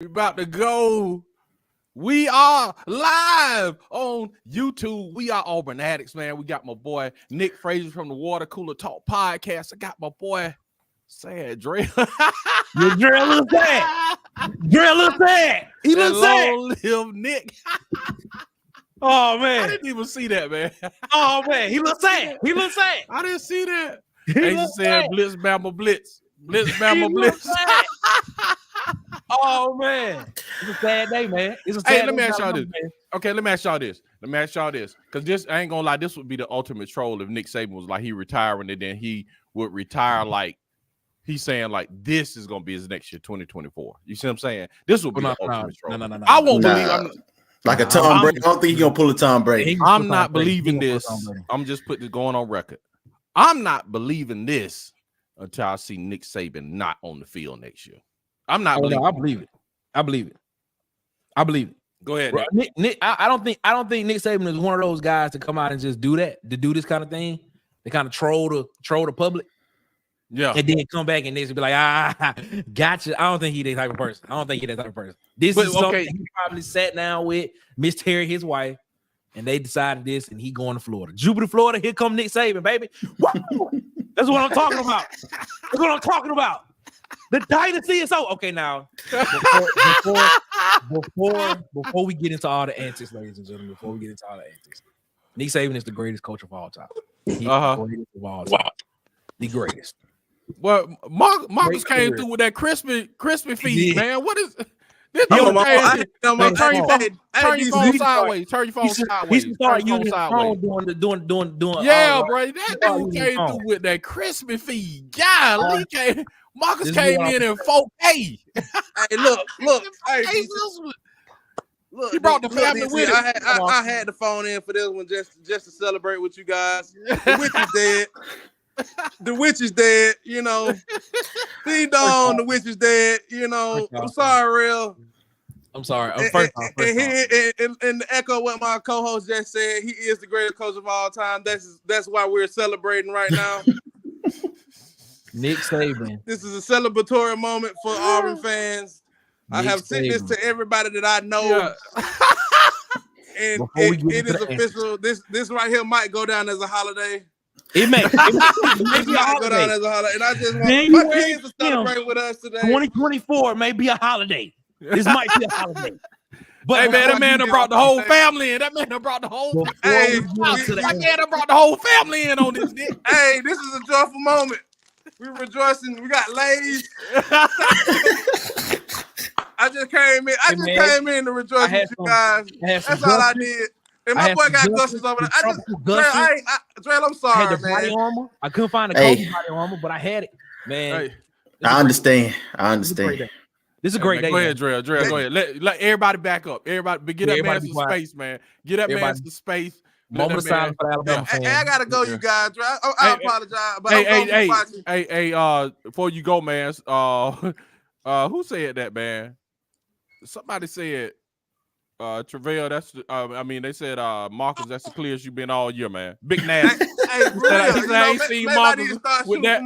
We about to go. We are live on YouTube. We are Auburn Addicts, man. We got my boy Nick Frazier from the Water Cooler Talk podcast. I got my boy Sad Dre. Your Dre looks sad. Dre looks sad. He looks sad. Live Nick. Oh man, I didn't even see that, man. Oh man, he looks sad. He looks sad. I didn't see that. He They looks just said sad. Blitz, Bama, Blitz. Blitz, He Bama, looks Blitz. sad. Oh man, it's a sad day, man. It's a sad Hey, let me day ask y'all for this. man. Okay, let me ask y'all this. Because this, I ain't gonna lie, this would be the ultimate troll if Nick Saban was like he retiring and then he would retire like he's saying like this is gonna be his next year, 2024. You see what I'm saying? This would be the ultimate troll. No. I won't believe Like a Tom Brady. I don't think he's gonna pull a Tom Brady. I'm not believing this. I'm just putting this going on record. I'm not believing this until I see Nick Saban not on the field next year. I'm not believing. I believe it. I believe it. Go ahead. Bro, Nick, I don't think Nick Saban is one of those guys to come out and just do that, to do this kind of thing. They kind of troll the public. Yeah. And then come back and they be like, gotcha. I don't think he's that type of person. This But, is something okay. he probably sat down with Miss Terry, his wife, and they decided this, and he going to Florida. Jupiter, Florida, here come Nick Saban, baby. Woo! That's what I'm talking about. That's what I'm talking about. The dynasty is so okay now. Before we get into all the antics, ladies and gentlemen, Nick Saban is the greatest coach of all time. He's the greatest of all time. The greatest. Well, Marcus came through with that crispy feed, man. What is this? Turn your phone sideways. Turn your phone sideways. He started using phone doing. Yeah, bro. That dude came through with that crispy feed. Golly, Marcus came in 4K. Hey, look. Hey, look, He brought the family with him. I had the phone in for this one just to celebrate with you guys. The witch is dead. The witch is dead, you know. Ding dong, the witch is dead, you know. I'm sorry, real. I'm sorry. And the echo what my co-host just said, he is the greatest coach of all time. That's why we're celebrating right now. Nick Saban. This is a celebratory moment for Auburn fans. I have sent this to everybody that I know. Yeah. And it is official. This right here might go down as a holiday. It may It might go down as a holiday. And I just want my kids to celebrate with us today. 2024 may be a holiday. This might be a holiday. But Hey man, that man done brought the whole family in. That man done brought the whole. Hey, that man done brought the whole family in on this. Nick. Hey, this is a joyful moment. We're rejoicing. We got ladies. I just came in to rejoice with you guys. That's all I did. And my boy got gushers over there. Dre, I'm sorry, man. I couldn't find a Kobe body armor, but I had it, man. Hey. I understand. This is a great day. Go ahead, Dre. Go ahead. Let everybody back up. Everybody, get that man some space, man. Get that man some space. Moment of silence for Alabama fans. Hey, I gotta go, you guys. I apologize, but I'm going to hey, before you go, man. Who said that, man? Somebody said, Travail. That's they said, Marcus. That's the clearest you've been all year, man. Big nasty. Hey, I ain't seen Marcus with that.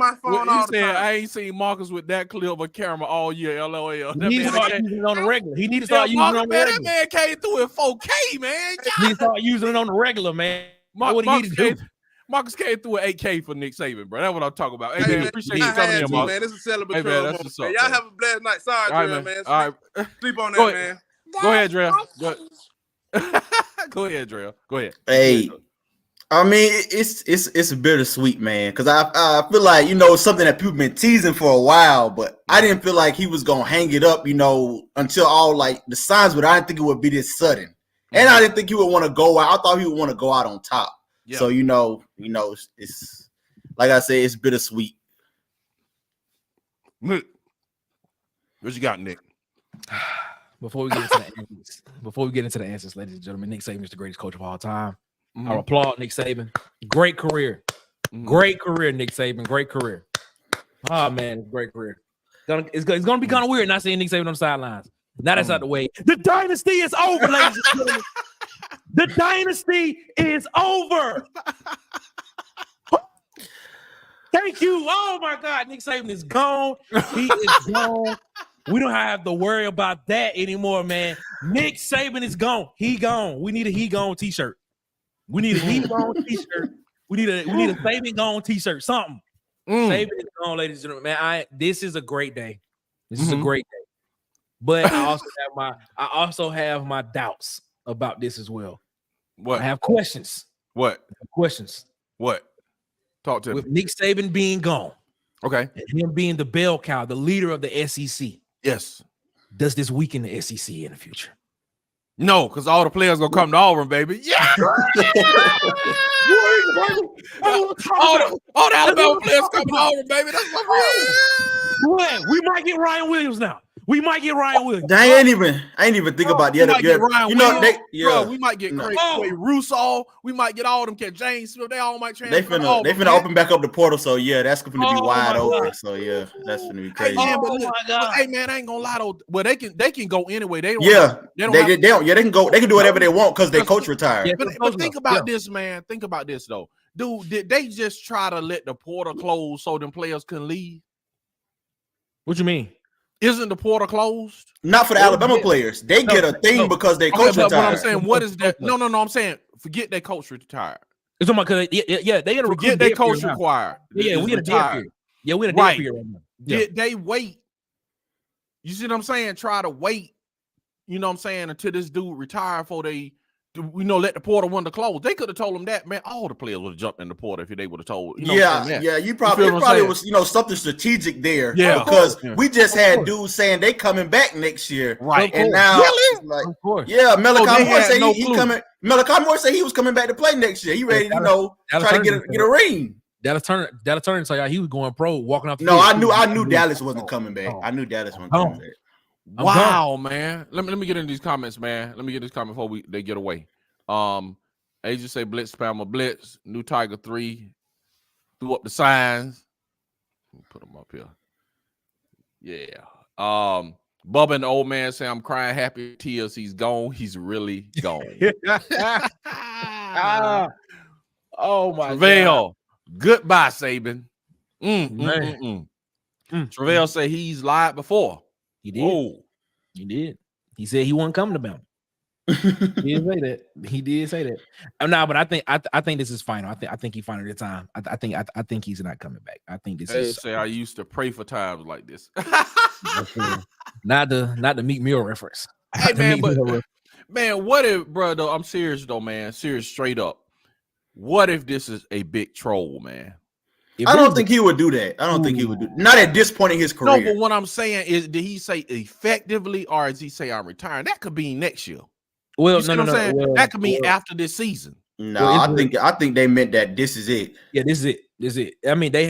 He said I ain't seen Marcus with that clear of a camera all year. LOL. He need to start using it on the regular. He need to start using it on the regular. That man came through in 4K, man. He need to start using it on the regular, man. What he need to do. Marcus came through at 8K for Nick Saban, bro. That's what I'm talking about. Hey, Hey, man, appreciate you coming in, Marcus. man. This is a celebratory Hey, man, that's moment. what's up, Y'all man. have a blessed night. Sorry, All Dre, right, man. All right. Sleep on Go that, ahead. man. Go ahead, Dre. Go ahead, Dre. Go ahead. Hey, I mean, it's bittersweet, man, because I feel like, you know, something that people been teasing for a while, but I didn't feel like he was gonna hang it up, you know, until all like the signs. But I didn't think it would be this sudden, and I didn't think he would want to go out. I thought he would want to go out on top. Yeah. So you know, it's like I said, it's bittersweet. What you got, Nick? Before we get into the answers, ladies and gentlemen, Nick Saban is the greatest coach of all time. I applaud Nick Saban. Great career. Great career, Nick Saban. Great career. Oh, man, great career. It's going to be kind of weird not seeing Nick Saban on the sidelines. Now that's out the way. The dynasty is over, ladies and gentlemen. The dynasty is over. Thank you. Oh, my God. Nick Saban is gone. He is gone. We don't have to worry about that anymore, man. Nick Saban is gone. He gone. We need a he gone t-shirt. We need a he gone t-shirt. We need a Saban gone t-shirt. Something. Saban is gone, ladies and gentlemen. Man, this is a great day. This is a great day. But I also have my doubts about this as well. What? I have questions. What? Questions. What? Talk to me. With Nick Saban being gone. Okay. And him being the bell cow, the leader of the SEC. Yes. Does this weaken the SEC in the future? No, because all the players gonna come to Auburn, baby. Yeah. all the Alabama players come to Auburn, baby. That's what we might get Ryan Williams now. We might get Ryan Williams. I ain't even think about the other. Bro, we might get Clay Russo. We might get all them cats. James Smith. They all might transfer. They finna open back up the portal. So yeah, that's gonna be wide open. So yeah, that's gonna be crazy. Hey man, I ain't gonna lie though. Well, they can go anyway. They can go. They can do whatever they want because their coach retired. Yeah, but think about this, man. Think about this though, dude. Did they just try to let the portal close so them players couldn't leave? What you mean? Isn't the portal closed? Not for the Alabama players. They get a thing because they coach retired. What I'm saying, what is that? No. I'm saying, forget their coach retired. It's about because they gonna forget their coach required. Yeah, we in a dead period. Yeah, we in a dead period right now. Did they wait? You see what I'm saying? Try to wait. You know what I'm saying until this dude retire before they, let the portal window close. They could have told him that, man. All the players would have jumped in the portal if they would have told. You probably was something strategic there. Yeah, because we just had dudes saying they coming back next year, right? And now, of course, Malachi Moore said he coming. Malachi Moore said he was coming back to play next year. He ready, try to get a ring. Dallas Turner said he was going pro, walking off. I knew Dallas wasn't coming back. I knew Dallas wasn't coming back. Wow, man. Let me get in these comments, man. Let me get this comment before they get away. Agents say blitz, spammer, blitz. New Tiger 3 threw up the signs. Put them up here. Yeah. Bubba and the old man say I'm crying happy tears. He's gone. He's really gone. Oh my God. Goodbye, Saban. Travell say he's lied before. He did. Oh. He did. He said he wasn't coming to Bama. He did say that. He did say that. But I think this is final. I think he final the time. I think he's not coming back. I think this is. Say I used to pray for times like this. not the Meek Mill reference. Hey man, man, what if, bro? Though I'm serious though, man. Serious, straight up. What if this is a big troll, man? I don't think he would do that. Not at this point in his career. No, but what I'm saying is, did he say effectively, or does he say I'm retiring? That could be next year. Well, no. That could mean after this season. No, I think they meant that this is it. Yeah, this is it. I mean, it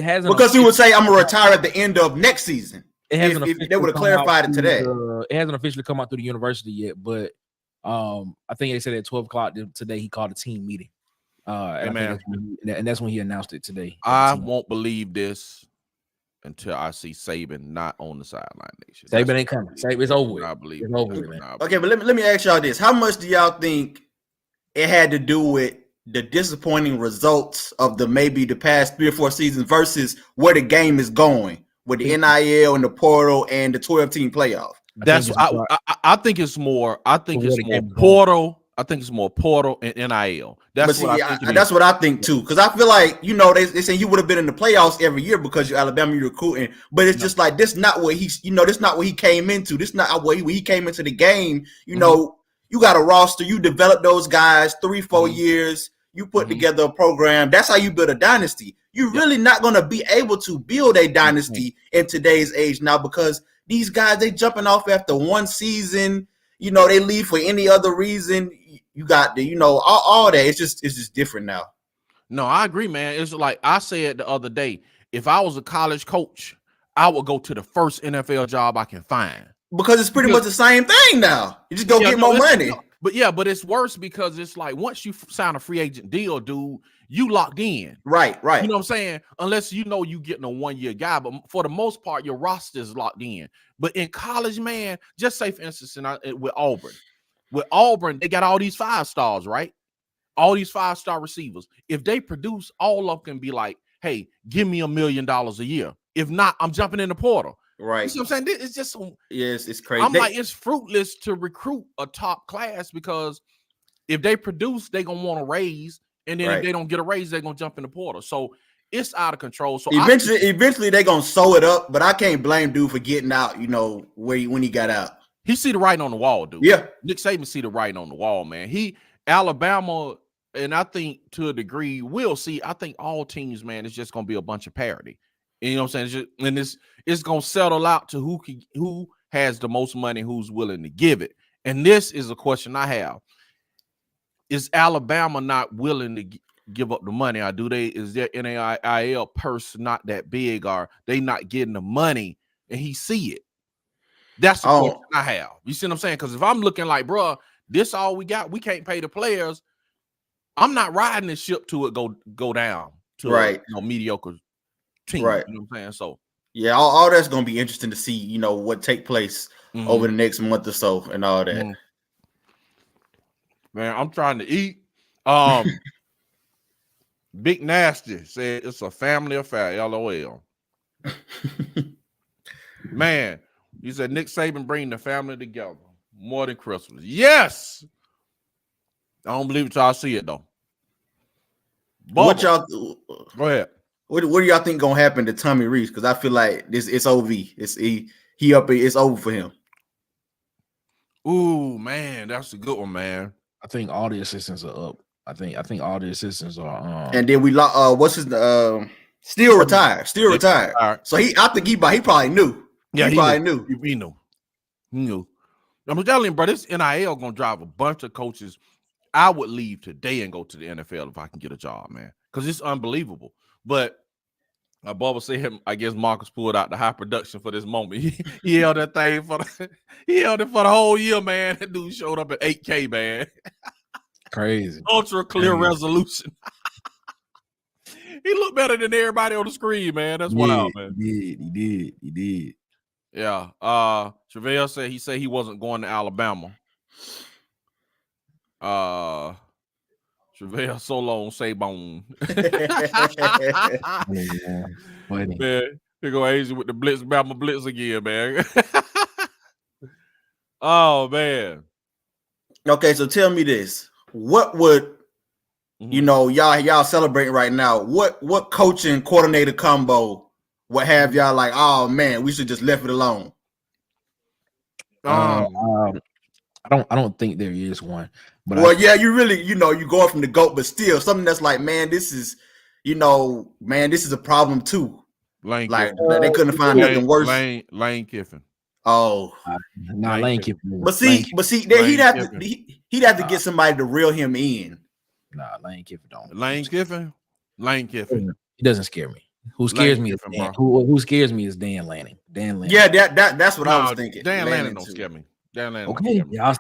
hasn't, because he would say I'm gonna retire at the end of next season. It hasn't. If they would have clarified it today. It hasn't officially come out through the university yet, but I think they said at 12 o'clock today he called a team meeting. And that's when he announced it today. I won't believe this until I see Saban not on the sideline next year. Saban ain't coming. It's over with. I believe it's over with, man. Okay, but let me ask y'all this: how much do y'all think it had to do with the disappointing results of the past 3 or 4 seasons versus where the game is going with the NIL and the portal and the 12-team playoff? I think it's more. I think it's more portal. I think it's more portal and NIL. That's what I think too. Because I feel like, they say you would have been in the playoffs every year because you're Alabama, you're recruiting. But it's just like this not what he's, this not what he came into. This not what he came into the game. You got a roster. You develop those guys 3-4 years. You put together a program. That's how you build a dynasty. You're really not going to be able to build a dynasty in today's age now because these guys, they jumping off after one season. They leave for any other reason. You got the, all that. It's just different now. No, I agree, man. It's like I said the other day, if I was a college coach, I would go to the first NFL job I can find. Because it's pretty much the same thing now. You just go get more money. But it's worse because it's like once you sign a free agent deal, dude, you locked in. Right. You know what I'm saying? Unless you getting a 1-year guy, but for the most part, your roster is locked in. But in college, man, just say for instance, with Auburn. With Auburn, they got all these 5-stars, right? All these 5-star receivers. If they produce, all of them can be like, hey, give me $1 million a year. If not, I'm jumping in the portal. Right. You see what I'm saying? It's just yes, it's crazy. I'm like, it's fruitless to recruit a top class because if they produce, they're gonna want to raise, and then if they don't get a raise, they're gonna jump in the portal. So it's out of control. So eventually they're gonna sew it up, but I can't blame dude for getting out, when he got out. He see the writing on the wall, dude. Yeah. Nick Saban see the writing on the wall, man. Alabama, and I think to a degree, we'll see. I think all teams, man, it's just gonna be a bunch of parity. You know what I'm saying? It's gonna settle out to who has the most money, who's willing to give it. And this is a question I have. Is Alabama not willing to give up the money? Or is their NAIL purse not that big? Or they not getting the money and he see it? That's the question I have. You see what I'm saying? Because if I'm looking like, bro, this all we got, we can't pay the players. I'm not riding this ship to it go down to a mediocre team. Right. You know what I'm saying? So yeah, all that's gonna be interesting to see, what take place over the next month or so and all that. Man, I'm trying to eat. Big Nasty said it's a family affair. LOL. Man, you said Nick Saban bring the family together more than Christmas. Yes. I don't believe it till I see it though. What y'all go ahead? What do y'all think gonna happen to Tommy Rees? Because I feel like it's OV. It's over for him. Ooh, man, that's a good one, man. I think all the assistants are up. I think all the assistants are. And then we what's his still retired. So I think he probably knew. Yeah, he probably knew. He knew. I'm telling you, bro, this NIL gonna drive a bunch of coaches. I would leave today and go to the NFL if I can get a job, man, because it's unbelievable. But my Bubba said, I guess Marcus pulled out the high production for this moment. He held that thing he held it for the whole year, man. That dude showed up at 8K, man. Crazy. Ultra clear resolution. He looked better than everybody on the screen, man. That's wild, man. He did. Yeah. Travell said he wasn't going to Alabama. Travell solo on Saban. Man, here go Asia with the blitz, Bama blitz again, man. Oh man. Okay, so tell me this: what would y'all celebrating right now? What coaching coordinator combo would have y'all like? Oh man, we should just left it alone. I don't think there is one. But you really, you going from the GOAT, but still something that's like, man, this is a problem too. Lane like Kiffin. They couldn't find nothing worse. Lane Kiffin. Oh, Lane Kiffin. But see, he'd have to get somebody to reel him in. Nah, Lane Kiffin don't. Lane Kiffin. He doesn't scare me. Who scares me is Dan. Who scares me is Dan Lanning. Yeah, that's what I was thinking. Dan Lanning don't scare me. Dan Lanning. Okay, y'all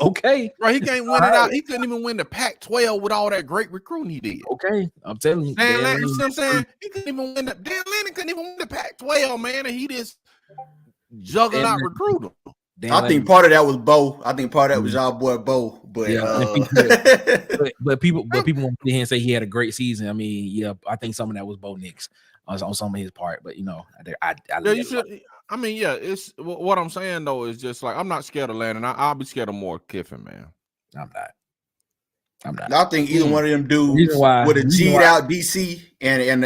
okay. Right, he can't win it out. He couldn't even win the Pac-12 with all that great recruiting he did. Okay, I'm telling you. Dan Lanning, you see what I'm saying? He couldn't even win Dan Lanning couldn't even win the Pac-12, man, and he just juggled out recruiter. I think part of that was Bo. I think part of that was y'all boy Bo. But but people want to sit here and say he had a great season. I mean, yeah, I think some of that was Bo Nix on some of his part. But it's what I'm saying though is just like I'm not scared of Lanning. I'll be scared of more Kiffin, man. I'm not. I think either one of them dudes would have G'd out DC and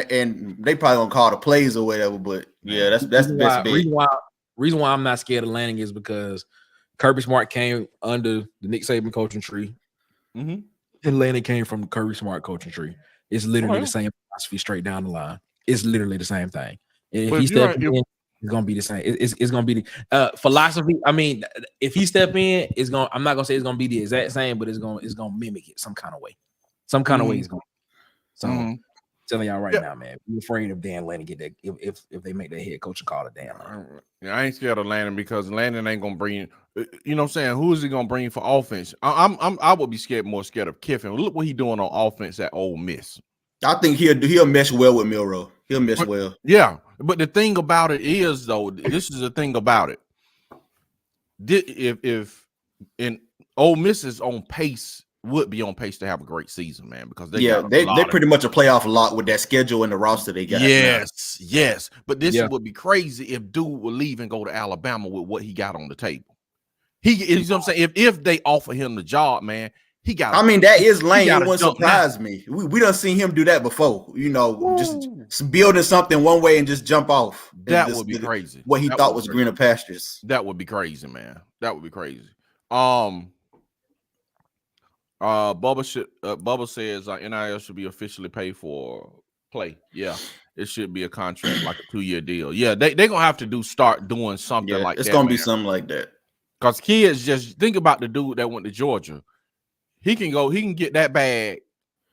they probably gonna call the plays or whatever. But yeah, that's the best bet. Reason why I'm not scared of Lanning is because Kirby Smart came under the Nick Saban coaching tree, and Lanning came from the Kirby Smart coaching tree. It's literally the same philosophy straight down the line. It's literally the same thing. And if he steps in, it's gonna be the same. It's gonna be the philosophy. I mean, if he step in, it's gonna. I'm not gonna say it's gonna be the exact same, but it's gonna mimic it some kind of way. Some kind of way it's gonna. So. I'm telling y'all right now, man. Be afraid of Dan Lanning get that if they make that head coaching call to Dan Lanning. Yeah, I ain't scared of Lanning because Lanning ain't gonna bring. You know what I'm saying? Who is he gonna bring for offense? I would be more scared of Kiffin. Look what he doing on offense at Ole Miss. I think he'll mesh well with Milroe. He'll mesh well. Yeah, but the thing about it is though, this is the thing about it. If Ole Miss is on pace would be on pace to have a great season, man, because they they pretty much a playoff lock with that schedule and the roster they got. Yes. But this would be crazy if dude would leave and go to Alabama with what he got on the table. You know what I'm saying? If they offer him the job, man, he got. I mean, that is lame. It wouldn't surprise me. We done seen him do that before. You know, just building something one way and just jump off. That would be crazy. What he thought was greener pastures. That would be crazy, man. That would be crazy. Bubba says NIL should be officially paid for play. Yeah, it should be a contract, like a 2-year deal. Yeah, they're gonna have to start doing something like that. It's gonna be something like that. Because kids, just think about the dude that went to Georgia. He can get that bag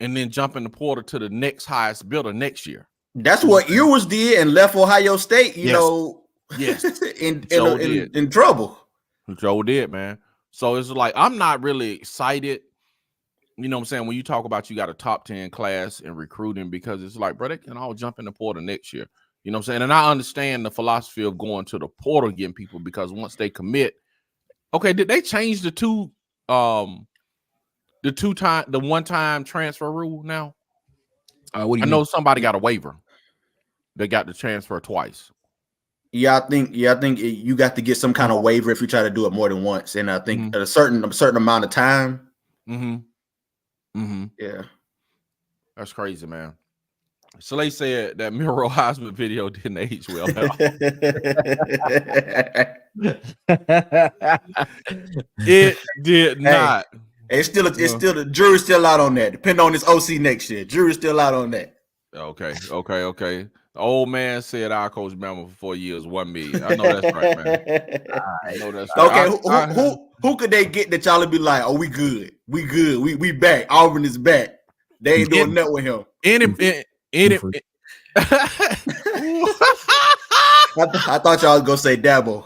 and then jump in the portal to the next highest bidder next year. That's what Ewers did and left Ohio State, you know. Yes. in trouble. Joe did, man. So it's like, I'm not really excited. You know what I'm saying? When you talk about you got a top 10 class in recruiting, because it's like, bro, they can all jump in the portal next year. You know what I'm saying? And I understand the philosophy of going to the portal, getting people, because once they commit. Okay, did they change the one-time transfer rule now? What do you I know somebody got a waiver. They got to transfer twice. Yeah, I think you got to get some kind of waiver if you try to do it more than once, and I think at a certain amount of time. Yeah, that's crazy, man. So they said that Miro Heisman video didn't age well. It did not. It's still the jury's still out on that. Depending on this OC next year, jury's still out on that. Okay. The old man said I coached Bama for 4 years, $1 million. I know that's right, man. I know that's right. Okay, who could they get that y'all would be like, oh, we good, we back. Auburn is back. They ain't doing nothing with him. I thought y'all was gonna say Dabo.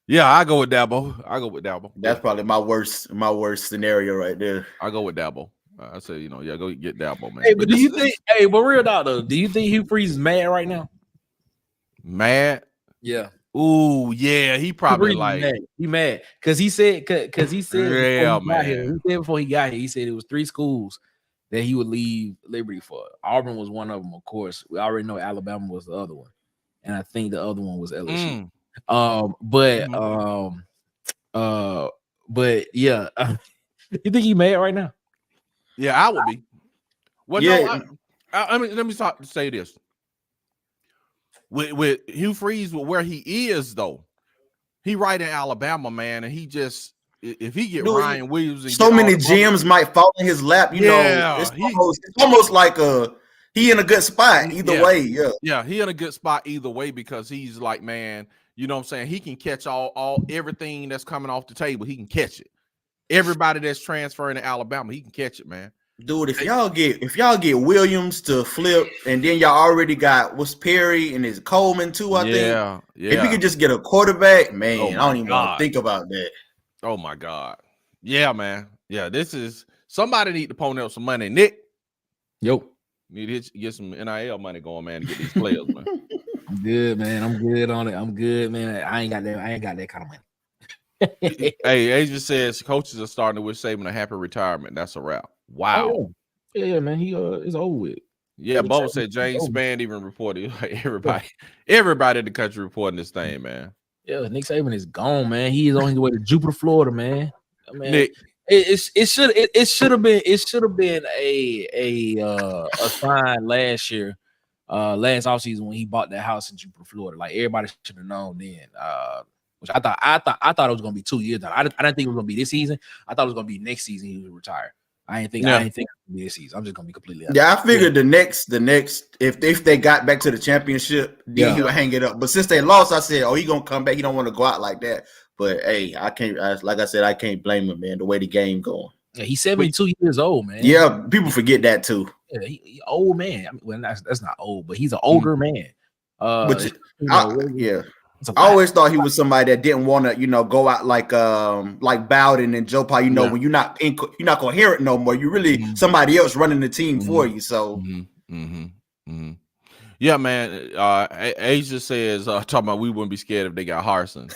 Yeah, I go with Dabo. That's probably my worst scenario right there. I go with Dabo. I say, go get Dabo, man. Hey, but do you think? Hey, but real talk though, do you think Hugh Freeze is mad right now? Mad? Yeah. Ooh, yeah. He probably he mad because he said yeah, man. Before he got here, he said it was 3 schools that he would leave Liberty for. Auburn was one of them, of course. We already know Alabama was the other one, and I think the other one was LSU. But yeah, you think he mad right now? Yeah, I would be. Well, yeah. No, I mean, let me say this. With Hugh Freeze, with where he is, though, he right in Alabama, man, and he just, if he get Ryan Williams, and so many gems might fall in his lap. You know, it's almost like he in a good spot either way. Yeah, he in a good spot either way, because he's like, man, you know what I'm saying? He can catch everything that's coming off the table. He can catch it. Everybody that's transferring to Alabama, he can catch it, man. Dude, if y'all get Williams to flip, and then y'all already got Perry and his Coleman too, I think. Yeah. If you could just get a quarterback, man, I don't even want to think about that. Oh my God. Yeah, man. Yeah, this is somebody need to pony up some money. Nick. Yo. Need to get some NIL money going, man, to get these players, man. I'm good, man. I'm good on it. I'm good, man. I ain't got that kind of money. Hey, Asia says coaches are starting to wish Saban a happy retirement. That's a wrap. Wow. Oh, yeah, man. He is over with. Yeah, Bo said James Spann even reported, like, everybody in the country reporting this thing, man. Yeah, Nick Saban is gone, man. He is on his way to Jupiter, Florida, man. Nick, it should have been a sign last year, last offseason when he bought that house in Jupiter, Florida. Like, everybody should have known then. Which I thought it was gonna be 2 years. I didn't think it was gonna be this season. I thought it was gonna be next season he would retire. I didn't think it was gonna be this season. I'm just gonna be completely honest. Yeah, I figured the next if they got back to the championship, then he would hang it up. But since they lost, I said, he gonna come back. He don't want to go out like that. But hey, I can't. Like I said, I can't blame him, man. The way the game going. Yeah, he's 72 years old, man. Yeah, people forget that too. Yeah, he old man. I mean, well, that's not old, but he's an older man. I always thought he was somebody that didn't want to, go out like Bowden and Joe Pa. When you're not coherent no more, you really somebody else running the team for you. So, yeah, man. Asia says talking about we wouldn't be scared if they got Harsin.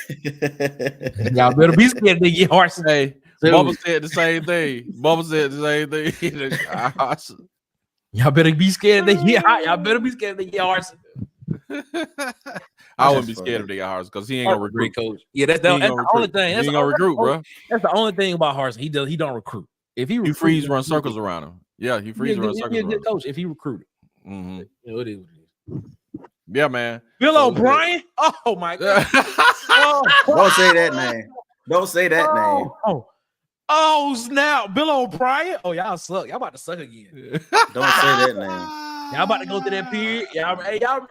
Y'all better be scared if they get Harsin. Hey, Bubba said the same thing. Bubba said the same thing. Y'all better be scared of the Y'all better be scared of the yards. I wouldn't be scared of the Harsin because he ain't gonna recruit. Coach. Yeah, that's the only thing. He ain't gonna recruit, bro. That's the only thing about Harsin. He don't recruit. If he freeze run circles around him. Yeah, he freeze run circles around him. Coach, if he recruited. Mm-hmm. It is. Yeah, man. Bill O'Brien. Oh my God. Don't say that name. Don't say that name. Oh snap, Bill O'Brien. Oh, y'all suck. Y'all about to suck again. Don't say that name. Y'all about to go through that period. Y'all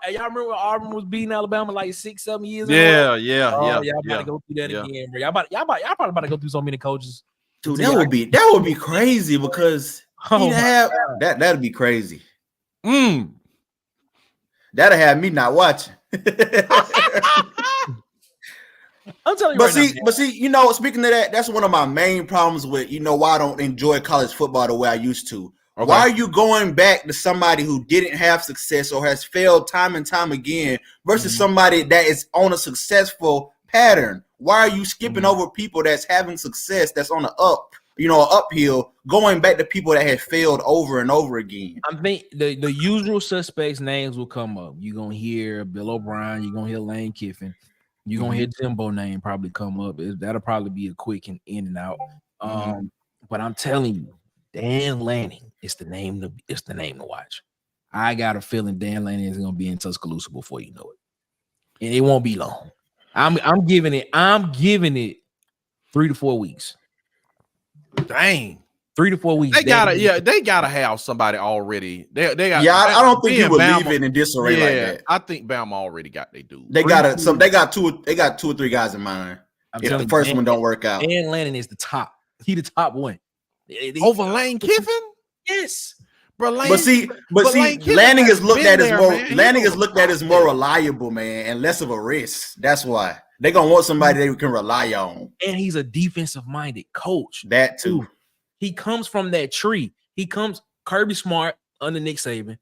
remember when Auburn was beating Alabama like 6-7 years ago? Yeah. Y'all about to go through that again, bro. Y'all probably about to go through so many coaches. Dude, that would be crazy because that'd be crazy. That'll have me not watching. I'm telling you but see, you know, speaking of that, that's one of my main problems with, you know, why I don't enjoy college football the way I used to. Okay. Why are you going back to somebody who didn't have success or has failed time and time again versus somebody that is on a successful pattern? Why are you skipping over people that's having success, that's on the uphill, going back to people that have failed over and over again? I think the usual suspects names will come up. You're gonna hear Bill O'Brien, you're gonna hear Lane Kiffin, you're gonna hear Jimbo name probably come up. That'll probably be a quick and in and out. But I'm telling you, Dan Lanning is the name to watch. I got a feeling Dan Lanning is gonna be in Tuscaloosa before you know it, and it won't be long. I'm giving it 3 to 4 weeks. Dang, 3 to 4 weeks. They gotta have somebody already. They got. Yeah, I don't think you would leave it in disarray like that. I think Bama already got they dude. They got two or three guys in mind. If the first one don't work out, Dan Lanning is the top. He the top one. Over Lane Kiffin? Yes. Bro, but see, Lanning is looked at as more reliable, man, and less of a risk. That's why they're gonna want somebody they can rely on. And he's a defensive-minded coach. That too. He comes from that tree. Kirby Smart under Nick Saban.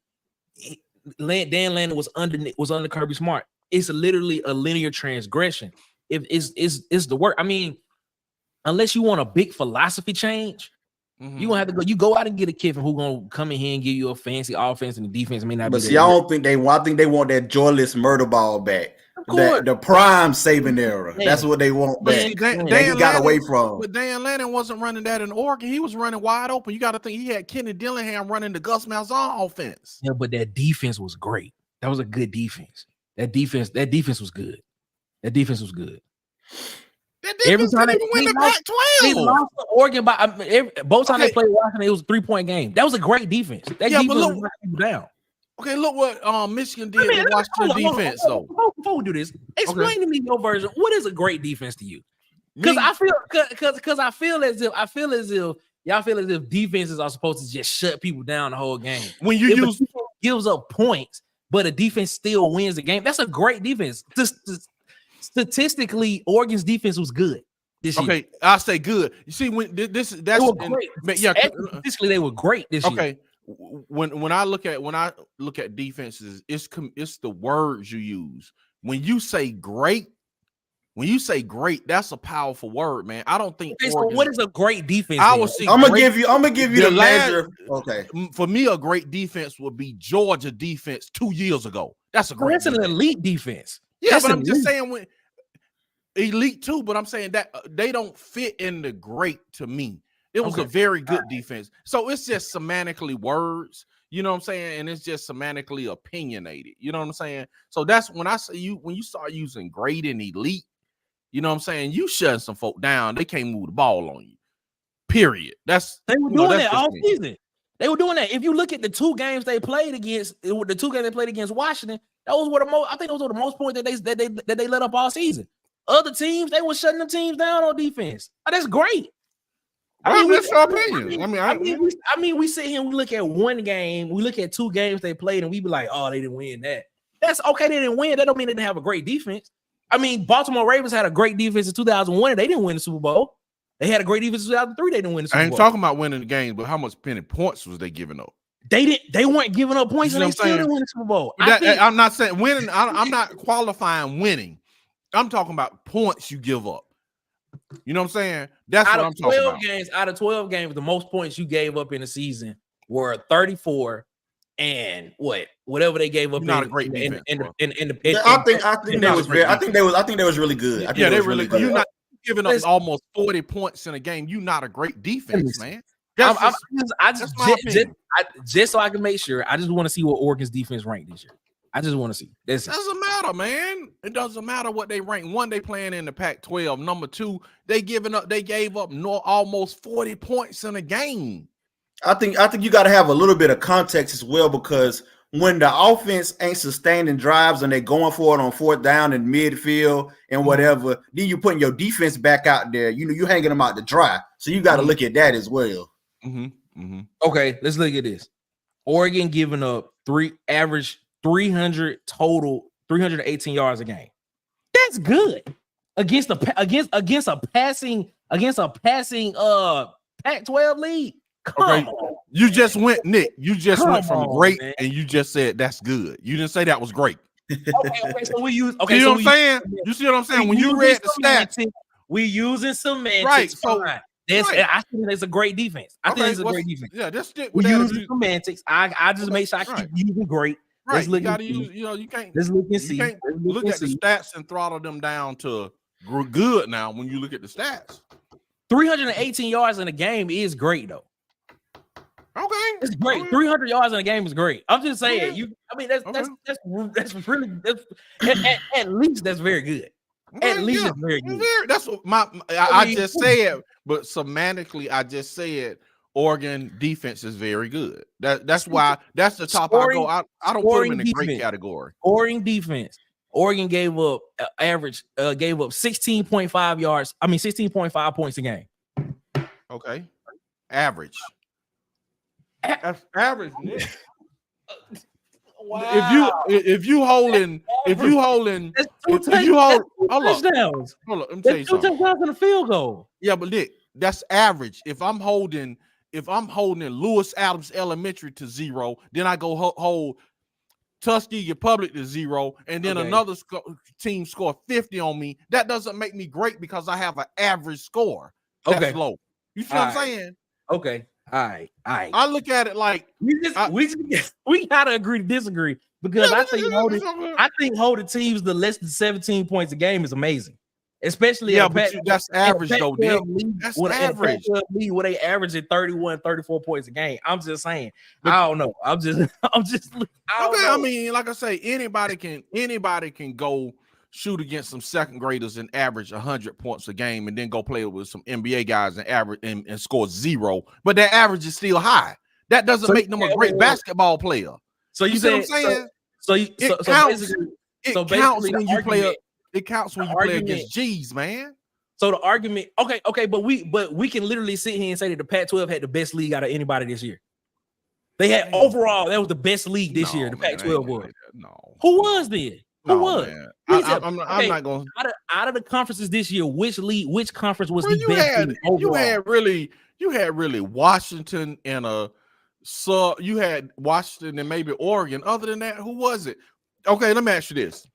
Dan Lanning was under Kirby Smart. It's literally a linear transgression. It's the work. I mean, unless you want a big philosophy change. You gonna have to go. You go out and get a Kiffin who gonna come in here and give you a fancy offense, and the defense may not. But see, I don't think they want. I think they want that joyless murder ball back. The prime Saban era. Yeah. That's what they want back. Dan got away from. But Dan Lanning wasn't running that in Oregon. He was running wide open. You got to think he had Kenny Dillingham running the Gus Malzahn offense. Yeah, but that defense was great. That was a good defense. That defense was good. Every time they win the Pac-12, they lost to Oregon by both times they played Washington. It was a 3-point game. That was a great defense. That defense was knocking you down. Okay, look what Michigan did to Washington defense. Though before we do this, explain to me your version. What is a great defense to you? Because I feel as if y'all feel as if defenses are supposed to just shut people down the whole game. When you gives up points, but a defense still wins the game. That's a great defense. Statistically, Oregon's defense was good this year. Okay, I say good. You see, when that's great. Statistically, they were great this year. Okay, when I look at defenses, it's the words you use. When you say great, that's a powerful word, man. I don't think. Okay, so what is a great defense? I'm gonna give you the measure. Okay, for me, a great defense would be Georgia defense 2 years ago. That's a great. That's an elite defense. Yeah, but I'm just saying when elite too, but I'm saying that they don't fit in the great to me. It was a very good defense. So it's just semantically words, you know what I'm saying? And it's just semantically opinionated. You know what I'm saying? So that's when I say when you start using great and elite, you know what I'm saying? You shutting some folk down. They can't move the ball on you. Period. They were doing that all season. They were doing that. If you look at the two games they played against Washington, those were the most points that they let up all season. Other teams, they were shutting the teams down on defense. Oh, that's great. That's your opinion. I mean, we sit here and we look at one game, we look at two games they played, and we be like, oh, they didn't win that. That's okay, they didn't win. That don't mean they didn't have a great defense. I mean, Baltimore Ravens had a great defense in 2001, and they didn't win the Super Bowl. They had a great defense in 2003. They didn't win the Super Bowl. I ain't talking about winning the game, but how much penny points was they giving up? They weren't giving up points, and they still didn't win the Super Bowl. I'm not saying winning. I'm not qualifying winning. I'm talking about points you give up. You know what I'm saying? That's out what of I'm talking 12 about. games, out of 12 games, the most points you gave up in the season were 34 and whatever they gave up. Not a great defense. I think they was really good. I think Yeah, they they was really. good. You're not giving up almost 40 points in a game. You're not a great defense, man. Just so I can make sure. I just want to see what Oregon's defense ranked this year. I just want to see. It doesn't matter, man. It doesn't matter what they rank. One, they playing in the Pac-12. Number two, they gave up almost 40 points in a game. I think you got to have a little bit of context as well, because when the offense ain't sustaining drives and they going for it on fourth down in midfield and whatever, then you putting your defense back out there. You know, you hanging them out to dry. So you got to look at that as well. Okay, let's look at this. Oregon giving up average 318 yards a game. That's good against a passing Pac-12 league. Come on, you just went, Nick. You just went from great, man. and you just said that's good. You didn't say that was great. Okay, so we use. You know what I'm saying? You see what I'm saying? When you read the stats, we using semantics. Right. So I think it's a great defense. I think it's a great defense. Yeah, that's it. We using semantics. I just make sure I keep using great. Right. You gotta use. You know, you can't. Let's look and see. You can't look at the stats and throttle them down to good. Now, when you look at the stats, 318 yards in a game is great, though. Okay, it's great. 300 yards in a game is great. I'm just saying. That's really at least that's very good. Okay, at least it's very good. That's what I just said. But semantically, I just said Oregon defense is very good. That's why that's the top I go. I don't put them in the great category. Scoring defense. Oregon gave up 16.5 yards. 16.5 points a game. Okay, average. That's average. Wow. If you holding hold up. Hold up. Let me tell you something. 2 touchdowns and a field goal. Yeah, but Nick, that's average. If I'm holding Lewis Adams Elementary to 0, then I go hold Tuskegee Public to 0, and then another team score 50 on me. That doesn't make me great because I have an average score. That's low. You see what I'm saying? Okay. All right. I look at it like we gotta agree to disagree, because I think holding teams to less than 17 points a game is amazing. Especially that's average though, Nick. That's average. Where they average at 31, 34 points a game. I'm just saying. I don't know. I mean, like I say, anybody can go shoot against some second graders and average 100 points a game, and then go play with some NBA guys and average and score 0. But that average is still high. That doesn't make them a great basketball player. So you see what I'm saying? It counts when you play. It counts when you play against G's, man. So the argument, okay, but we can literally sit here and say that the Pac-12 had the best league out of anybody this year. They had overall, that was the best league this year. The Pac-12 was. No. Who was then? Who was? I'm not going. Out of the conferences this year, which conference was the best league overall? You had really Washington and you had Washington and maybe Oregon. Other than that, who was it? Okay, let me ask you this.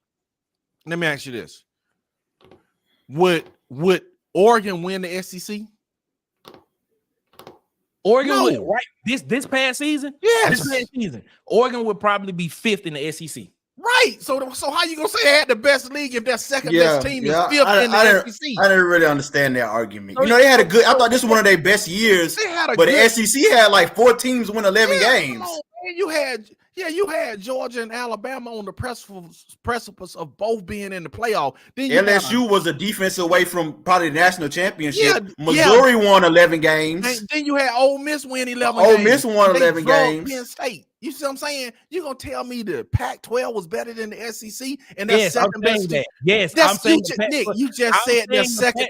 Would Oregon win the SEC? Oregon would, right? This past season? Yes. This past season. Oregon would probably be 5th in the SEC. Right. So how you gonna say they had the best league if that second best team is 5th in the SEC? I didn't really understand that argument. You know, they had a good. I thought this was one of their best years. But the SEC had like 4 teams win 11 games. On, you had Georgia and Alabama on the precipice of both being in the playoff. Then LSU was a defense away from probably the national championship. Missouri won 11 games. And then you had Ole Miss win 11 games. Ole Miss won 11 games. Penn State. You see what I'm saying? You're going to tell me the Pac-12 was better than the SEC? And that's second best. Yes, I'm saying Nick, you just said they're second.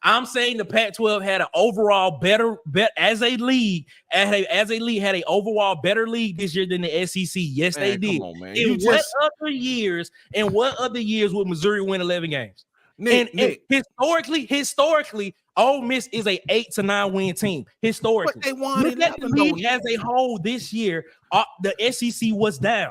I'm saying the Pac-12 had an overall better as a league, had an overall better league this year than the SEC. Yes, they did. On, man. In what other years would Missouri win 11 games? Nick. Historically, Ole Miss is a 8 to 9 win team. Historically, but they won look at the league as a whole this year. The SEC was down.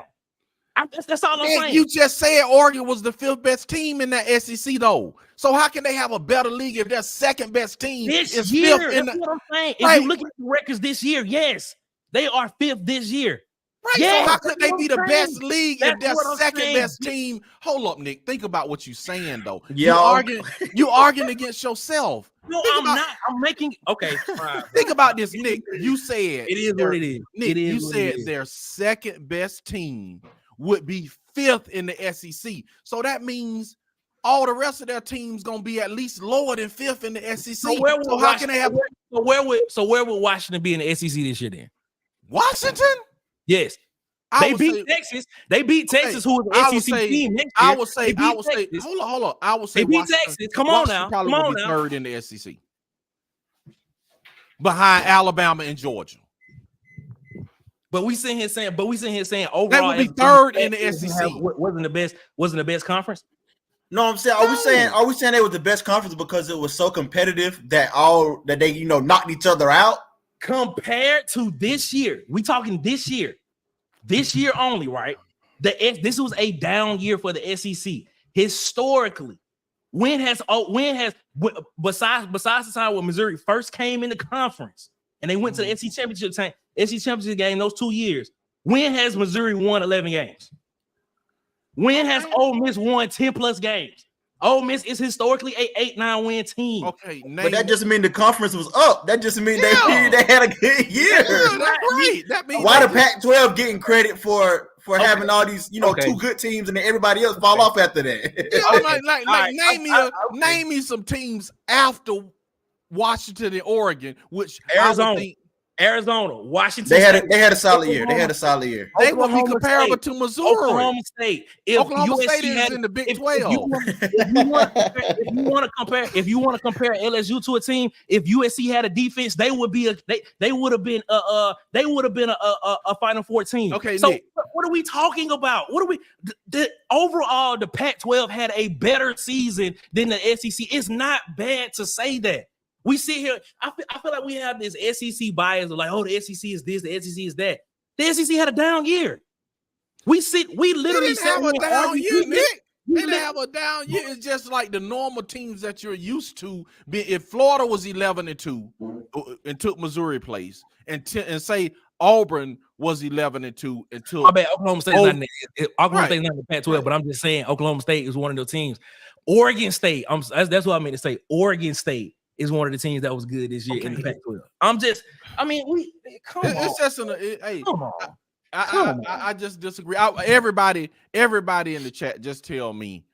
That's all I'm Man, saying. you just said Oregon was the 5th best team in that SEC, though. So how can they have a better league if their 2nd best team This is year, 5th in that's the what I'm saying. Right. If you look at the records this year, yes, they are 5th this year. right? Yes, So how could that's they what be I'm the saying. best league if That's their what I'm 2nd saying. best team? Hold up, Nick. Think about what you're saying, though. Yeah. You arguing against yourself. No, Think I'm about- not. I'm making okay. Fine. Think about this, Nick. You said It is what it is. Nick, It is you what said it is. their 2nd best team would be 5th in the SEC. So that means all the rest of their teams gonna be at least lower than 5th in the SEC. So how can they have where would Washington be in the SEC this year then? Washington? Yes. They beat Texas. They beat Texas, who was an SEC team next year. I would say, Texas. hold on. I would say They beat Washington, Texas. Come on Washington now. probably Come would on be now. 3rd in the SEC. Behind Alabama and Georgia. But we sitting here saying overall That would be as a 3rd team, in the SEC. wasn't the best conference. No, I'm saying, are we saying they were the best conference because it was so competitive that they knocked each other out? Compared to this year, we talking this year only, right? This was a down year for the SEC historically. When has besides the time when Missouri first came in the conference and they went to the SEC championship game those 2 years, when has Missouri won 11 games? When has Ole Miss won 10 plus games? Ole Miss is historically a 8-9 win team. Okay, But that just mean the conference was up. That just mean they had a good year. Yeah, that's right. That means Why the Pac-12 getting credit for having all these 2 good teams and then everybody else fall off after that? Name me some teams after Washington and Oregon, which Arizona, Washington. They had a solid year. They had a solid year. They will be comparable to Missouri. Oklahoma State. Oklahoma State is in the Big 12. If you want to compare LSU to a team, if USC had a defense, they would have been a Final Four team. Okay, so Nick. what are we talking about? Overall, the Pac-12 had a better season than the SEC. It's not bad to say that. We sit here. I feel like we have this SEC bias of like, oh, the SEC is this, the SEC is that. The SEC had a down year. We literally have a down year, Nick. They didn't have a down year. It's just like the normal teams that you're used to. If Florida was 11-2 and took Missouri place, and say Auburn was 11-2 until I bet Oklahoma State is not in the Pac-12, but I'm just saying Oklahoma State is one of those teams. Oregon State, that's what I meant to say. Oregon State is one of the teams that was good this year in the Pac-12. Come on. I just disagree. Everybody in the chat, just tell me,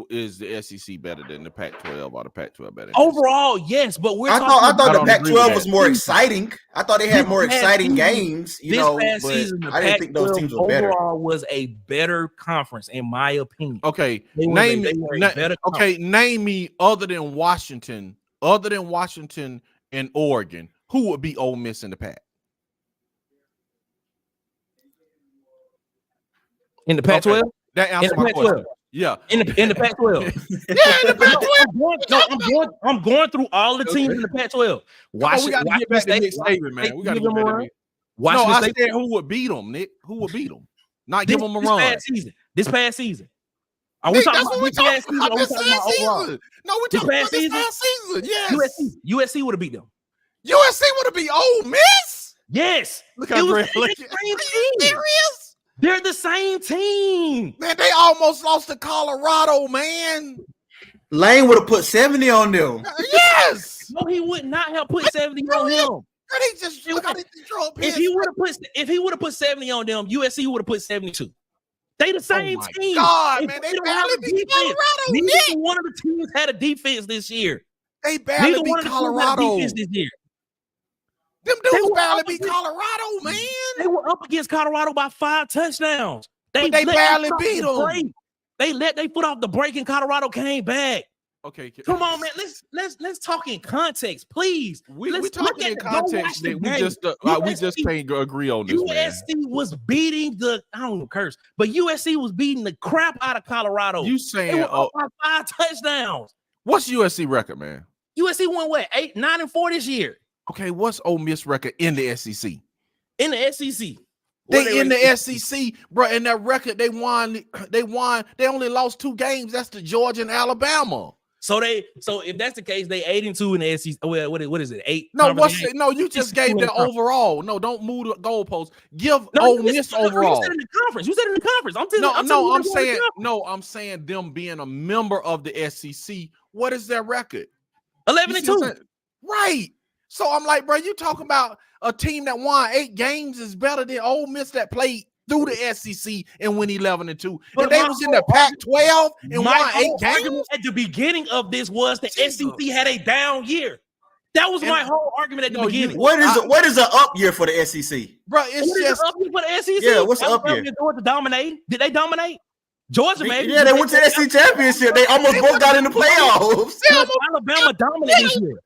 is the SEC better than the Pac-12 or the Pac-12 better? Overall, yes, but I thought the Pac-12 was more exciting. I thought they had more exciting games. Past season, I didn't think those teams were better. Overall, was a better conference in my opinion. Okay, name me other than Washington and Oregon, who would be Ole Miss in the Pac? In the Pac-12? Okay. That answers my question. Yeah. In the Pac-12. In the Pac-12. I'm going through all the teams in the Pac-12. We got to get back to Nick Saban, man. We got to get back to Nick. I said who would beat them, Nick? Who would beat them? Not give them a run. This past season. Are we talking about this past season? No, we're talking about this past season. Yes. USC would have beat them. USC would have beat Ole Miss? Yes. Look how great. Serious? They're the same team. Man, they almost lost to Colorado, man. Lane would have put 70 on them. Yes. No, he would not have put 70 on him. If he would have put 70 on them, USC would have put 72. They the same team. God, man, they barely beat Colorado. Neither one of the teams had a defense this year. They barely beat Colorado this year. Them dudes barely beat Colorado, man. They were up against Colorado by 5 touchdowns. They barely beat them. They let their foot off the brake and Colorado came back. Okay, come on, man. Let's talk in context, please. We talking in context. We just can't agree on this. USC was beating I don't know curse, but USC was beating the crap out of Colorado. You saying they were up by 5 touchdowns? What's USC record, man? USC won what 9-4 this year. Okay, what's Ole Miss record in the SEC? In the SEC, They in the SEC, bro, and that record they won. They only lost 2 games. That's the Georgia and Alabama. So if that's the case, they 8-2 in the SEC. Well, what is it? 8? No, you just gave that overall. No, don't move the goalposts. Give Ole Miss overall. You said in the conference. I'm saying them being a member of the SEC. What is their record? 11-2. Right. So I'm like, bro, you talking about a team that won 8 games is better than Ole Miss that played through the SEC and win 11-2. And they was in the Pac-12 and won 8 games. At the beginning of this was the SEC had a down year. That was my whole argument at the beginning. What is an up year for the SEC? Bro, it's just up year for the SEC. Yeah, what's the up year? Georgia dominated. Did they dominate? Georgia, maybe. Yeah, they went to the SEC championship. They almost both got in the playoffs. Was Alabama dominant this year?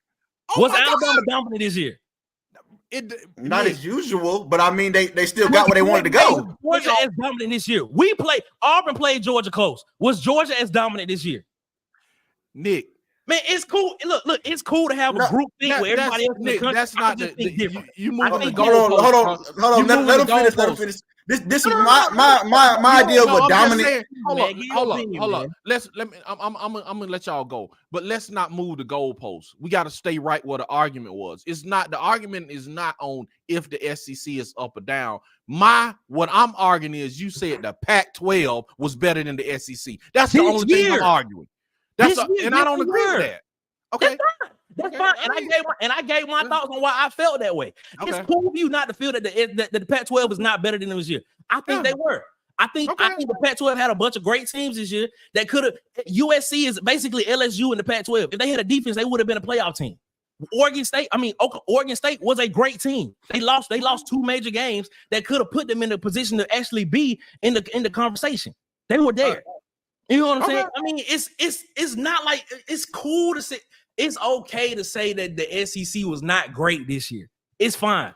Was Alabama dominant this year? Not as usual, but I mean, they still got where they wanted to go. Georgia as dominant this year. Auburn played Georgia close. Was Georgia as dominant this year? Nick. Man, it's cool. Look, it's cool to have a group thing where everybody else in the country. That's not you moving the goalposts. Hold on. Let him finish. This is my idea of a dominant. Hold on. I'm gonna let y'all go, but let's not move the goalposts. We got to stay right where the argument was. The argument is not on if the SEC is up or down. What I'm arguing is you said the Pac-12 was better than the SEC. That's the only thing I'm arguing. And I don't agree with that. Okay. That's fine. And I gave my thoughts on why I felt that way. It's cool for you not to feel that the Pac-12 is not better than them this year. I think they were. I think the Pac-12 had a bunch of great teams this year that could have. USC is basically LSU in the Pac-12. If they had a defense, they would have been a playoff team. Oregon State was a great team. They lost 2 major games that could have put them in the position to actually be in the conversation. They were there. You know what I'm saying? I mean, it's not like it's cool to say. It's okay to say that the SEC was not great this year. It's fine.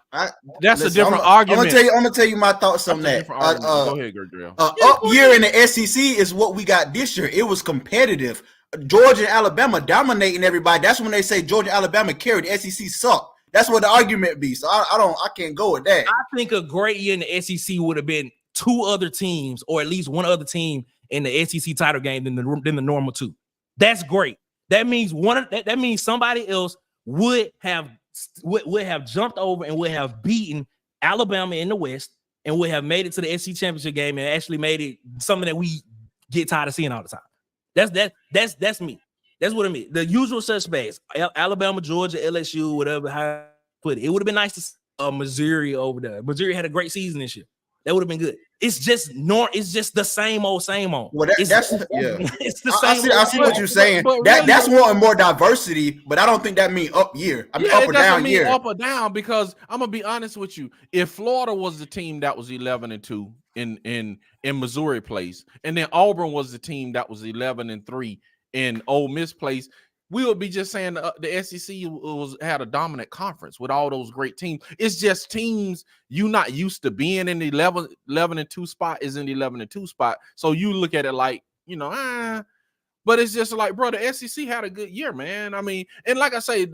That's a different argument. I'm gonna tell you my thoughts on that. Go ahead, Gabriel. Up year in the SEC is what we got this year. It was competitive. Georgia and Alabama dominating everybody. That's when they say Georgia and Alabama carried. The SEC sucked. That's what the argument be. So I can't go with that. I think a great year in the SEC would have been 2 other teams, or at least one other team in the SEC title game than the normal 2. That's great. That means that means somebody else would have jumped over and would have beaten Alabama in the West and would have made it to the SEC championship game and actually made it something that we get tired of seeing all the time. That's me. That's what I mean. The usual suspects: Alabama, Georgia, LSU, whatever. How I put it. It would have been nice to see Missouri over there. Missouri had a great season this year. That would have been good. It's just It's just the same old. Well, it's the same. I see what you're saying. That's wanting more diversity, but I don't think that means up year. I mean, up or down year. Up or down, because I'm gonna be honest with you. If Florida was the team that was 11-2 in Missouri place, and then Auburn was the team that was 11-3 in Ole Miss place, we would be just saying the SEC had a dominant conference with all those great teams. It's just teams you not used to being in the 11-2 spot is in the 11-2 spot. So you look at it like, but it's just like, bro, the SEC had a good year, man. I mean, and like I say,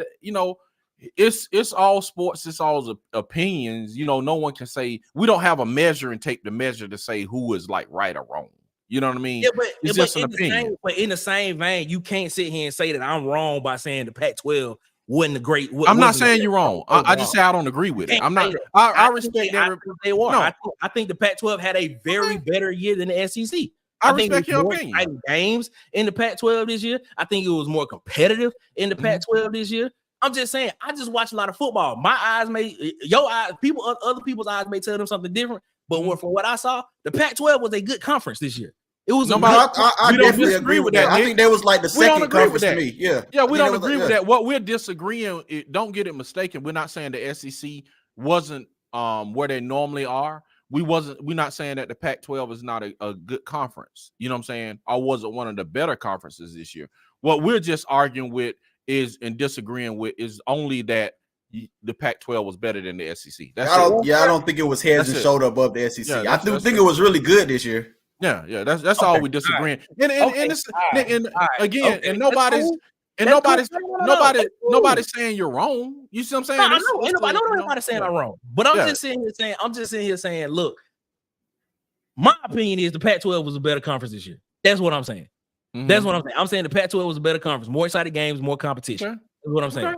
it's all sports, it's all opinions. No one can say, we don't have a measure and take the measure to say who is like right or wrong. You know what I mean? Yeah, but it's just an opinion. But in the same vein, you can't sit here and say that I'm wrong by saying the Pac-12 wasn't a great. I'm not saying you're wrong. I just say I don't agree with it. I'm not. I respect that. They were. No. I think the Pac-12 had a very better year than the SEC. I respect your opinion. Games in the Pac-12 this year. I think it was more competitive in the Pac-12 this year. I'm just saying. I just watch a lot of football. My eyes other people's eyes may tell them something different. But from what I saw, the Pac-12 was a good conference this year. It was. I definitely agree with that. I think that was like the second conference to me. Yeah, we don't agree with that. What we're disagreeing, don't get it mistaken. We're not saying the SEC wasn't where they normally are. We're not saying that the Pac-12 is not a good conference. You know what I'm saying? Or was it one of the better conferences this year? What we're just arguing with and disagreeing with is only that the Pac-12 was better than the SEC. I don't think it was heads and shoulders above the SEC. I do think it was really good this year. Yeah, that's all we disagreeing. And nobody's And nobody's saying you're wrong. You see what I'm saying? No, I know nobody's saying I'm wrong. But I'm just sitting here saying, look, my opinion is the Pac-12 was a better conference this year. That's what I'm saying. Mm-hmm. That's what I'm saying. I'm saying the Pac-12 was a better conference, more excited games, more competition. Okay. That's what I'm saying.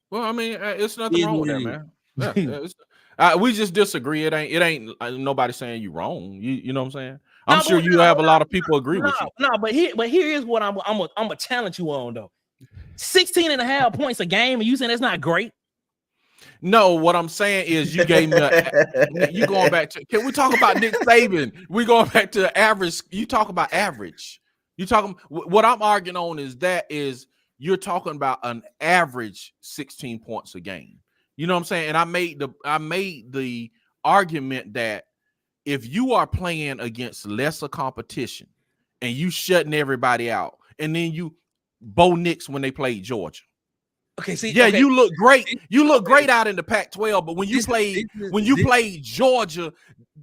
Well, I mean, it's nothing wrong with that, man. We just disagree. It ain't nobody saying you wrong. You know what I'm saying? I'm sure you have a lot of people agree with you. No, but here is what I'm gonna challenge you on though. 16.5 points a game, and you saying that's not great? No, what I'm saying is you gave me you going back to, can we talk about Nick Saban? We going back to average. You talk about average. You talking, what I'm arguing on is you're talking about an average 16 points a game. You know what I'm saying? And I made the argument that if you are playing against lesser competition and you shutting everybody out, and then you Bo Nix when they played Georgia. Okay, see, you look great. You look great out in the Pac-12, but when you play Georgia,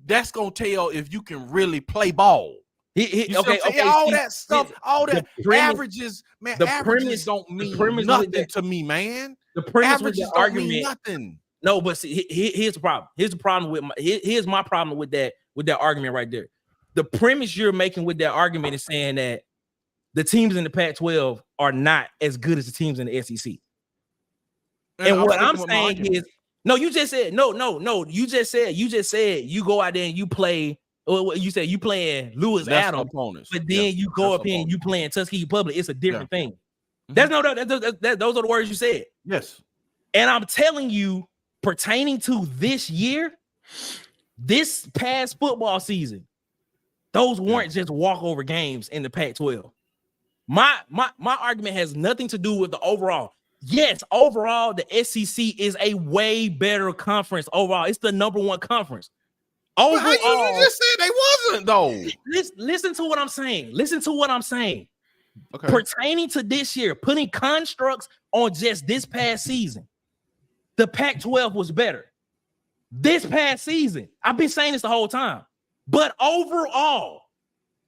that's gonna tell if you can really play ball. All that stuff, all that averages, man. Averages don't mean nothing to me, man. The premise averages with the argument, mean nothing. No, but see, here's the problem. Here's my problem with that argument right there. The premise you're making with that argument is saying that the teams in the Pac-12 are not as good as the teams in the SEC. And what I'm saying is, no, you just said no. You just said you go out there and you play. You said you playing Lewis Adams opponents, but then you go up here and you playing Tuskegee Public. It's a different thing. Mm-hmm. Those are the words you said. Yes. And I'm telling you, pertaining to this year, this past football season, those weren't just walkover games in the Pac-12. My argument has nothing to do with the overall. Yes, overall, the SEC is a way better conference. Overall, it's the number one conference. Overall, you just said they wasn't though. Listen to what I'm saying. Listen to what I'm saying. Okay. Pertaining to this year, putting constructs on just this past season, the Pac-12 was better. This past season, I've been saying this the whole time. But overall,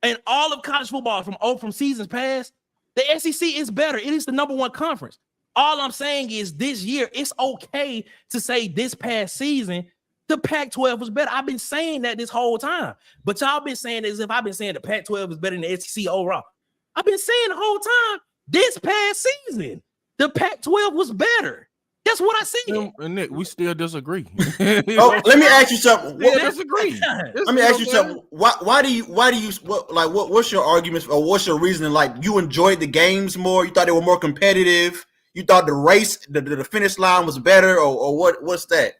and all of college football from seasons past, the SEC is better. It is the number one conference. All I'm saying is this year, it's okay to say this past season, the Pac-12 was better. I've been saying that this whole time. But y'all been saying as if I've been saying the Pac-12 is better than the SEC overall. I've been saying the whole time, this past season, the Pac-12 was better. That's what I see. And Nick, we still disagree. Let me ask you something. Disagree. Let me ask you something. Why do you what's your arguments or what's your reasoning? Like, you enjoyed the games more? You thought they were more competitive? You thought the race, the finish line was better, or what's that?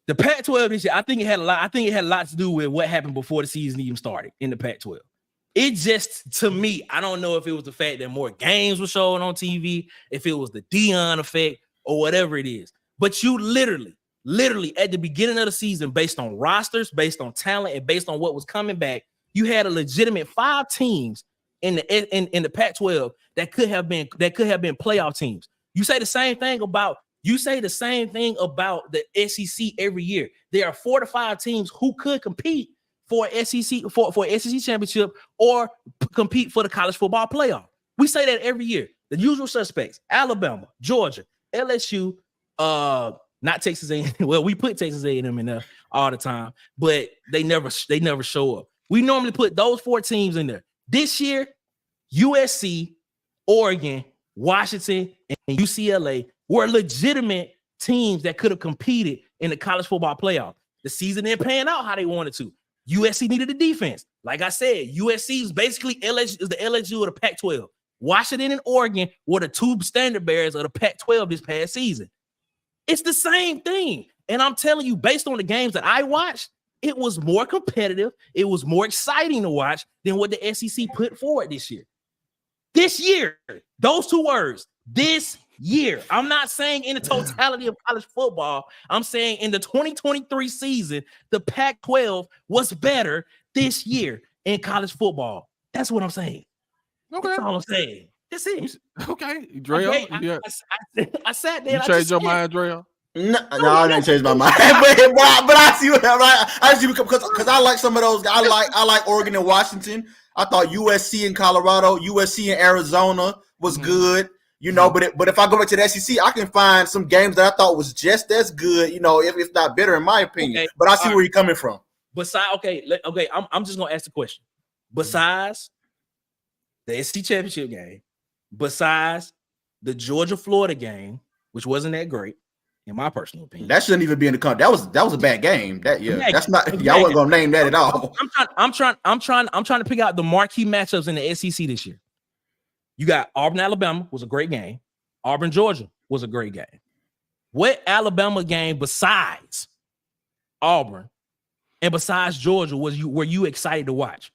The Pac-12 this year, I think it had a lot to do with what happened before the season even started in the Pac-12. It just, to me, I don't know if it was the fact that more games were shown on TV, if it was the Deion effect or whatever it is. But you literally at the beginning of the season, based on rosters, based on talent, and based on what was coming back, you had a legitimate 5 teams in the Pac-12 that could have been playoff teams. You say the same thing about the SEC every year. There are 4 to 5 teams who could compete for SEC for SEC championship or compete for the college football playoff. We say that every year. The usual suspects: Alabama, Georgia, LSU, not Texas A&M. Well, we put Texas A&M in there all the time, but they never show up. We normally put those 4 teams in there. This year, USC, Oregon, Washington, and UCLA were legitimate teams that could have competed in the college football playoff. The season didn't pan out how they wanted to. USC needed a defense. Like I said, USC is basically LSU, is the LSU of the Pac-12. Washington and Oregon were the 2 standard bearers of the Pac-12 this past season. It's the same thing. And I'm telling you, based on the games that I watched, it was more competitive. It was more exciting to watch than what the SEC put forward this year. This year, those 2 words, this year. I'm not saying in the totality of college football. I'm saying in the 2023 season, the Pac-12 was better this year in college football. That's what I'm saying. Okay. That's all I'm saying. That's it. Okay. Dre, okay, I sat there. You changed your mind, Dre? No, I didn't change my mind. but I see what I see because I like some of those. I like Oregon and Washington. I thought USC and Colorado, USC and Arizona was good. But if I go back to the SEC, I can find some games that I thought was just as good, if not better, in my opinion. Okay. But I see where you're coming from. Besides, I'm just gonna ask the question. Besides the SEC championship game, besides the Georgia-Florida game, which wasn't that great, in my personal opinion. That shouldn't even be in the country. That was a bad game. That's not. Y'all wasn't gonna name that at all. I'm trying to pick out the marquee matchups in the SEC this year. You got Auburn, Alabama was a great game. Auburn, Georgia was a great game. What Alabama game besides Auburn and besides Georgia were you excited to watch?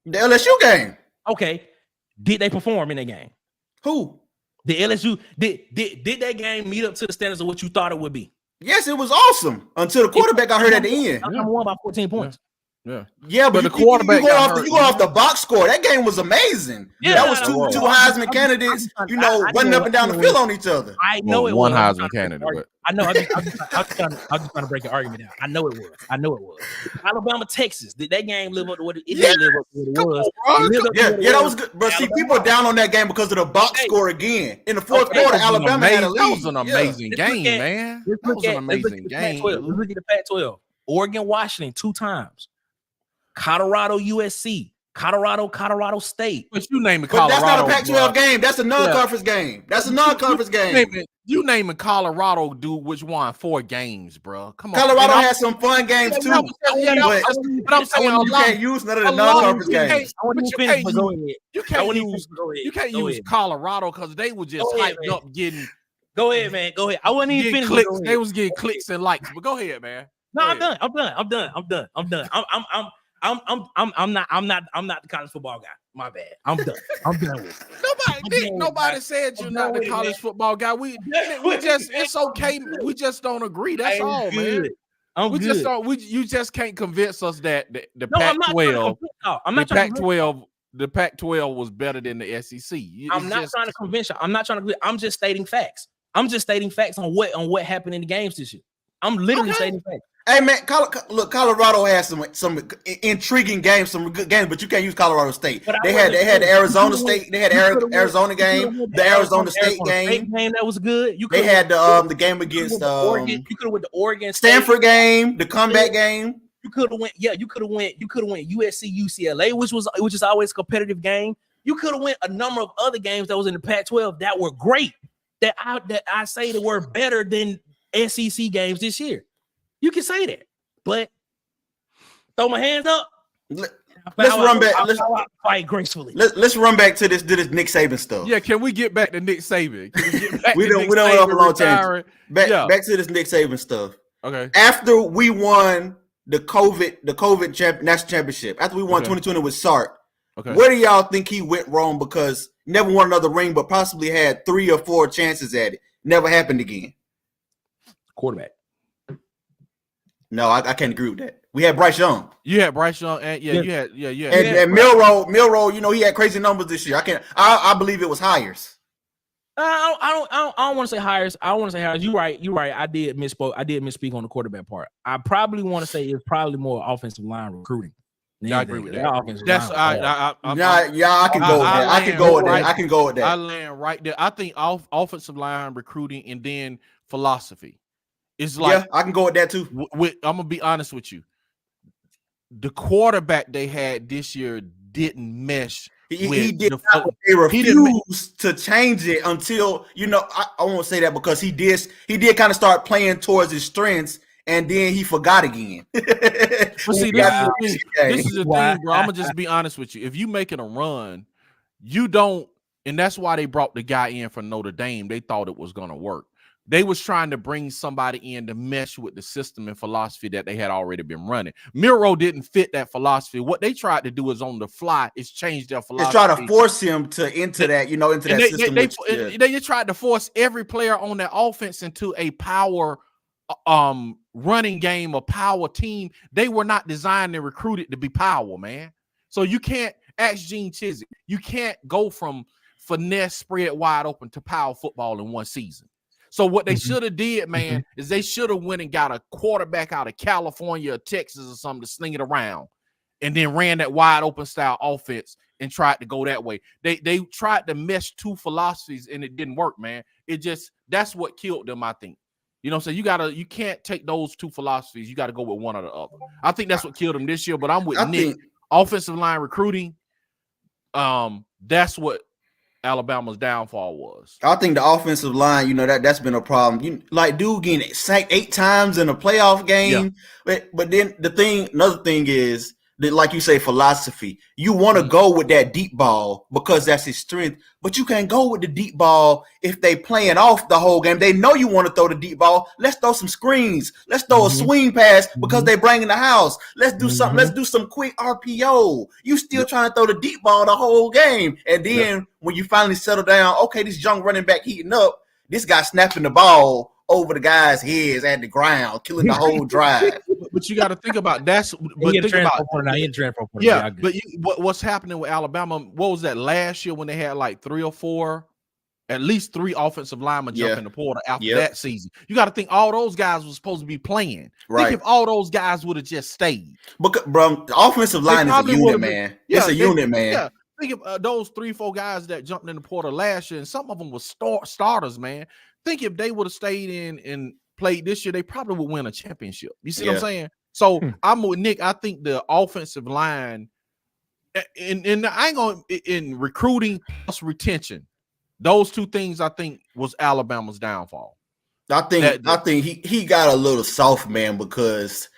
The LSU game. Okay. Did they perform in that game? Who? The LSU did that game meet up to the standards of what you thought it would be? Yes, it was awesome until the quarterback got hurt at the end. Number one by 14 points. Yeah, but the quarterback you go off the box score. That game was amazing. Yeah, that was two Heisman candidates, running up and down the field on each other. I know it one was. Heisman candidate. But I know. I'm just trying to break the argument down. I know it was. Alabama, Texas. Did that game live up to what it didn't live up to what it was? That was good. But see, people are down on that game because of the box score again. In the fourth quarter, Alabama had a lead. That was an amazing game, man. That was an amazing game. Let's look at the Pac-12. Oregon, Washington, 2 times. Colorado, USC. Colorado State. But you naming Colorado. But that's not a Pac-12 bro. game. That's a non-conference game. That's a non-conference game. You naming Colorado, dude, which won 4 games, bro. Come on. Colorado has some fun games too. But I'm saying you can't use none of the non-conference games. You can't use Colorado because they were just hyped up getting. Go ahead, man. Go ahead. I wasn't even finished. Clicks. They was getting clicks and likes. But go ahead, man. No, I'm done. I'm not the college football guy. My bad. I'm done with it. Nobody said you're not the college football guy. We just it's okay. We just don't agree. That's all, man. You just can't convince us that the Pac-12. The Pac-12 was better than the SEC. I'm not trying to convince you. I'm just stating facts. I'm just stating facts on what happened in the games this year. I'm literally stating facts. Hey man, look, Colorado has some intriguing games, some good games, but you can't use Colorado State. They had the Arizona State, they had Arizona game, the Arizona State game that was good. They had the game against Oregon. You could have went the Oregon Stanford game, the comeback game. You could have went USC UCLA, which is always a competitive game. You could have went a number of other games that was in the Pac-12 that were great. That I say that were better than SEC games this year. You can say that, but throw my hands up. Let's run back. Let's fight gracefully. Let's run back to this Nick Saban stuff. Yeah, can we get back to Nick Saban? We don't off a long tangent. Back to this Nick Saban stuff. Okay. After we won the COVID national championship, after we won 2020 with Sark, where do y'all think he went wrong? Because never won another ring, but possibly had 3 or 4 chances at it. Never happened again. Quarterback. No, I can't agree with that. We had Bryce Young. You had Bryce Young, and And Milroe, he had crazy numbers this year. I believe it was hires. I don't want to say hires. I don't want to say hires. You're right. I did misspeak on the quarterback part. I probably want to say it's probably more offensive line recruiting. I agree with that. I can go with that. I can go with that. I land right there. I think offensive line recruiting and then philosophy. It's like I can go with that too. I'm gonna be honest with you. The quarterback they had this year didn't mesh. He did not. They refused to change it until I won't say that because he did kind of start playing towards his strengths, and then he forgot again. But see, this is the thing, bro. I'm gonna just be honest with you. If you making a run, you don't, and that's why they brought the guy in for Notre Dame. They thought it was gonna work. They was trying to bring somebody in to mesh with the system and philosophy that they had already been running. Milroe didn't fit that philosophy. What they tried to do is on the fly is change their philosophy. They try to force him into that system. They tried to force every player on their offense into a power running game, a power team. They were not designed and recruited to be power, man. So you can't ask Gene Chizik. You can't go from finesse spread wide open to power football in one season. So what they should have did, man, is they should have went and got a quarterback out of California or Texas or something to sling it around and then ran that wide open style offense and tried to go that way. They tried to mesh two philosophies and it didn't work, man. That's what killed them, I think. You know what I'm saying? You can't take those two philosophies. You got to go with one or the other. I think that's what killed them this year, but I'm with Nick. Offensive line recruiting, that's what Alabama's downfall was. I think the offensive line, you know, that's been a problem. Like dude getting sacked 8 times in a playoff game. Yeah. But then another thing is that, like you say, philosophy. You want to go with that deep ball because that's his strength, but you can't go with the deep ball if they playing off the whole game. They know you want to throw the deep ball. Let's throw some screens. Let's throw a swing pass because they bring in the house. Let's do something. Let's do some quick RPO. You still trying to throw the deep ball the whole game. And then when you finally settle down, okay, this young running back heating up, this guy snapping the ball over the guy's heads at the ground, killing the whole drive. But you got to think about that's. But think about what's happening with Alabama? What was that last year when they had like 3 or 4, at least 3 offensive linemen jump in the portal after that season? You got to think all those guys were supposed to be playing. Right. Think if all those guys would have just stayed. But bro, the offensive line is a unit, man. It's a unit, man. Yeah. Think of those 3-4 guys that jumped in the portal last year, and some of them were starters, man. Think if they would have stayed in and played this year, they probably would win a championship. You see what I'm saying? So I'm with Nick. I think the offensive line, and I ain't going in recruiting plus retention, those 2 things I think was Alabama's downfall. I think he got a little soft, man, because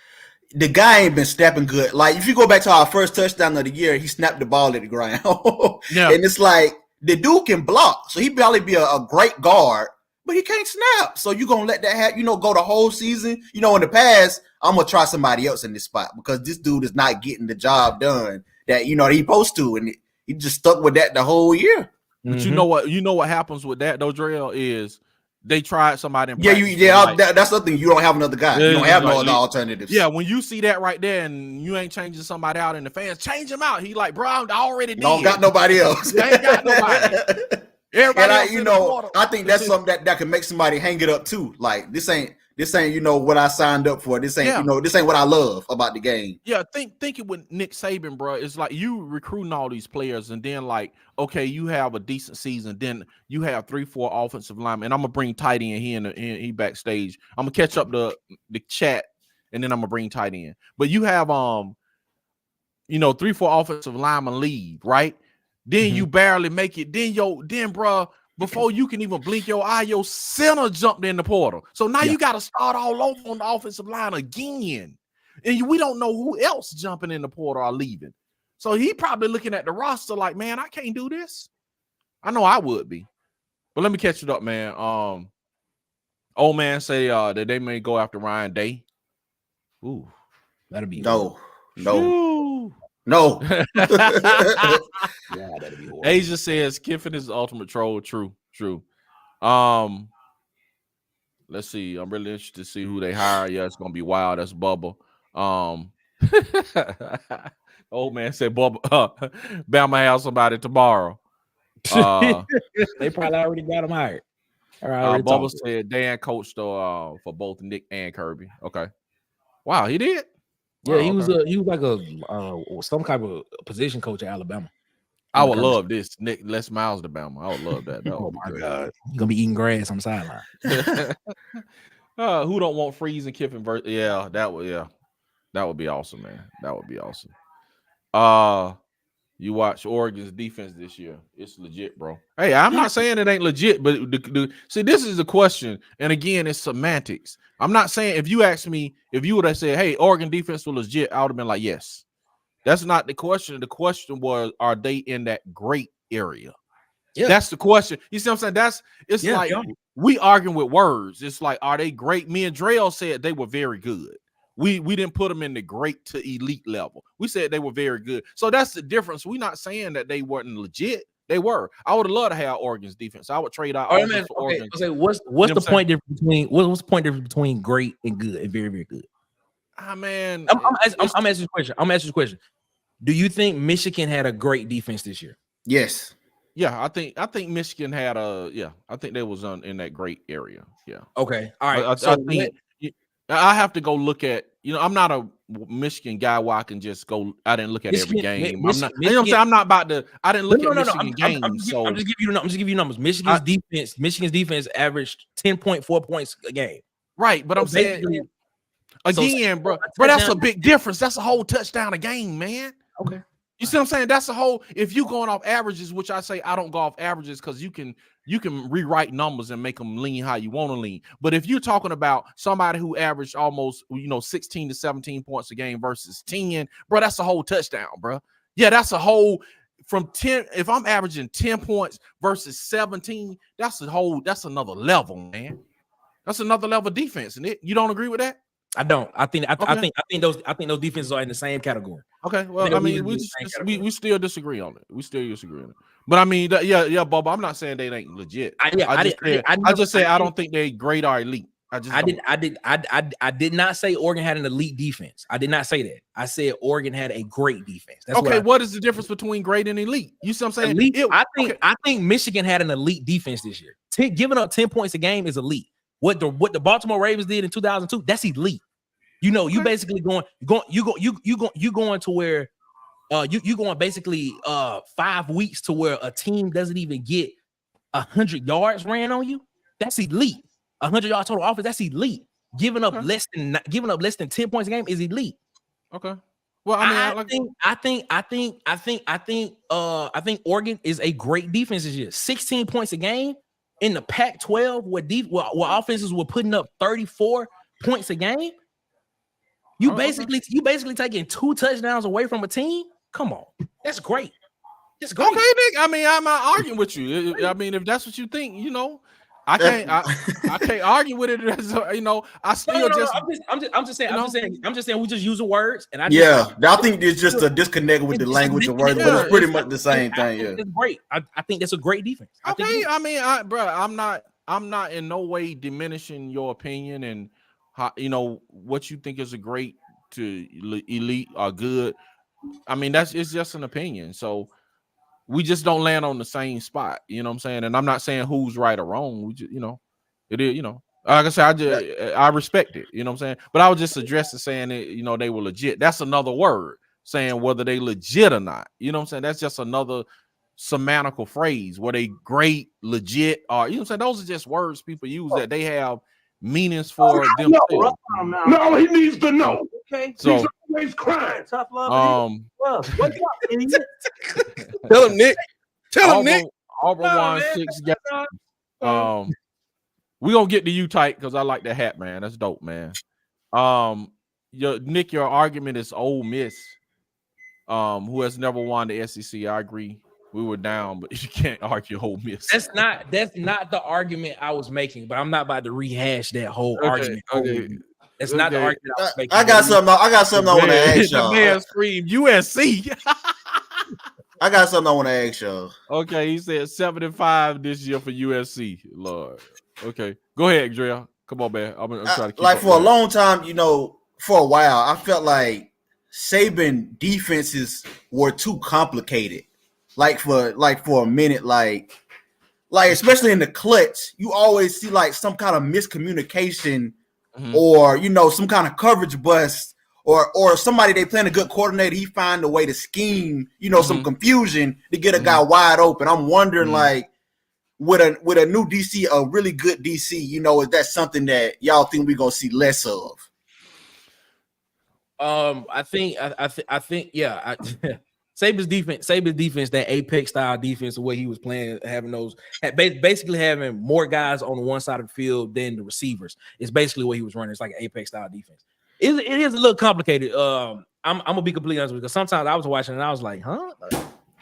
the guy ain't been snapping good. Like if you go back to our first touchdown of the year, he snapped the ball at the ground. And it's like the dude can block, so he'd probably be a great guard. But he can't snap. So you're going to let that happen, go the whole season. In the past, I'm going to try somebody else in this spot because this dude is not getting the job done that, that he supposed to. And he just stuck with that the whole year. But you know what happens with that, though, Drell, is they tried somebody in practice. That's the thing. You don't have another guy. You don't have no other alternatives. Yeah, when you see that right there and you ain't changing somebody out and the fans, change him out. He like, bro, I already did. Don't got nobody else. Ain't got nobody. I think that's something that can make somebody hang it up too. Like this ain't what I signed up for. This ain't this ain't what I love about the game. Yeah, thinking with Nick Saban, bro, it's like you recruiting all these players, and then like, okay, you have a decent season, then you have 3-4 offensive linemen, and I'm gonna bring tight end here and he backstage. I'm gonna catch up the chat, and then I'm gonna bring tight end. But you have 3-4 offensive linemen leave, right? Then you barely make it. Then, bro, before you can even blink your eye, your center jumped in the portal. So now you got to start all over on the offensive line again. And we don't know who else jumping in the portal or leaving. So he probably looking at the roster like, man, I can't do this. I know I would be. But let me catch it up, man. Old man say that they may go after Ryan Day. Ooh, that'll be no. That'd be horrible. Asia says Kiffin is the ultimate troll. True. Let's see. I'm really interested to see who they hire. Yeah, it's gonna be wild. That's Bubba. Old man said Bubba Bama have somebody tomorrow. They probably already got him hired. Bubba said Dan coached for both Nick and Kirby. Okay. Wow, he did. Yeah, he was like some kind of position coach at Alabama. I would love this. Nick, Les Miles to Bama. I would love that. Oh my God, he's gonna be eating grass on the sideline. Who don't want Freeze and Kiffin? That would be awesome, man. That would be awesome. You watch Oregon's defense this year. It's legit, bro. Hey, I'm not saying it ain't legit, but see, this is the question. And again, it's semantics. I'm not saying if you asked me, if you would have said, hey, Oregon defense was legit, I would have been like, yes. That's not the question. The question was, are they in that great area? Yeah. That's the question. You see what I'm saying? We arguing with words. It's like, are they great? Me and Drell said they were very good. We didn't put them in the great to elite level. We said they were very good. So that's the difference. We're not saying that they weren't legit. They were. I would have loved to have Oregon's defense. I would trade out. For Oregon. Okay, what's the point difference between what's the point difference between great and good and very, very good? Man, I'm asking you a question. I'm asking you a question. Do you think Michigan had a great defense this year? Yes. Yeah, I think Michigan had I think they was in that great area. Yeah. Okay. All right. I think I have to go look at, I'm not a Michigan guy where I can just go. I didn't look at every game. I'm not. You know what I'm saying? I'm not about to. I didn't look at Michigan games. I'm just giving you numbers. Michigan's defense averaged 10.4 points a game. Right, but I'm saying again, bro, that's a big difference. That's a whole touchdown a game, man. Okay. You see what I'm saying? That's a whole. If you going off averages, which I say I don't go off averages because you can rewrite numbers and make them lean how you want to lean. But if you're talking about somebody who averaged almost 16 to 17 points a game versus 10, bro, that's a whole touchdown, bro. Yeah, that's a whole from 10. If I'm averaging 10 points versus 17, that's another level, man. That's another level of defense, isn't it? You don't agree with that? I don't. I think those defenses are in the same category. Okay, well, I mean, we still disagree on it. We still disagree on it. But I mean, yeah, Bob. I'm not saying they ain't legit. I just say I don't think they great or elite. I did not say Oregon had an elite defense. I did not say that. I said Oregon had a great defense. That's what is the difference between great and elite? You see what I'm saying? Elite, I think Michigan had an elite defense this year. Giving up 10 points a game is elite. What the Baltimore Ravens did in 2002, that's elite. You basically going to where you going basically 5 weeks to where a team doesn't even get 100 yards ran on you. That's elite. 100 yards total offense. That's elite. Giving up less than 10 points a game is elite. Okay. Well, I think Oregon is a great defense this year. 16 points a game in the Pac-12 where offenses were putting up 34 points a game. You basically taking 2 touchdowns away from a team. Come on, that's great. That's great. Okay, Nick. I mean, I'm not arguing with you. I mean, if that's what you think, I can't argue with it. I still I'm just saying we just use the words, and I think there's just a disconnect with the language of words, but it's pretty much the same thing. Yeah, it's great. I think that's a great defense. I'm not in no way diminishing your opinion and how what you think is a great to elite or good. I mean, it's just an opinion. So we just don't land on the same spot. You know what I'm saying? And I'm not saying who's right or wrong. We just, it is, like I said, I respect it. You know what I'm saying? But I was just addressing saying that, they were legit. That's another word saying whether they legit or not. You know what I'm saying? That's just another semantical phrase. Were they great, legit, or you know what I'm saying? Those are just words people use that they have meanings for themselves. No, he needs to know. Okay. So he's always crying. Tough love. What's up, idiot? Tell him, Nick. Tell him, Nick. Auburn won 6 games. We gonna get to you tight because I like that hat, man. That's dope, man. Nick, your argument is Ole Miss, who has never won the SEC. I agree. We were down, but you can't argue Ole Miss. That's not the argument I was making, but I'm not about to rehash that whole argument. Okay. That's not the argument I was making. I got something I want to ask y'all. The man screamed USC. I got something I want to ask y'all. Okay, he said 7-5 this year for USC. Lord. Okay, go ahead, Drea. Come on, man. I'm trying to keep up for a long time, for a while, I felt like Saban defenses were too complicated. Like for a minute, like especially in the clutch, you always see like some kind of miscommunication, or some kind of coverage bust, or somebody they playing a good coordinator, he find a way to scheme, some confusion to get a guy wide open. I'm wondering, like, with a new DC, a really good DC, is that something that y'all think we're gonna see less of? I think, yeah. Saban's defense, that apex style defense, the way he was playing, basically having more guys on one side of the field than the receivers. It's basically what he was running. It's like an apex style defense. It is a little complicated. I'm gonna be completely honest with you, because sometimes I was watching and I was like, huh?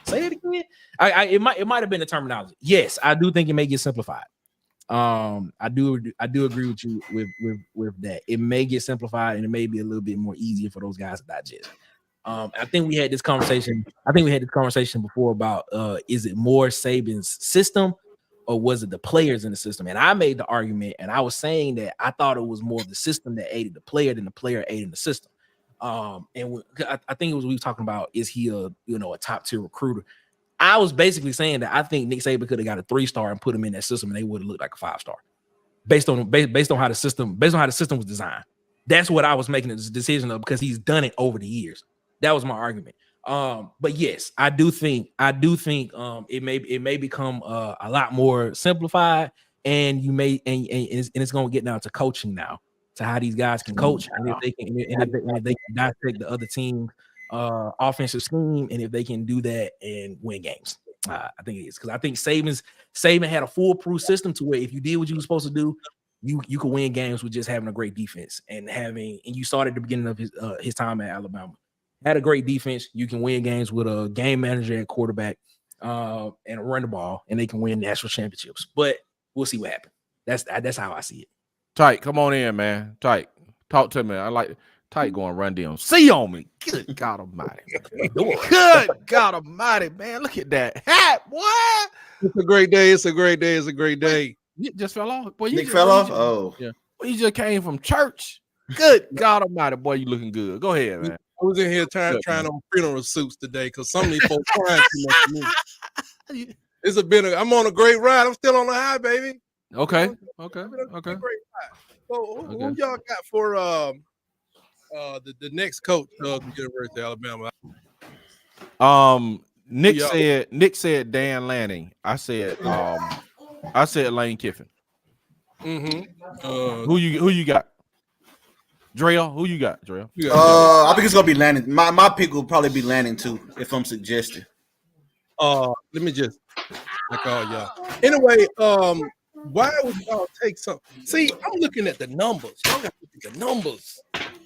Say it again. It might have been the terminology. Yes, I do think it may get simplified. I do agree with you with that. It may get simplified and it may be a little bit more easier for those guys to digest. I think we had this conversation before about is it more Saban's system or was it the players in the system? And I made the argument, and I was saying that I thought it was more of the system that aided the player than the player aiding the system. I think it was we were talking about, is he a top tier recruiter? I was basically saying that I think Nick Saban could have got a 3-star and put him in that system, and they would have looked like a 5-star based on how the system was designed. That's what I was making a decision of because he's done it over the years. That was my argument. But yes, I do think it may become a lot more simplified, and it's going to get down to coaching now, to how these guys can coach, and if they can dissect the other team offensive scheme, and if they can do that and win games. I think it is, because I think Saban had a foolproof system to where if you did what you were supposed to do, you could win games with just having a great defense and you started at the beginning of his time at Alabama. Had a great defense, you can win games with a game manager at quarterback and run the ball, and they can win national championships. But we'll see what happens. That's how I see it. Tight, come on in, man. Tight, talk to me. I like Tight going run DMC on me. Good God Almighty. Good God Almighty, man. Look at that hat, boy. It's a great day. It's a great day. It's a great day. You just fell off. Boy, Nick fell off. Oh, yeah. Well, you just came from church. Good God Almighty, boy, you looking good. Go ahead, man. I was in here trying on funeral suits today because some of these folks crying too much for me. I'm on a great ride. I'm still on the high, baby. Okay. Great ride. So who y'all got for the next coach of the University of Alabama? Nick said Dan Lanning. I said Lane Kiffin. Mm-hmm. Who you got? Drell, who you got, Drell? I think it's gonna be Lanning. My pick will probably be Lanning too, if I'm suggesting. Let me just call y'all. Anyway, why would y'all take something? See, I'm looking at the numbers. Y'all got to look at the numbers.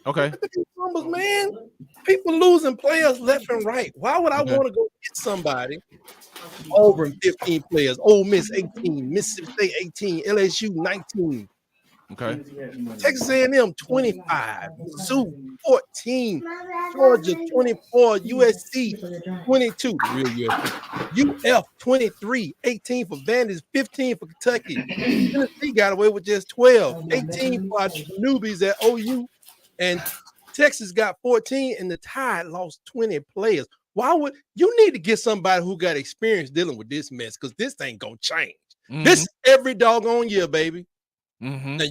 Okay. Look at these numbers, man. People losing players left and right. Why would I want to go get somebody? Auburn 15 players, Ole Miss 18, Mississippi State 18, LSU 19. Okay. Texas A&M 25, Mizzou 14, Georgia 24, USC 22, UF 23, 18 for Vanderbilt, 15 for Kentucky. Tennessee got away with just 12, 18 for our newbies at OU, and Texas got 14, and the Tide lost 20 players. Why would you need to get somebody who got experience dealing with this mess? Because this ain't gonna change. This is every doggone year, baby. Now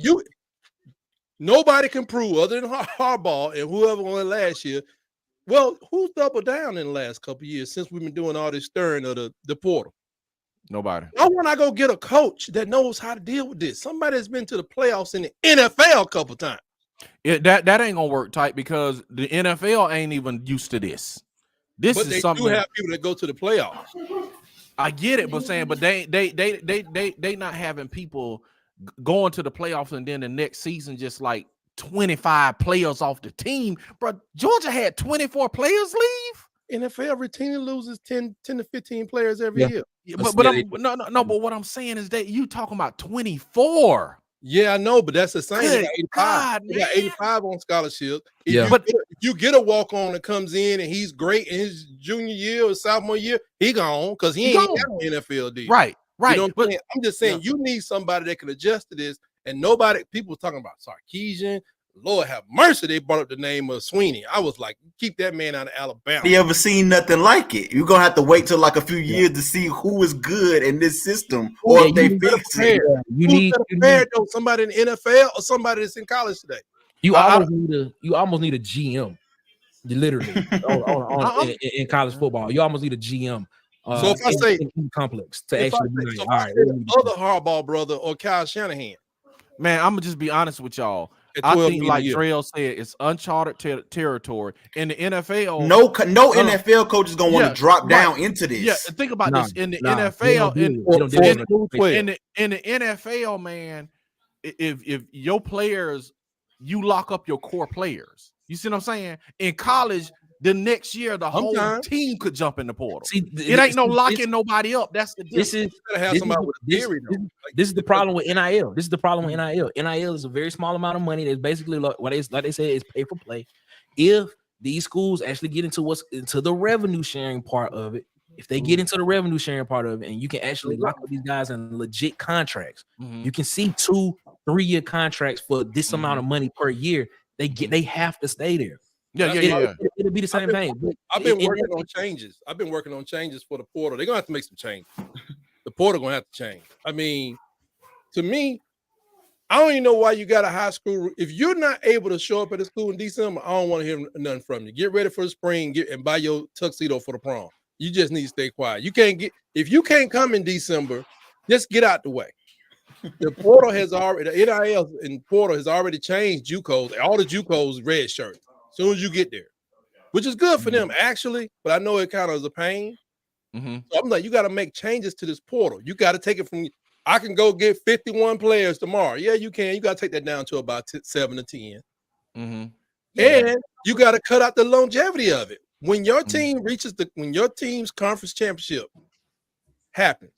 nobody can prove other than Harbaugh and whoever won last year. Well, who's doubled down in the last couple of years since we've been doing all this stirring of the portal? Nobody. I want to go get a coach that knows how to deal with this. Somebody that's been to the playoffs in the NFL a couple times. That ain't gonna work, Tight, because the NFL ain't even used to this. But they do have people that go to the playoffs. I get it, but they not having people going to the playoffs and then the next season just like 25 players off the team. Bro, Georgia had 24 players leave. NFL routinely loses 10 to 15 players every year. Yeah, but but what I'm saying is that you talking about 24. Yeah, I know, but that's the same. Good They God, got 85 on scholarship. But if you get a walk-on that comes in and he's great in his junior year or sophomore year, he gone because he ain't got no NFL deal. Right. You know what I'm saying? I'm just saying you need somebody that can adjust to this. And people talking about Sarkisian. Lord have mercy, they brought up the name of Sweeney. I was like, keep that man out of Alabama. You ever seen nothing like it? You're gonna have to wait till like a few years to see who is good in this system or if they fix it. You need somebody in the NFL or somebody that's in college today. You almost need a GM. Literally in college football. You almost need a GM. So if I say complex to actually be all right, other Harbaugh brother or Kyle Shanahan. Man, I'm gonna just be honest with y'all. I think, like Drell said, it's uncharted territory in the NFL. No NFL coach is gonna want to drop down into this. Yeah, think about this in the NFL. In the NFL, man, if your players, you lock up your core players. You see what I'm saying? In college, the next year, the whole team could jump in the portal. See, it ain't no locking nobody up. That's the difference. This is the problem with NIL. This is the problem with NIL. NIL is a very small amount of money. That's basically like they say is pay for play. If these schools actually get into the revenue sharing part of it, if they get into the revenue sharing part of it, and you can actually lock up these guys in legit contracts, you can see 2-3 year contracts for this amount of money per year. They have to stay there. Yeah. It'll be the same thing. I've been working on changes. I've been working on changes for the portal. They're gonna have to make some changes. The portal gonna have to change. I mean, to me, I don't even know why you got a high school. If you're not able to show up at the school in December, I don't want to hear nothing from you. Get ready for the spring, and buy your tuxedo for the prom. You just need to stay quiet. If you can't come in December, just get out the way. The portal has already, the NIL and portal has already changed JUCOs. All the JUCOs red shirts as soon as you get there, which is good for them actually. But I know it kind of is a pain. So I'm like, you got to make changes to this portal. You got to take it from. I can go get 51 players tomorrow. Yeah, you can. You got to take that down to about 7 to 10. And you got to cut out the longevity of it. When your team reaches when your team's conference championship happens,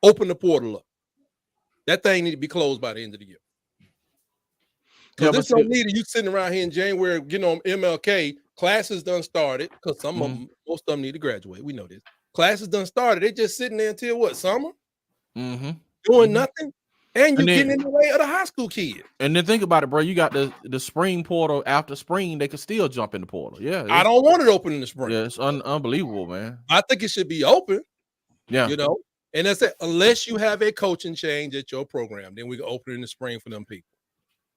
open the portal up. That thing need to be closed by the end of the year. Because there's no need of you sitting around here in January getting on MLK. Classes done started because some of them, most of them need to graduate. We know this. Classes done started. They just sitting there until what, summer? Doing nothing. And you getting in the way of the high school kid. And then think about it, bro. You got the spring portal. After spring, they can still jump in the portal. Yeah. I don't want it open in the spring. Yeah, it's unbelievable, man. I think it should be open. Yeah. You know? And that's it. Unless you have a coaching change at your program, then we can open it in the spring for them people.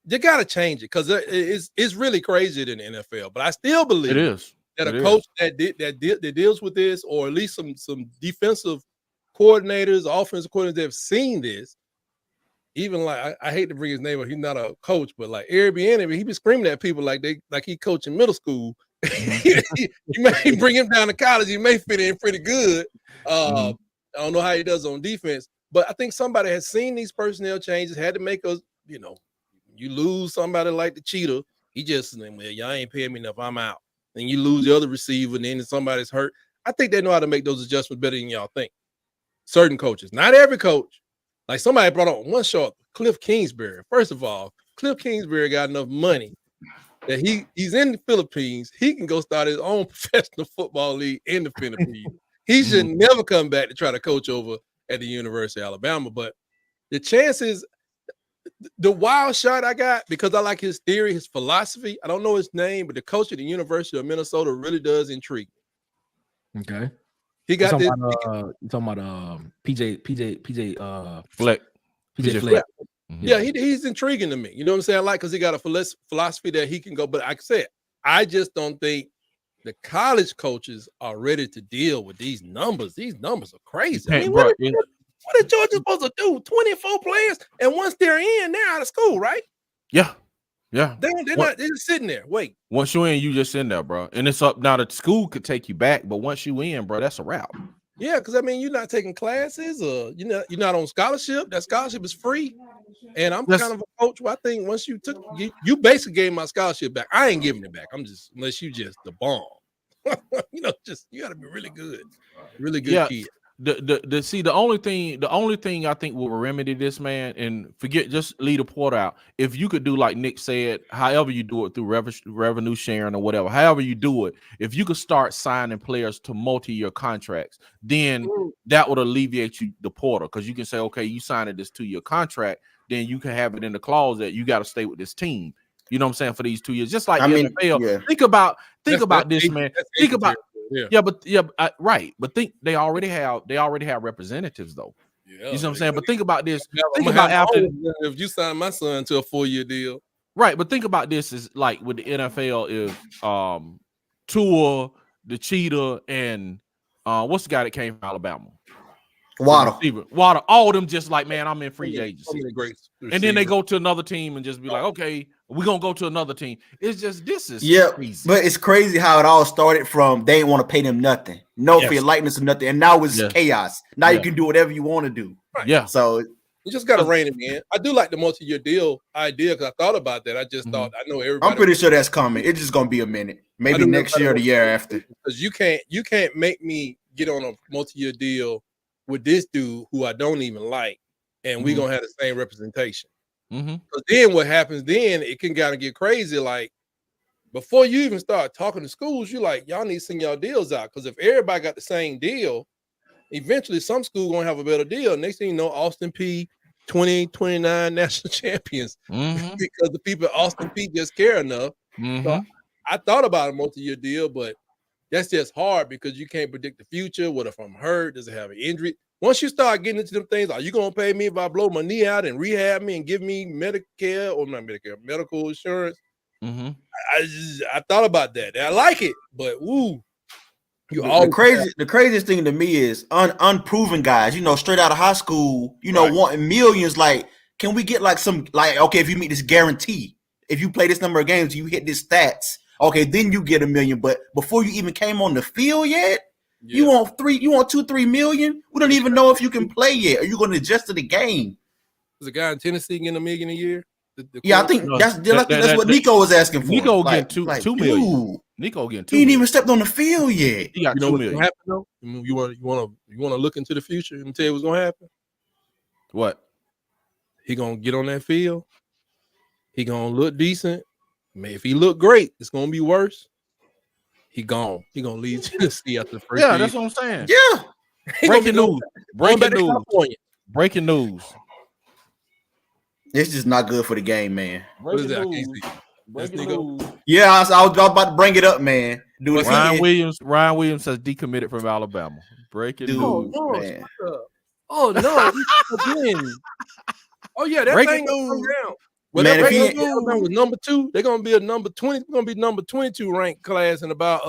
You got to change it because it's really crazier than the NFL. But I still believe it is that a coach that deals with this, or at least some defensive coordinators, offensive coordinators that have seen this. Even like I hate to bring his name up, he's not a coach, but like Airbnb, he be screaming at people like he coaching middle school. You may bring him down to college, he may fit in pretty good. I don't know how he does on defense, but I think somebody has seen these personnel changes, had to make us, you lose somebody like the cheetah, he just, well, y'all ain't paying me enough, I'm out. And you lose the other receiver, and then somebody's hurt. I think they know how to make those adjustments better than y'all think. Certain coaches, not every coach. Like somebody brought on one shot, Cliff Kingsbury. First of all, Cliff Kingsbury got enough money that he's in the Philippines. He can go start his own professional football league in the Philippines. He should never come back to try to coach over at the University of Alabama. But the chances, the wild shot I got, because I like his theory, his philosophy. I don't know his name, but the coach at the University of Minnesota really does intrigue me. Okay. He got this. You talking about PJ Fleck. PJ Fleck. Yeah, he's intriguing to me. You know what I'm saying? I like because he got a philosophy that he can go. But like I said, I just don't think the college coaches are ready to deal with these numbers. These numbers are crazy. I mean, what is Georgia supposed to do? 24 players, and once they're in, they're out of school, right? Yeah. Yeah. They're just sitting there. Wait. Once you're in, you just in there, bro. And it's up now. The school could take you back, but once you in, bro, that's a wrap. Yeah, because I mean, you're not taking classes, or you're not on scholarship. That scholarship is free. And I'm kind of a coach where I think once you took, you basically gave my scholarship back. I ain't giving it back. I'm just, unless you just the bomb. You got to be really good kid. The only thing I think will remedy this, man, and forget, just leave the portal out. If you could do like Nick said, however you do it through revenue sharing or whatever, however you do it, if you could start signing players to multi-year contracts, then that would alleviate you the portal, because you can say, okay, you signed this 2-year contract, then you can have it in the clause that you got to stay with this team. You know what I'm saying, for these 2 years, just like the NFL. Yeah. Think about this, man. Think about. Right. But think they already have representatives though. Yeah, you know what I'm saying? But think about this. Think about after if you sign my son to a 4-year deal. Right. But think about this is like with the NFL is Tua, the Cheetah, and what's the guy that came from Alabama? Waddle, all of them just like, man, I'm in free agency. And then they go to another team and just be like, okay, we're gonna go to another team. It's just this is crazy. But it's crazy how it all started from they didn't want to pay them nothing, for your likeness or nothing, and now it's chaos. Now you can do whatever you want to do. Right. Yeah. So you just gotta rein it in. I do like the multi-year deal idea because I thought about that. I just thought I know everybody. I'm pretty sure that's coming. It's just gonna be a minute, maybe next year or the year after. Because you can't make me get on a multi-year deal with this dude who I don't even like, and we're gonna have the same representation. Because then what happens? Then it can kind of get crazy. Like before you even start talking to schools, you're like, y'all need to send y'all deals out. Because if everybody got the same deal, eventually some school gonna have a better deal. Next thing you know, Austin P 2029 national champions because the people at Austin P just care enough. So I thought about a multi-year deal, but that's just hard because you can't predict the future. What if I'm hurt? Does it have an injury? Once you start getting into them things, are you gonna pay me if I blow my knee out and rehab me and give me Medicare or not Medicare, medical insurance? Mm-hmm. I thought about that. I like it, but woo. The craziest thing to me is unproven guys, straight out of high school, wanting millions. Like, can we get like some, like, okay, if you meet this guarantee, if you play this number of games, you hit this stats, okay, then you get $1 million. But before you even came on the field yet, you want 2-3 million. We don't even know if you can play yet. Are you going to adjust to the game? There's a guy in Tennessee getting $1 million a year. I think that's what Nico was asking for. Nico getting $2 million. Dude, Nico getting $2 he ain't even stepped on the field yet. He got $2 million. Happen, though? You want to look into the future and tell you what's gonna happen? What? He gonna get on that field. He gonna look decent. Man, if he look great, it's gonna be worse. He gone. He gonna leave Tennessee after the first. Yeah, that's what I'm saying. Yeah. Breaking news. Breaking news. It's just not good for the game, man. Breaking that? news. Breaking news. Yeah, I was about to bring it up, man. Dude, Ryan Williams has decommitted from Alabama. Breaking news. Man. Oh no! Again. Oh yeah, that Breaking thing gonna come news. down. Well, Man, that if he Alabama was number 2. They're gonna be a number 20. We're gonna be number 22 ranked class in about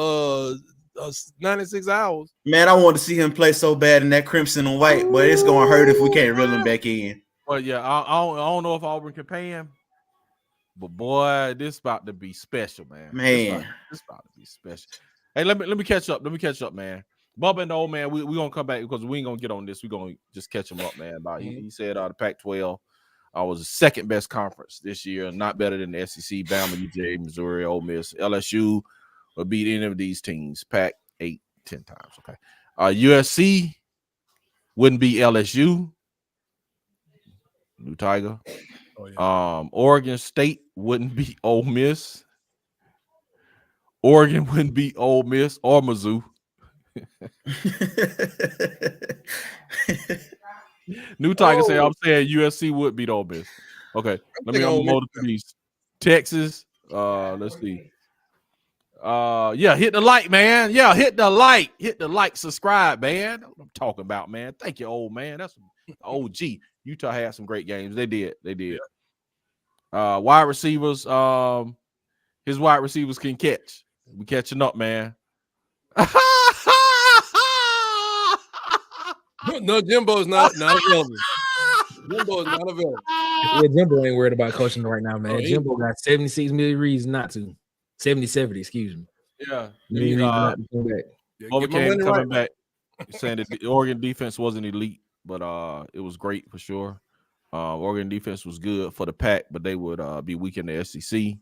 96 hours. Man, I want to see him play so bad in that crimson and white, but it's gonna hurt if we can't reel him back in. Well, yeah, I don't know if Auburn can pay him, but boy, this about to be special, man. This about to be special. Hey, let me catch up. Man. Bubba and the old man, we gonna come back because we ain't gonna get on this. We gonna just catch him up, man. He said the Pac-12 was the second best conference this year, not better than the SEC, Bama, UJ, Missouri, Ole Miss, LSU will beat any of these teams. Pac 8, 10 times. Okay, USC wouldn't be LSU. New Tiger. Oh, yeah. Oregon State wouldn't be Ole Miss. Oregon wouldn't be Ole Miss or Mizzou. New Tiger say I'm saying USC would beat Ole Miss. Okay, let me unload these. Texas. Let's see. Yeah, hit the like, man. Yeah, hit the like, subscribe, man. That's what I'm talking about, man. Thank you, old man. That's OG. Utah had some great games. They did. Wide receivers. His wide receivers can catch. We catching up, man. No, Jimbo's not available. Jimbo is not available. Yeah, Jimbo ain't worried about coaching right now, man. Jimbo got 76 million reasons not to. 70, excuse me. Yeah. Overcame coming back, saying that the Oregon defense wasn't elite, but it was great for sure. Oregon defense was good for the Pac, but they would be weak in the SEC.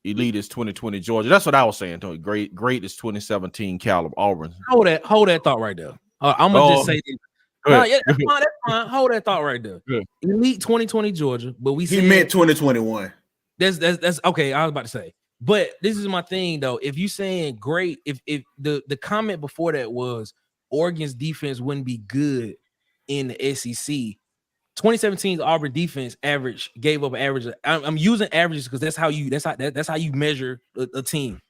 Elite is 2020 Georgia. That's what I was saying, Tony. Great is 2017 caliber Auburn. Hold that thought right there. I'm gonna just say this. No, yeah, that's fine. Hold that thought right there. Good. Elite 2020 Georgia, but he meant 2021. That's okay. I was about to say, but this is my thing though. If you saying great, if the comment before that was Oregon's defense wouldn't be good in the SEC. 2017's Auburn defense gave up an average. I'm using averages because that's how you measure a team.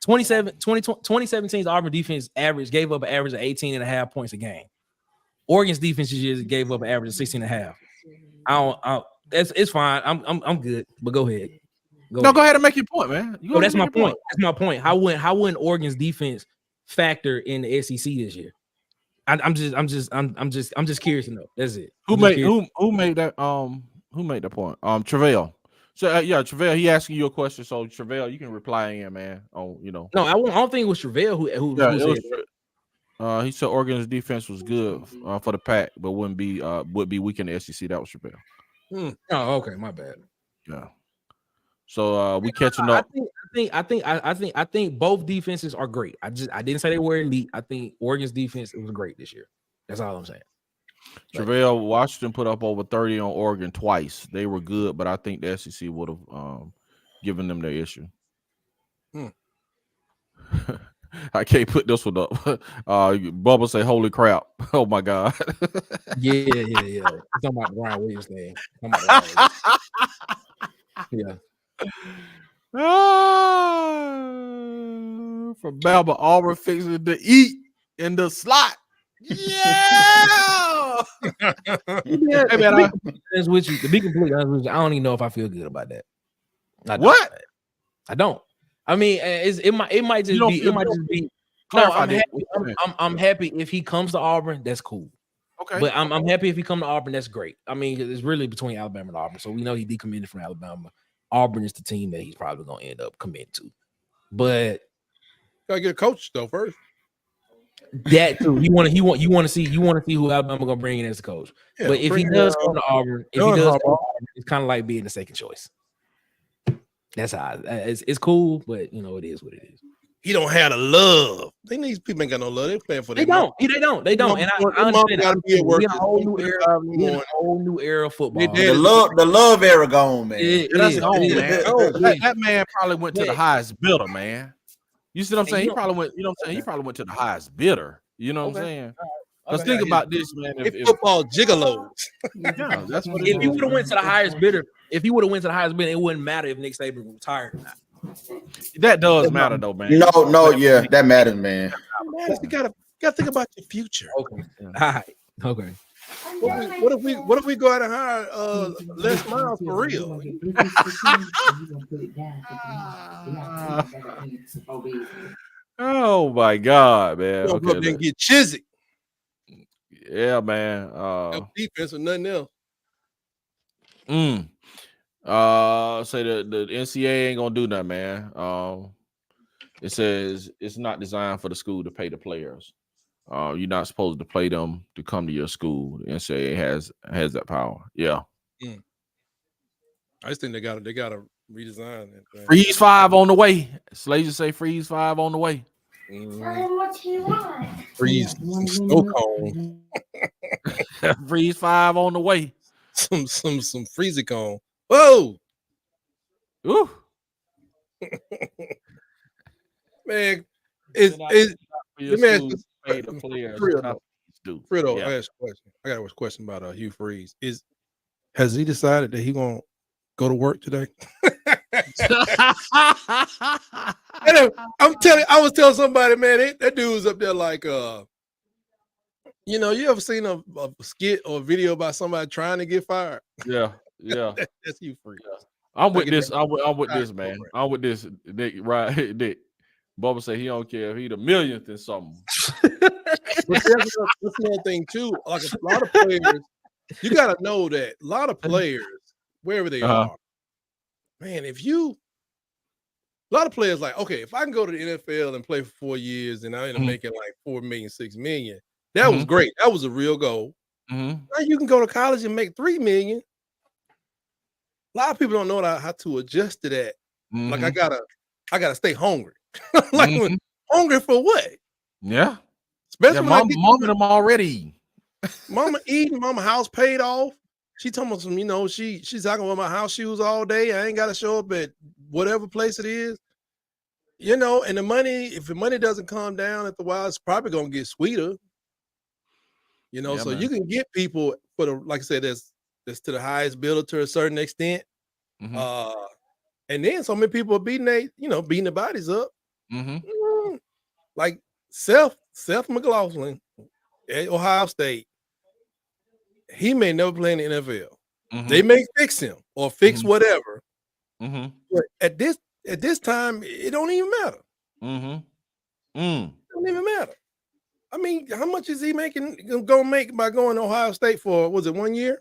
2017's Auburn defense gave up an average of 18.5 points a game. Oregon's defense just gave up an average of 16.5. It's fine. I'm good. But go ahead. Go ahead and make your point, man. That's my point. That's my point. How wouldn't Oregon's defense factor in the SEC this year? I'm just curious to know. That's it. Who made that point? Travell. So Travell, he asking you a question. So Travell, you can reply in, man. Oh, No, I don't think it was Travell who said it. He said Oregon's defense was good for the Pac, but would be weak in the SEC. That was Travell. Oh, okay, my bad. Yeah. So we catching up. I think both defenses are great. I didn't say they were elite. I think Oregon's defense was great this year. That's all I'm saying. Travell, Washington put up over 30 on Oregon twice. They were good, but I think the SEC would have given them their issue. I can't put this one up. Bubba say, "Holy crap! Oh my god!" Yeah. Talking about Brian Williams thing. Yeah. From Bama, Auburn fixing to eat in the slot. Yeah. Hey, man, with you. To be completely honest with you, I don't even know if I feel good about that. What? I don't. I mean, it might just be. It might just be. No, I'm happy. I'm happy if he comes to Auburn. That's cool. Okay. But I'm happy if he come to Auburn. That's great. I mean, it's really between Alabama and Auburn. So we know he decommitted from Alabama. Auburn is the team that he's probably going to end up committing to. But gotta get a coach though first. That too. You want to see who Alabama going to bring in as a coach. Yeah, but if he does come to Auburn, it's kind of like being the second choice. That's how it's cool, but you know it is what it is. He don't have the love. These people ain't got no love. They're playing for they don't. They don't. And I understand. We're in a whole new era. We're in a whole new era of football. The love era gone, man. That's gone, man. That man probably went to the highest bidder, man. You see what I'm saying? He probably went. You know what I'm saying? He probably went to the highest bidder. You know what I'm saying? Because think about this, man. If football gigolos. Yeah, that's what. If he would have went to the highest bidder, it wouldn't matter if Nick Saban retired or not. That does matter though, man. No, yeah, that matters, man. You gotta think about your future. Okay. All right. Okay. What if we go out and hire Les Miles for real? Oh my God, man. Okay, go then get Chizzy. Yeah, man. No defense or nothing else. Say the NCAA ain't gonna do that, man. It says it's not designed for the school to pay the players. You're not supposed to play them to come to your school. The NCAA has that power. Yeah. I just think they gotta redesign it. Freeze 5 on the way. Slater say freeze 5 on the way. What do you want? Freeze some snow cone. Freeze 5 on the way. Some freezy cone. Whoa. Ooh. Man, let me ask you. Fredo, I ask a question. I got a question about Hugh Freeze. Has he decided that he won't go to work today? I'm telling. I was telling somebody, man, that dude's up there like, you ever seen a skit or a video about somebody trying to get fired? Yeah. That's Hugh Freeze. I'm with this. I'm with this, man. I'm with this, Nick. Right, Nick. Bubba say he don't care if he the millionth in something. But that's another thing too. Like a lot of players, you got to know that a lot of players, wherever they are, man. A lot of players like, okay, if I can go to the NFL and play for 4 years and I end up making like $4 million, $6 million, that was great. That was a real goal. Now you can go to college and make $3 million. A lot of people don't know how to adjust to that. Like I gotta stay hungry. Like hungry for what? Yeah. Especially when mama them already. Mama eating, mama house paid off. She told me some, she's talking about my house shoes all day. I ain't gotta show up at whatever place it is. And the money, if the money doesn't come down at the while, it's probably gonna get sweeter. So man. You can get people for like I said, that's to the highest bidder to a certain extent. And then so many people are beating the bodies up. Like Seth McLaughlin at Ohio State, he may never play in the NFL. They may fix him or fix whatever. But at this time, it don't even matter. It don't even matter. I mean, how much is he gonna make by going to Ohio State for, was it 1 year?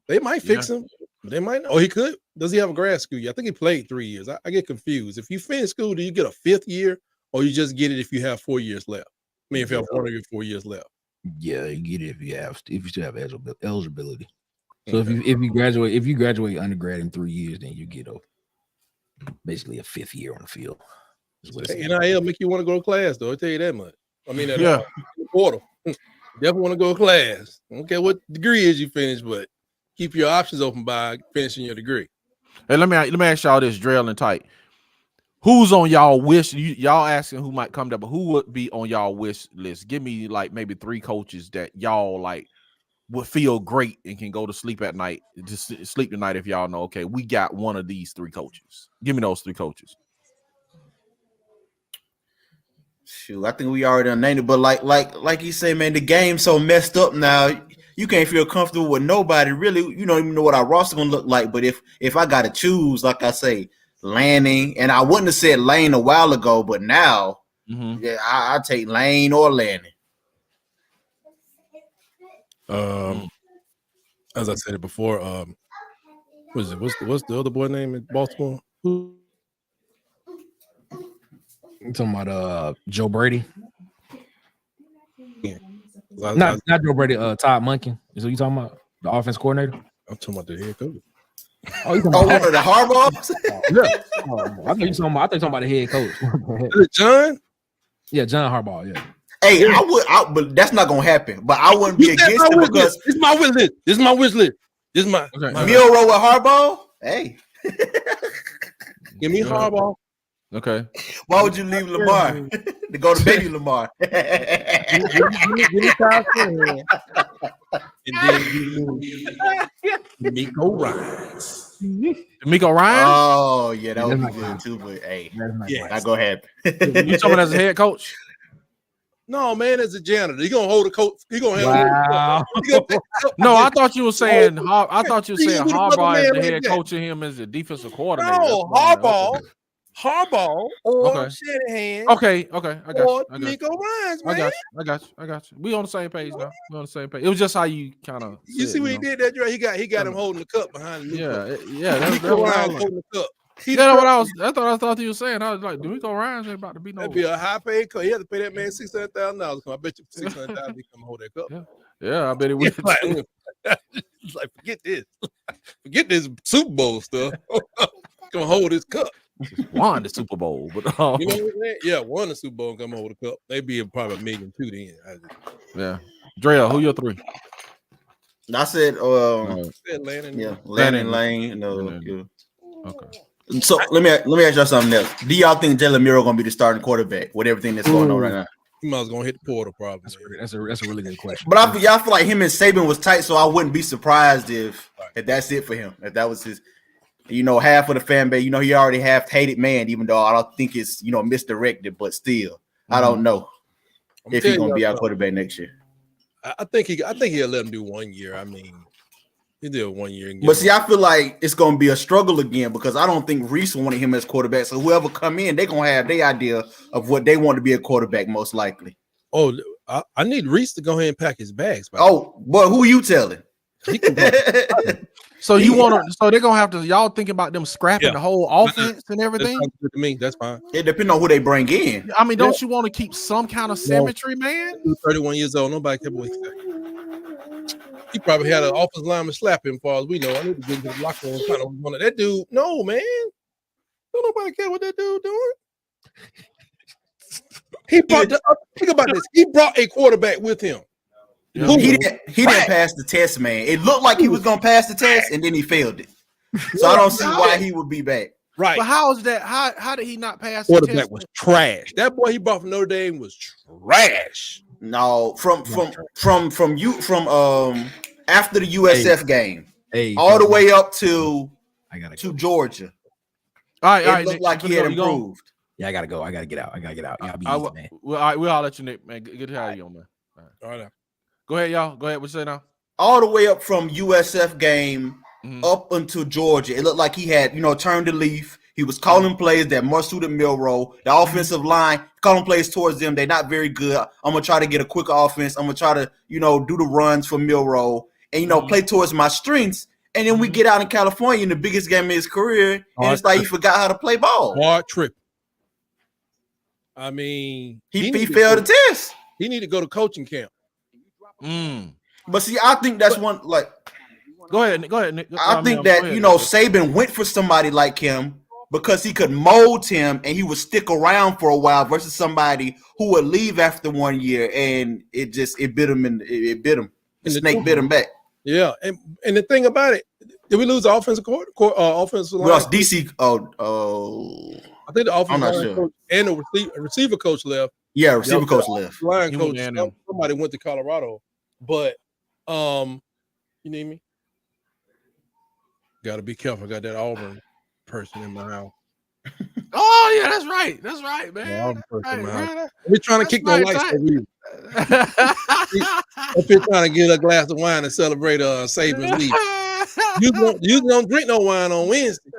They might fix him. They might not. Oh, he could. Does he have a grad school year? I think he played 3 years. I get confused. If you finish school, do you get a 5th year or you just get it if you have 4 years left? I mean, if you have 1 of your 4 years left. Yeah, you get it if you still have eligibility. So if you graduate undergrad in 3 years, then you get basically a 5th year on the field. NIL make you want to go to class, though. I'll tell you that much. I mean, portal. Definitely want to go to class. I don't care what degree is you finish, but keep your options open by finishing your degree. Hey, let me ask y'all this, Drell and Tight. Who's on y'all wish? Y'all asking who might come there, but who would be on y'all wish list? Give me like maybe 3 coaches that y'all like would feel great and can go to sleep at night. Just sleep tonight if y'all know. Okay, we got one of these 3 coaches. Give me those 3 coaches. Shoot, I think we already named it, but like you say, man, the game's so messed up now. You can't feel comfortable with nobody. Really, you don't even know what our roster gonna look like. But if I gotta choose, like I say, Lanning, and I wouldn't have said Lane a while ago, but now, yeah, I take Lane or Lanning. As I said it before, what is it? What's the other boy name in Baltimore? Who? You talking about Joe Brady? Yeah. Not Joe Brady. Todd Monken is what you talking about? The offense coordinator. I'm talking about the head coach. Oh, you talking about one of the Harbaughs? I thought you talking about the head coach. Is it John? Yeah, John Harbaugh. Yeah. Hey, but that's not gonna happen. But I wouldn't be against it because this is my wish list. This is my wish list. This is my Milrow with Harbaugh. Hey, give me Harbaugh. Okay. Why would you leave Lamar to go to baby Lamar? Give me Kyle Shanahan. And then D'Amico Ryans. D'Amico Ryans? Oh yeah, that would be good too. But hey, not gonna happen. You talking as a head coach? No, man, as a janitor, he gonna hold a coach. He gonna have. No, I thought you were saying. I thought you were saying Harbaugh is the head that. coach and him as the defensive coordinator. No, Harbaugh or Shanahan. Okay, I got you. D'Amico Ryans, man. I got you. We on the same page now. We on the same page. It was just how you kind of. You see what he did that, right? He got him holding the cup behind the Yeah. That's what I was holding the cup. I thought you were saying. I was like, D'Amico Ryans ain't about to be no. That'd be a high paid coach. He had to pay that man $600,000. I bet you $600,000 he come hold that cup. Yeah, I bet it would. Like, forget this Super Bowl stuff. Come hold this cup. Won the Super Bowl, but you know what I'm saying? Yeah, won the Super Bowl and come hold the cup. They'd be probably $1 million too then. Yeah, Drea, who your three? I said, Lanning. Yeah, Lanning, Lane. No, yeah. Okay. So let me ask y'all something else. Do y'all think Jalen Milrow gonna be the starting quarterback with everything that's going on right now? He might gonna hit the portal probably. That's a really good question. But y'all feel like him and Saban was tight, so I wouldn't be surprised if that's it for him. If that was his, half of the fan base. He already half hated man, even though I don't think it's misdirected, but still, I don't know if he's gonna be our quarterback next year. I think he'll let him do 1 year. I mean, he did 1 year. But see, I feel like it's gonna be a struggle again because I don't think Reese wanted him as quarterback. So whoever come in, they're gonna have their idea of what they want to be a quarterback, most likely. Oh, I need Reese to go ahead and pack his bags. Well, who are you telling? So you want to? So they're gonna have to. Y'all think about them scrapping the whole offense and everything? That's good to me. That's fine. It depends on who they bring in. I mean, don't you want to keep some kind of symmetry, man? 31 years old. Nobody kept away. He probably had an offensive lineman slap him, as far as we know. I need to get into the locker room. Kind of one of that dude. No, man. Don't nobody care what that dude doing. He brought think about this. He brought a quarterback with him. Yeah. He didn't pass the test, man. It looked like he was gonna pass the test, and then he failed it. So I don't see why he would be back. Right. But how is that? How did he not pass? Quarterback the test? was trash. That boy he brought from Notre Dame was trash. No, from after the USF game, all the way up to Georgia. All right, it looked like he had improved. Yeah, I gotta go. I gotta get out. Y'all be easy, man. Well, all right, we'll let you, Nick, man. Good to have you on, man. All right. Go ahead, y'all. Go ahead. What you say now? All the way up from USF game up until Georgia, it looked like he had, turned the leaf. He was calling plays that more suited Milrow. The offensive line, calling plays towards them. They're not very good. I'm going to try to get a quicker offense. I'm going to try to, do the runs for Milrow and, play towards my strengths. And then we get out in California in the biggest game of his career, and it's like he forgot how to play ball. Hard trip. I mean, he failed the test. He need to go to coaching camp. But see, I think that's one, like. Go ahead, Nick. I think that, Saban went for somebody like him because he could mold him and he would stick around for a while versus somebody who would leave after 1 year and it bit him The snake bit him back. Yeah, and the thing about it, did we lose the offensive offensive line? Well, DC. I think the offensive line sure. coach and the receiver coach left. Yeah, receiver coach left. Line coach. Somebody went to Colorado, but you need me. Got to be careful. I got that Auburn person in my house. Oh yeah, that's right. That's right, man. Yeah, I'm first in Right, my house. man. We're trying to That's kick no right, lights. tight. Up here trying to get a glass of wine and celebrate Saban's lead. You don't drink no wine on Wednesday.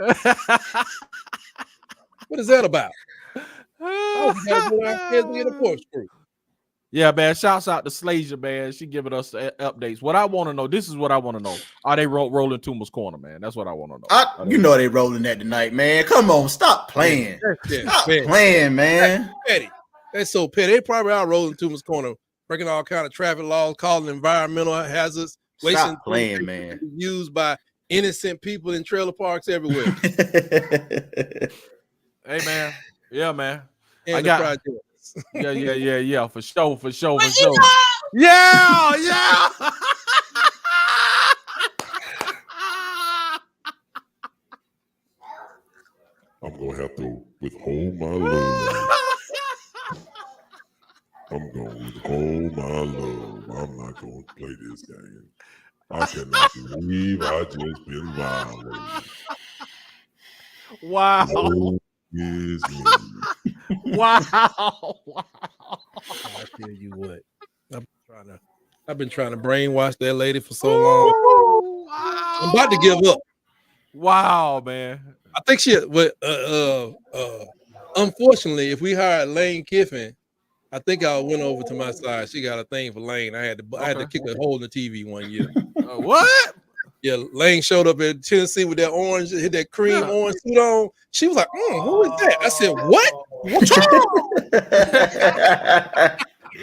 What is that about? Oh, we gotta go downstairs and get a pork screw. Yeah, man. Shouts out to Slasia, man. She giving us updates. What I want to know, this is what I want to know. Are they rolling Tuma's corner, man? That's what I want to know. You know they rolling that tonight, man. Come on, stop playing. Stop playing, man. Petty. That's so petty. They probably are rolling Tuma's corner, breaking all kind of traffic laws, calling environmental hazards, Stop playing, man. Used by innocent people in trailer parks everywhere. Hey, man. Yeah, man. And I the got. projects. Yeah. For sure. Yeah. I'm gonna have to withhold my love. I'm gonna withhold my love. I'm not gonna play this game. I cannot believe I just been violated. Wow. Woe is me. Wow. I tell you what, I've been trying to brainwash that lady for so long. Wow. I'm about to give up. Wow, man. I think unfortunately, if we hired Lane Kiffin, I think I went over to my side. She got a thing for Lane. I had to kick a hole in the TV one year. What? Yeah, Lane showed up in Tennessee with that orange, hit that cream orange suit on. She was like, who is that? I said, what? What's wrong?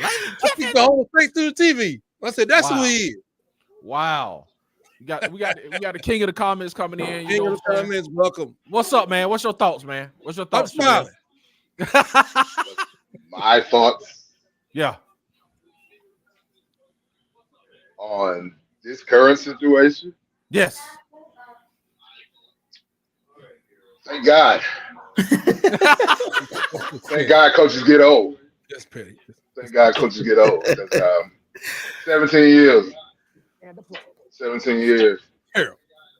I kicked the hole straight through the TV. I said, that's who he is. Wow. We got the king of the comments coming in. King of the comments, welcome. What's up, man? What's your thoughts, man? What's your thoughts? I'm smiling. My thoughts Yeah. on this current situation. Yes. Thank God. Thank God coaches get old. That's petty. Thank God coaches get old. 17 years. 17 years.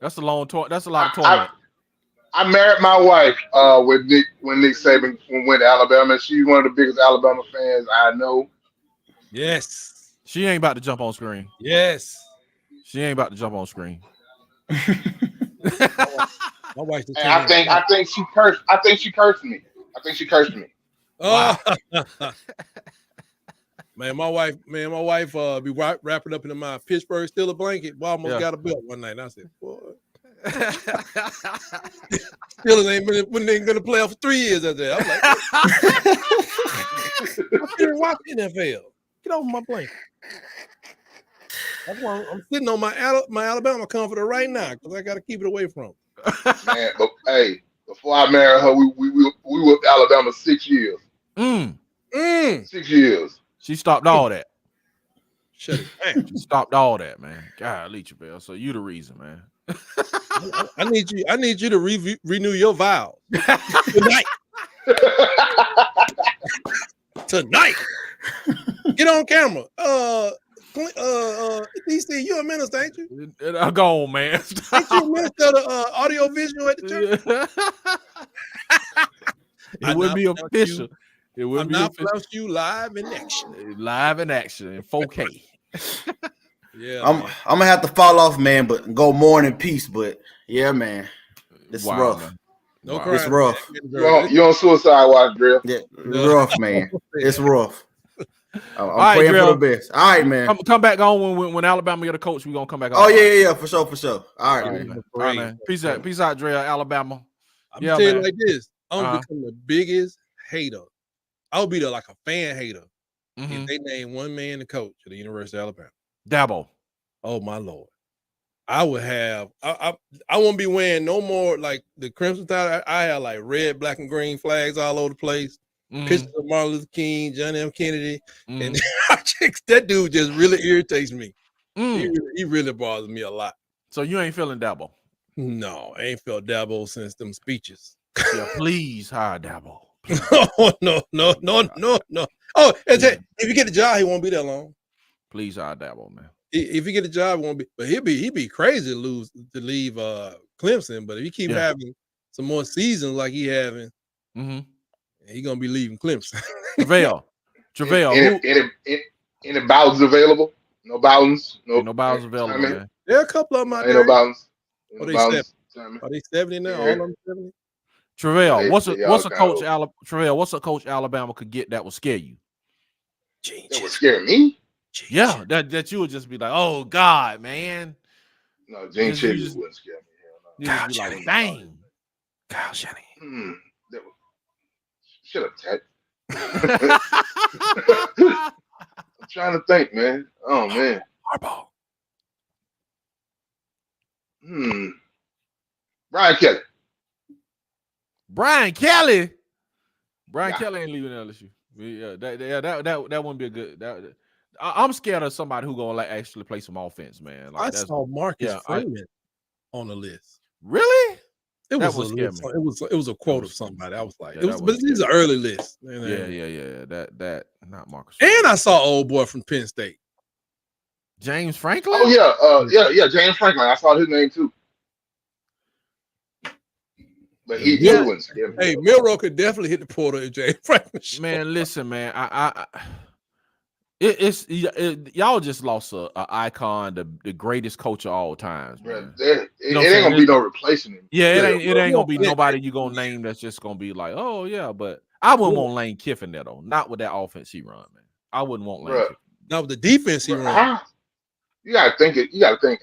That's a long tour. That's a lot of torment. I married my wife when Nick Saban went to Alabama. She's one of the biggest Alabama fans I know. Yes. She ain't about to jump on screen. Yes. She ain't about to jump on screen. My wife. I think she cursed. I think she cursed me. Oh. Wow. Man, my wife be wrapping up into my Pittsburgh Steelers blanket. Well, I almost got a belt one night. And I said, boy. Steelers ain't gonna play out for 3 years after that. I'm like, I can't watch NFL. Get off my blanket. That's why I'm sitting on my Alabama comforter right now because I got to keep it away from. Man, but hey, before I married her, we were Alabama 6 years. 6 years. She stopped all that. Shut it. She stopped all that, man. God, Leachville. So you the reason, man. I need you to renew your vows tonight. Tonight. Get on camera. DC, you a minister, ain't you? Go on, man. Ain't you a minister of the audio visual at the church? It wouldn't be official. It wouldn't be official. You live in action. Live in action in 4K. Yeah, I'm gonna have to fall off, man, but go more in peace. But yeah, man, this is rough. Man. No Wow. crying, It's rough. You on suicide watch, Drill? Yeah, rough, man. It's rough. I'm right, praying Drill. for the best. All right, man. Come back on when Alabama get a coach. We're gonna come back on. Oh yeah, for sure. All right, man. All right, man. Peace out, Dre, Alabama. I'm gonna tell you man. like this. I'm gonna become the biggest hater. I'll be like a fan hater if they name one man the coach at the University of Alabama. Dabo. Oh my Lord. I would have I won't be wearing no more like the Crimson Tide. I have like red, black, and green flags all over the place. Pictures of Martin Luther King, John M. Kennedy. And that dude just really irritates me. He really bothers me a lot. So you ain't feeling Dabo? No, I ain't felt Dabo since them speeches. Yeah, please hire Dabo. Oh, no. Oh, if you get the job, he won't be that long. Please hire Dabo, man. If you get a job, it won't be. But he'd be crazy to leave Clemson. But if he keep having some more seasons like he having, He's gonna be leaving Clemson. Travell, Any Bowdens available? No Bowdens. ain't no Bowdens available, man. There are a couple of them out Ain't there. no Bowdens. Are they 70 now? Yeah. All of them 70? Travell, what's they a all coach? kinda Travell, what's a coach Alabama could get that would scare you? That would scare me. Yeah, that you would just be like, oh God, man. No, Gene You Chitley just- wouldn't scare me. You just be like, dang. Kyle Shanahan. Shut up, Ted. I'm trying to think, man. Oh man. Harbaugh. Brian Kelly. Brian Kelly. Brian Yeah. Kelly ain't leaving LSU. Yeah, that wouldn't be a good. I'm scared of somebody who gonna like actually play some offense, man. Like, I saw Marcus yeah, Freeman on the list. really? It That was would a scare list. me. It was a quote of somebody. I was like, Yeah, it was, that but would these are early lists. Yeah. That not Marcus. And I saw old boy from Penn State. James Franklin. Oh yeah, James Franklin. I saw his name too. But he wouldn't scare me. Hey, Milroe could definitely hit the portal if James Franklin. Man, listen, man. Y'all just lost a icon, the greatest coach of all times, man. It You know what I'm ain't gonna saying? be no replacing him. Yeah, it ain't gonna be Yeah. nobody you gonna name that's just gonna be like, oh yeah, but I wouldn't want Lane Kiffin there though. Not with that offense he run, man. I wouldn't want Lane Kiffin. Now with the defense he ran. You gotta think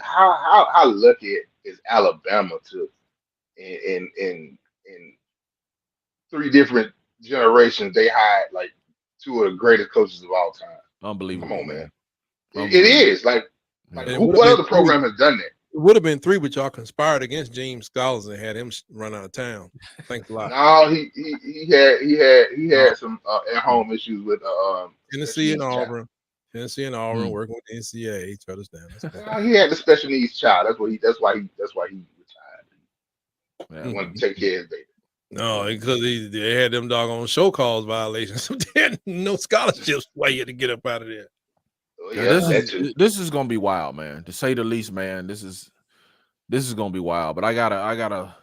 how lucky is Alabama to in 3 different generations they hired like 2 of the greatest coaches of all time. Unbelievable. Come on, man. It Unbelievable. is like And what other program has done that? It would have been 3, but y'all conspired against James Scholars and had him run out of town. Thanks a lot. No, he had some at home issues with Tennessee and child. Auburn. Tennessee and Auburn working with the NCAA. Shut us down. He had the special needs child. That's why he retired. Yeah. He wanted to take care of his baby. No, because they had them doggone show calls violations. So they had no scholarships why you had to get up out of there. So, This is gonna be wild, man. To say the least, man. This is gonna be wild. But I gotta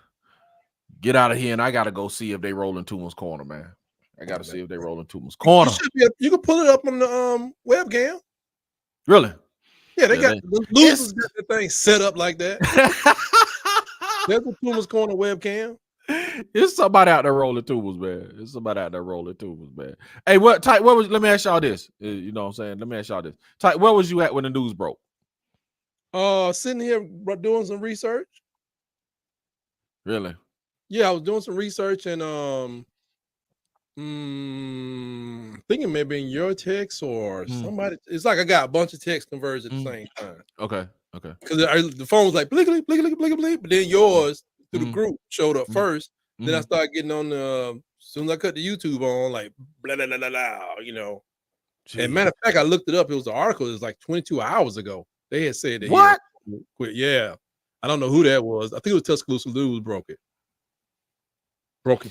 get out of here and I gotta go see if they roll in Tuma's corner, man. I gotta see if they roll in Tuma's corner. You can pull it up on the webcam. Really? Yeah, the losers got the thing set up like that. There's the Puma's corner webcam. It's somebody out there rolling tubes, man. Hey, let me ask y'all this. You know what I'm saying? Let me ask y'all this. Type, where was you at when the news broke? Sitting here doing some research. Really? Yeah, I was doing some research and thinking maybe in your text or somebody. It's like I got a bunch of text converged at the same time. Okay. Because the phone was like blickety, blickety, blickety, blickety, but then yours through the group showed up first. Then I started getting on the as soon as I cut the YouTube on, like blah blah blah blah, blah, you know. Jeez. And matter of fact, I looked it up. It was an article. It was like 22 hours ago. They had said that what? he had quit. Yeah, I don't know who that was. I think it was Tuscaloosa News broke it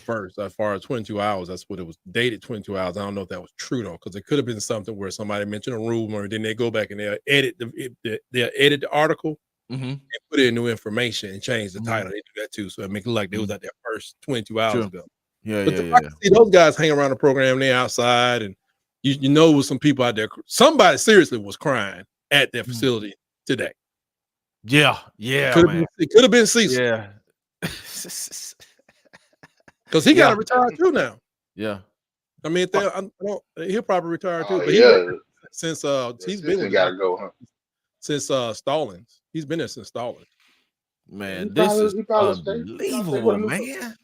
first. As far as 22 hours, that's what it was dated. 22 hours. I don't know if that was true though, because it could have been something where somebody mentioned a rumor, then they go back and they'll edit the article. And put in new information and change the title. They do that too, so it makes it look like they was at their first 22 hours ago. Yeah, but see those guys hang around the program, they're outside, and you know, with some people out there, somebody seriously was crying at their facility today. Yeah, it could have been Cecil. Yeah, because he got to retire too now. Yeah, I mean, he'll probably retire too. But since he's been got to go, huh? Since Stallings. He's been there since Stallings. Man, this is unbelievable, man.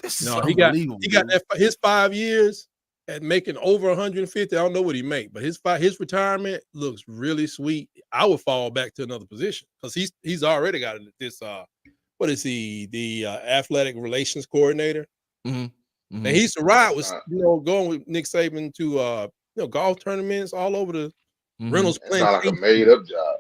This is unbelievable. He got his 5 years at making over 150. I don't know what he make, but his retirement looks really sweet. I would fall back to another position because he's already got this. What is he? The athletic relations coordinator. And he used to ride with going with Nick Saban to golf tournaments all over the Reynolds It's not like a made up job.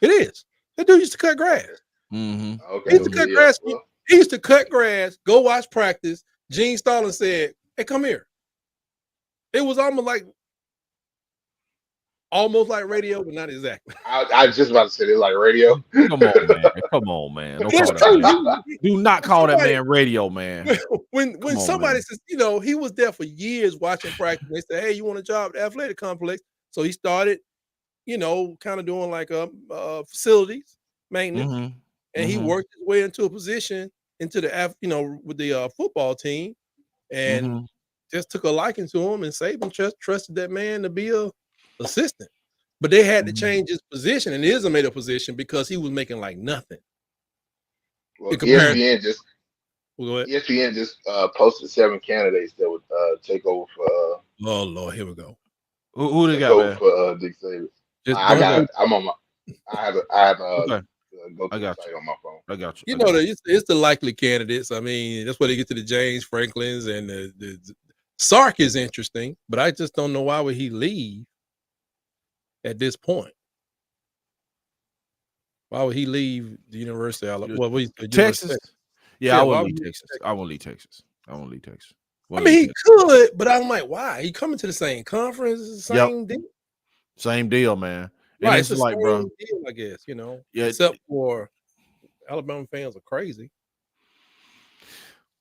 It is. That dude used to cut grass. Okay, He used to cut grass. He used to cut grass, go watch practice. Gene Stallings said, "Hey, come here." It was almost like almost like radio, but not exactly. I was just about to say they like radio. Come on, man. Come on, man. Don't call that man. Do not call that man radio, man. When Come on, somebody man. says, he was there for years watching practice. They said, "Hey, you want a job at the athletic complex?" So he started, kind of doing like facilities maintenance, and he worked his way into a position into the with the football team, and just took a liking to him. And Saban trusted that man to be a assistant, but they had to change his position, and it is a made up position because he was making like nothing. Well, ESPN just posted 7 candidates that would take over for. Oh Lord, here we go. Who they got, man? For Dick Saban. I got it. I'm on my. I have Okay. Go to I the got site you. on my phone. I got you. You know that it's the likely candidates. I mean, that's where they get to the James Franklins and the Sark is interesting, but I just don't know why would he leave at this point. Why would he leave the University of Alabama? Well, Texas. Yeah, I why won't would leave he- Texas. I won't leave Texas. I mean, he could, but I'm like, why? He coming to the same conference, same deal. Same deal, man. And Right, it's it's like, the bro. same deal, I guess, Yeah. except for Alabama fans are crazy.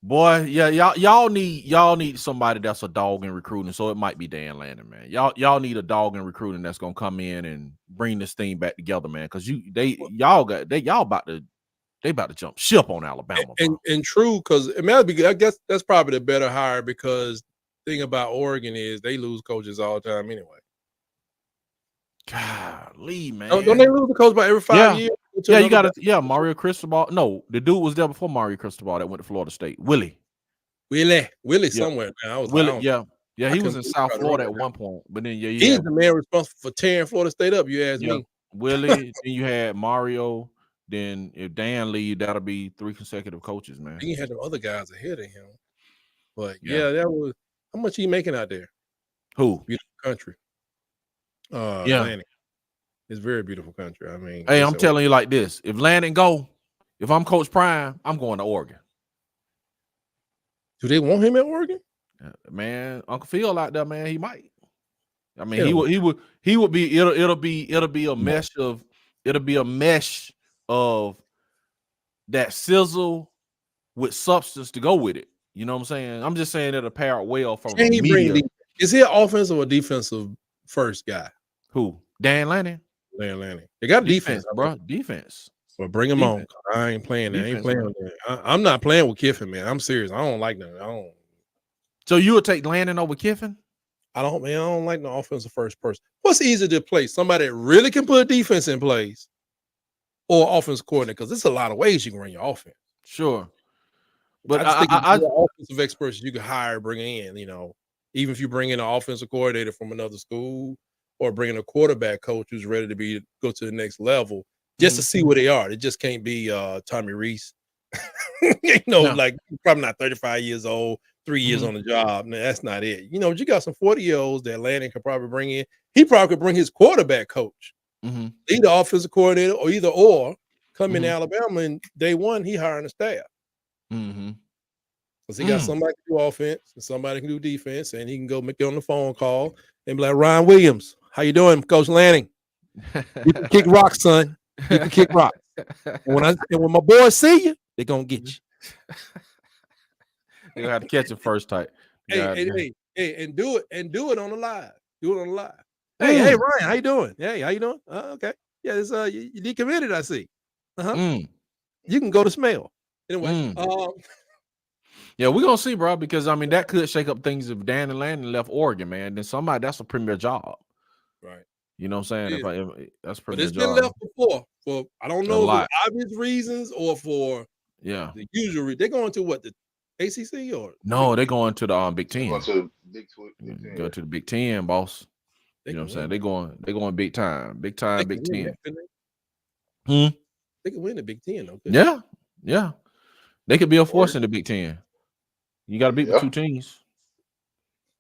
Boy, yeah, y'all need somebody that's a dog in recruiting. So it might be Dan Lanning, man. Y'all need a dog in recruiting that's gonna come in and bring this thing back together, man. Because y'all about to jump ship on Alabama, bro. And true, because I guess that's probably the better hire because the thing about Oregon is they lose coaches all the time anyway. Golly, man. Don't they lose the coach by every 5 years? Yeah, you got to. Mario Cristobal. No, the dude was there before Mario Cristobal that went to Florida State. Willie somewhere. Man. He was in South Florida at one point, but then he's the man responsible for tearing Florida State up. You ask me. Willie, then you had Mario. Then if Dan leave, that'll be 3 consecutive coaches, man. He had the other guys ahead of him, but that was how much he making out there. Who? Beautiful country. Lanning. It's very beautiful country. I mean, hey, I'm telling you like this: if Lanning go, if I'm Coach Prime, I'm going to Oregon. Do they want him at Oregon? Man, Uncle Phil out there, man, he might. I mean, he would be. It'll be a mesh of that sizzle with substance to go with it. You know what I'm saying? I'm just saying it'll pair well from Can he bring is he an offensive or defensive first guy? Who? Dan Lanning? Dan Lanning. They got defense, bro. Defense. Well, bring him on. I ain't playing that. I ain't playing with that. I'm not playing with Kiffin, man. I'm serious. I don't like that. So you would take Lanning over Kiffin? I don't like no offensive first person. What's easier to play? Somebody that really can put a defense in place or offensive coordinator? Because there's a lot of ways you can run your offense. Sure. But I think offensive experts you can hire, bring in, even if you bring in an offensive coordinator from another school or bring in a quarterback coach who's ready to go to the next level just to see where they are. It just can't be Tommy Reese. Like probably not 35 years old, 3 years on the job. No, that's not it. You got some 40-year-olds that Lanning could probably bring in. He probably could bring his quarterback coach, either offensive coordinator or come in Alabama and day one he hiring a staff. Because he got somebody can do offense and somebody can do defense, and he can go make it on the phone call and be like, Ryan Williams, how you doing, Coach Lanning? You can kick rocks, son. You can kick rocks. And when my boys see you, they're gonna get you. You have to catch it first type. Hey, and do it on the live. Do it on the live. Hey, Ryan, how you doing? Hey, how you doing? Okay. Yeah, it's you decommitted, I see. You can go to Smell. Anyway, yeah, we're gonna see, bro, because I mean that could shake up things if Dan and Landon left Oregon, man. Then somebody that's a premier job. Right. You know what I'm saying? If that's a premier but it's job. been left before for I don't know for obvious reasons or for the usual. They're going to what, the ACC or no? They're going to the Big Ten. Going to Big Ten. Go to the Big Ten, boss. You know what I'm saying? They're going big time, Big Ten. They can win the Big Ten, though. Yeah. They could be a force in the Big Ten. You got to beat the 2 teams.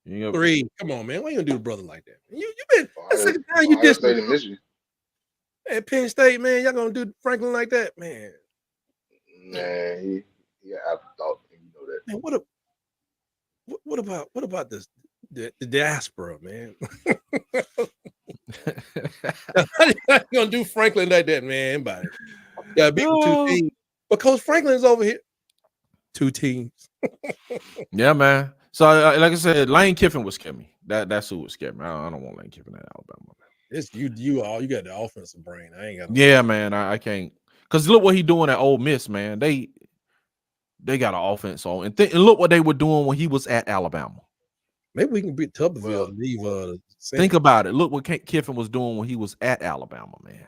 3. Come on, man. Why you gonna do the brother like that? You been that's the second time you did at Penn State, man. Y'all gonna do Franklin like that, man? Man, he afterthought. You know that. Man, what about this the diaspora, man? You're not gonna do Franklin like that, man. Anybody gotta beat the two teams. But Coach Franklin's over here. 2 teams. Yeah, man. So like I said, Lane Kiffin would scare me. That's who would scare me. I don't want Lane Kiffin at Alabama. It's you got the offensive brain. I ain't got no Yeah, man. I can't, because look what he doing at Ole Miss, man. They got an offense on, and look what they were doing when he was at Alabama. Maybe we can beat Tuberville and leave. Think about it. Look what Kiffin was doing when he was at Alabama, man.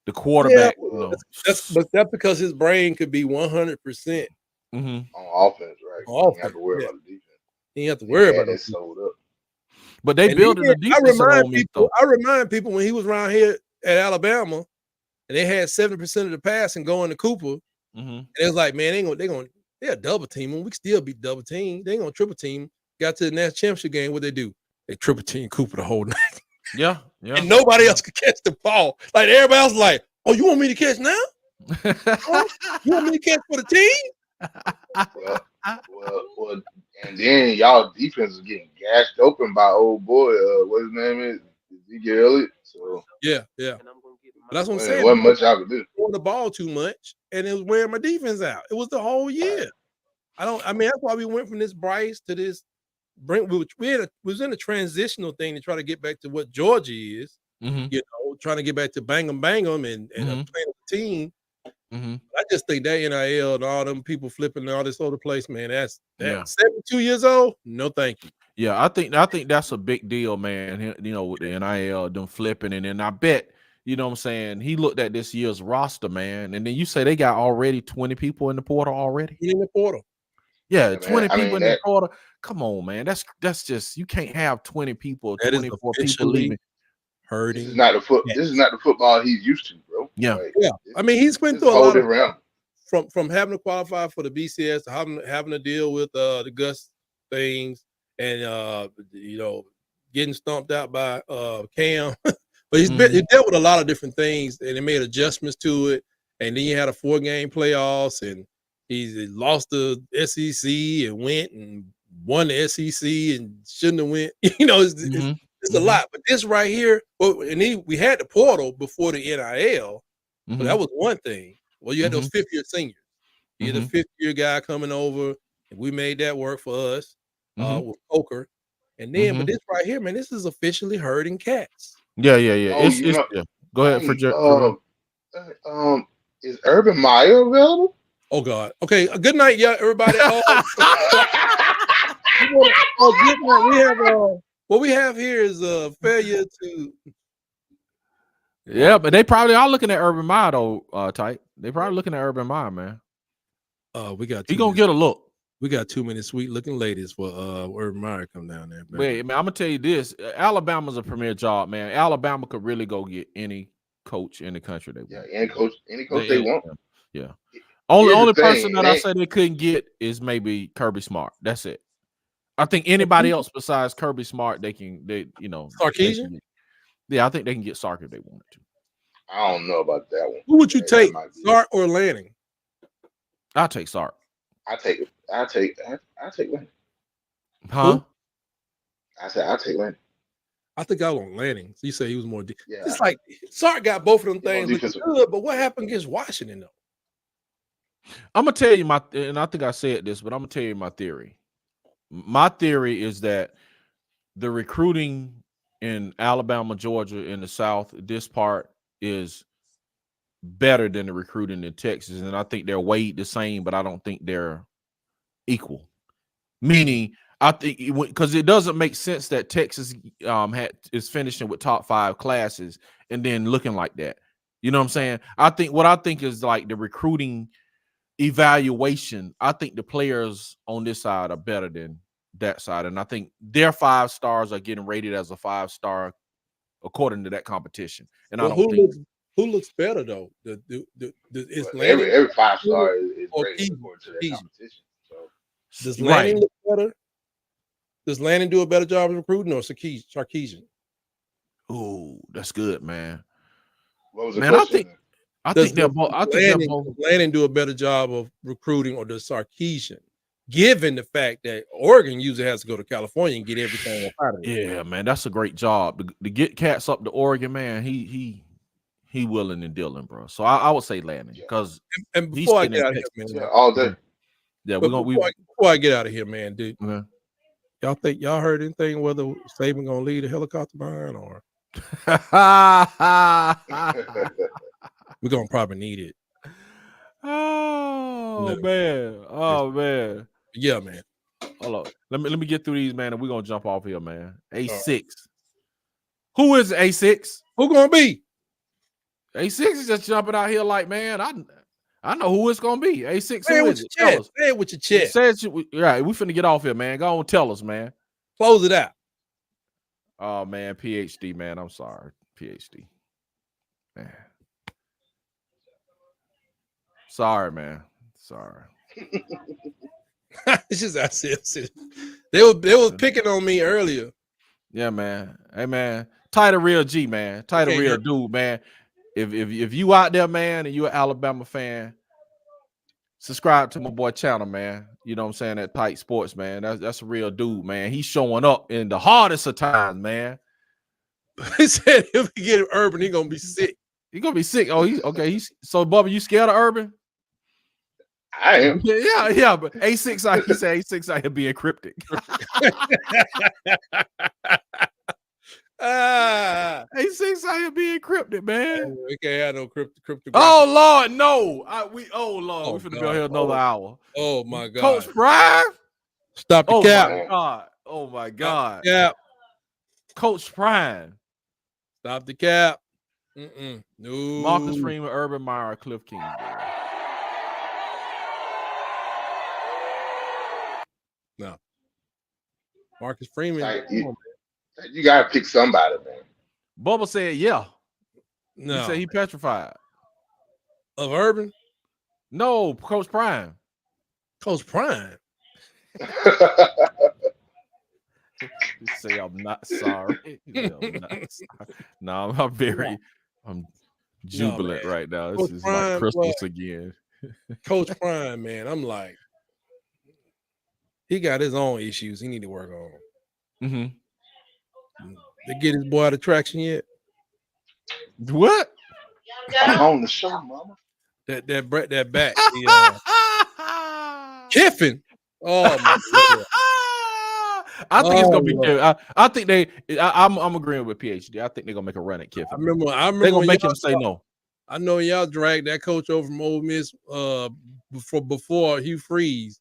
The quarterback. Yeah, that's because his brain could be 100% on offense, right? On offense, You have to worry about the defense. You have to worry about that it. sold up. But they built the defense. I remind people when he was around here at Alabama, and they had 70% of the passing going to Cooper. And it was like, man, they're double team him. We can still beat double team. They ain't gonna triple team. Got to the national championship game. What they do? They triple team Cooper the whole night. Yeah. And nobody else could catch the ball. Like everybody else, like, oh, you want me to catch now? You want me to catch for the team? Well, and then y'all defense is getting gashed open by old boy. What his name is? Ezekiel Elliott. So yeah. But that's what I'm saying. Wasn't much I could do. Throwing the ball too much, and it was wearing my defense out. It was the whole year. That's why we went from this Bryce to this Brent. We was in a transitional thing to try to get back to what Georgia is. Trying to get back to bang 'em and playing a team. I just think that NIL and all them people flipping all this other place, man. That's 72 years old. No, thank you. Yeah, I think that's a big deal, man. You know, with the NIL, them flipping, and then I bet, you know what I'm saying, he looked at this year's roster, man, and then you say they got already 20 people in the portal already. In the portal. Yeah, 20 people in the portal. Come on, man. That's just, you can't have 20 people, 24 people leaving. Hurting. This is not the football he's used to, bro. Yeah. I mean, he's been through a lot of around. From having to qualify for the BCS to having to deal with the Gus things and getting stomped out by Cam. But he dealt with a lot of different things, and they made adjustments to it. And then you had a 4-game playoffs, and he lost the SEC and went and won the SEC and shouldn't have went. It's a lot. But this right here, we had the portal before the NIL, so that was one thing. Well, you had those 5th-year seniors. You had the 5th-year guy coming over, and we made that work for us with Coker. And then, but this right here, man, this is officially herding cats. Yeah. Oh, Go ahead, is Urban Meyer available? Oh God. Okay. Good night, yeah, everybody. What we have here is a failure to. Yeah, but they probably are looking at Urban Meyer though, Type. They probably looking at Urban Meyer, man. We got. He gonna get a look. We got too many sweet looking ladies for Urban Meyer come down there. Man. Wait, man, I'm gonna tell you this: Alabama's a premier job, man. Alabama could really go get any coach in the country they want. Yeah, any coach they want. Yeah. Only person that I say they couldn't get is maybe Kirby Smart. That's it. I think anybody else besides Kirby Smart, Sarkisian? Yeah, I think they can get Sark if they wanted to. I don't know about that one. Who would you take, Sark or Lanning? I'll take Sark. I take Lanning. Huh? Who? I said I'll take Lanning. I think I want Lanning. So you say he was more. Yeah. It's like Sark got both of them things looking good, but what happened against Washington though? I'm gonna tell you and I think I said this, but I'm gonna tell you my theory. My theory is that the recruiting in Alabama, Georgia, in the South, this part is better than the recruiting in Texas, and I think they're weighed the same, but I don't think they're equal. Meaning, I think because it doesn't make sense that Texas is finishing with top 5 classes and then looking like that. You know what I'm saying? I think is like the recruiting evaluation. I think the players on this side are better than that side, and I think their 5 stars are getting rated as a 5-star according to that competition. And I don't think who looks better though. Every 5-star is rated according to that competition. So does Lanning look better? Does Lanning do a better job of recruiting or Sarkisian? Oh, that's good, man. What was the question? I think they're both. Does Lanning do a better job of recruiting, or does Sarkisian? given the fact that Oregon usually has to go to California and get everything out of it. Yeah, man, that's a great job to get cats up to Oregon, man. He willing and dealing, bro. So I would say Landon because And before I staying get in out of here, Texas. man, Yeah, all day. Yeah, but we're gonna before I get out of here, man, dude, okay. y'all heard anything whether Saban gonna leave the helicopter behind or we're gonna probably need it? Oh Yeah. man. Oh man. Yeah, man. Hold on. Let me get through these, man, and we're gonna jump off here, man. A6. Who is A6? Who gonna be? A6 is just jumping out here like, man, I know who it's gonna be. A6, Say it who with is your it? Tell chest. us. Say it with your chest. Say it, right, we finna get off here, man. Go on, tell us, man. Close it out. Oh man, PhD, man. I'm sorry. PhD. Man. Sorry, man. Sorry. It's just I said they was picking on me earlier. Yeah, man. Hey, man. Title real G, man. Title real dude, man. If you out there, man, and you're an Alabama fan, subscribe to my boy channel, man. You know what I'm saying? That Tight Sports, man. That's a real dude, man. He's showing up in the hardest of times, man. He said if he get Urban, he gonna be sick. He gonna be sick. Oh, he's okay. So Bubba, you scared of Urban? I am. Yeah, but A6 out, he said A6 out here being cryptic. A6 out here being cryptic, man. We can't have no crypto. Oh Lord, no. We finna be God. here another hour. Oh my God. Coach Prime. Stop the Oh cap. my God. Oh my God. Cap. Coach Prime. Stop the cap. No. Marcus Freeman, Urban Meyer, Cliff King. No. Marcus Freeman. Like, you gotta pick somebody, man. Bubba said, yeah. No. He said he petrified. Of Urban? No, Coach Prime. Coach Prime. You say I'm not sorry. No, I'm not sorry. No, I'm jubilant right now. This Coach is Prime, like Christmas again. Coach Prime, man. I'm like, he got his own issues he need to work on. Mm-hmm. They get his boy out of traction yet? What? I'm on the show, mama. That back. Kiffin. Oh my God. I think it's gonna be good. I think I'm agreeing with PhD. I think they're gonna make a run at Kiffin. I remember they're gonna make him y'all say no. I know y'all dragged that coach over from Ole Miss before Hugh Freeze.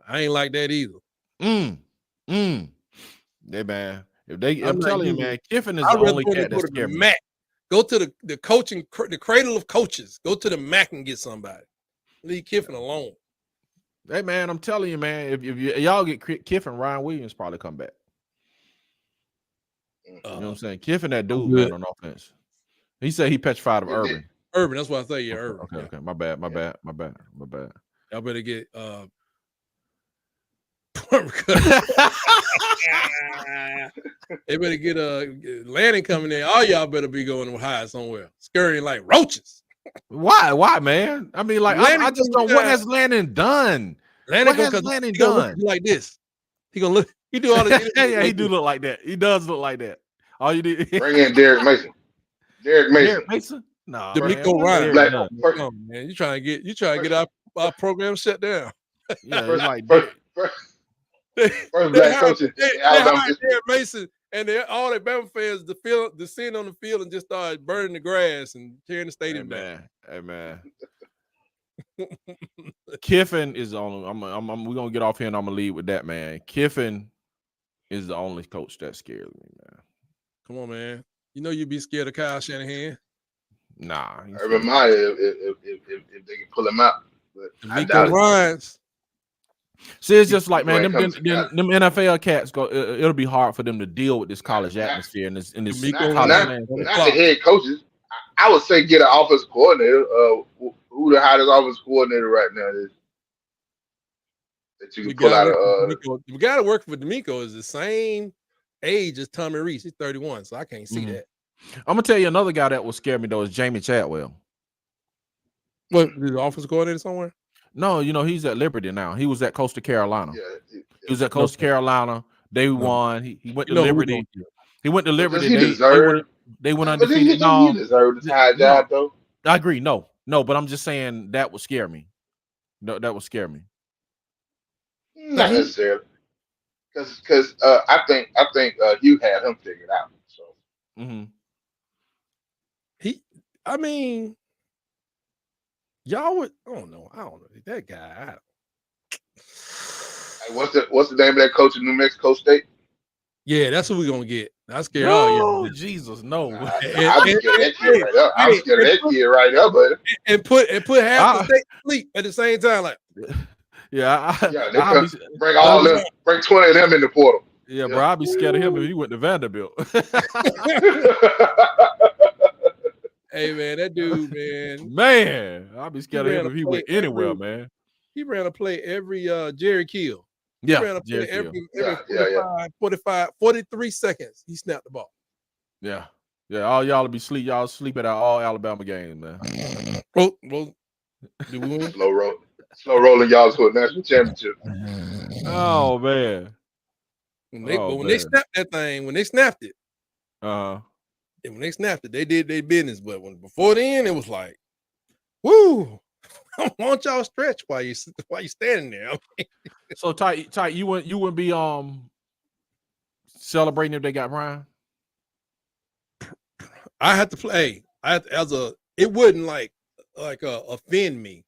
I ain't like that either. Yeah, man. I'm telling you, man, Kiffin is the only cat that's scared me. Go to the coaching, the cradle of coaches. Go to the MAC and get somebody. Leave Kiffin alone. Hey, man, I'm telling you, man, if y'all get Kiffin, Ryan Williams probably come back. You know what I'm saying? Kiffin, that dude, man, on offense. He said he petrified of Urban. Urban, that's what I say. Yeah, Urban. Okay. My bad. Y'all better get they better get Lanning coming in. All y'all better be going to hide somewhere, scurrying like roaches. Why, man? I mean, like, I just don't. What has Lanning done? Lanning what has Lanning done? Like this. He gonna look. He do all this. Yeah, he do look like that. He does look like that. All you did bring in Derek Mason. Derek Mason. No, D'Amico Ryan. Man, you trying to get our program shut down. Yeah, like first black coach in Alabama. Derek Mason and all the Alabama fans descend on the field and just started burning the grass and tearing the stadium down. Hey man. Kiffin is the only. We're gonna get off here and I'm gonna leave with that, man. Kiffin is the only coach that scares me, man. Come on, man. You know you'd be scared of Kyle Shanahan. Nah. Urban Meyer, if they can pull him out. But I doubt it. See, it's just like, man, them NFL cats go. It'll be hard for them to deal with this college atmosphere and this not the head coaches. I would say get an offensive coordinator. Who the hottest offensive coordinator right now is that you can pull out of. The guy that worked for D'Amico is the same age as Tommy Reese. He's 31, so I can't see that. I'm gonna tell you another guy that will scare me though is Jamie Chadwell. What, the offensive coordinator somewhere? No, he's at Liberty now. He was at Coastal Carolina. Yeah. He was at Coastal Carolina. They won. He went to who we Liberty. gonna get. He went to But Liberty. does he deserve? They went But undefeated. does he deserve this high job though? I agree. No, but I'm just saying that would scare me. No, that would scare me. Not necessarily, because I think Hugh had him figured out. So I mean, y'all would. I don't know. That guy. Hey, what's the name of that coach in New Mexico State? Yeah, that's what we're gonna get. I scared No, all y'all. Jesus, no. I'm scared of that kid right up. I'm scared of that kid right up, buddy. And put half the state to sleep at the same time. Like, Yeah, bring 20 of them in the portal. Yeah, bro, I'd be scared of him if he went to Vanderbilt. hey man, that dude, man, I'd be scared of him if he went anywhere, man. He ran a play every Jerry Kill. Yeah, he ran a play every 45, 43 seconds. He snapped the ball. Yeah. All y'all be sleep. Y'all sleep at all Alabama games, man. Well, do we win? Slow rolling y'all to a national championship. Oh man. When they snapped that thing, when they snapped it, and when they snapped it, they did their business. But before then, it was like, woo. I want y'all stretch while you standing there. So Ty, you wouldn't be celebrating if they got Brian? I had to play. It wouldn't like offend me.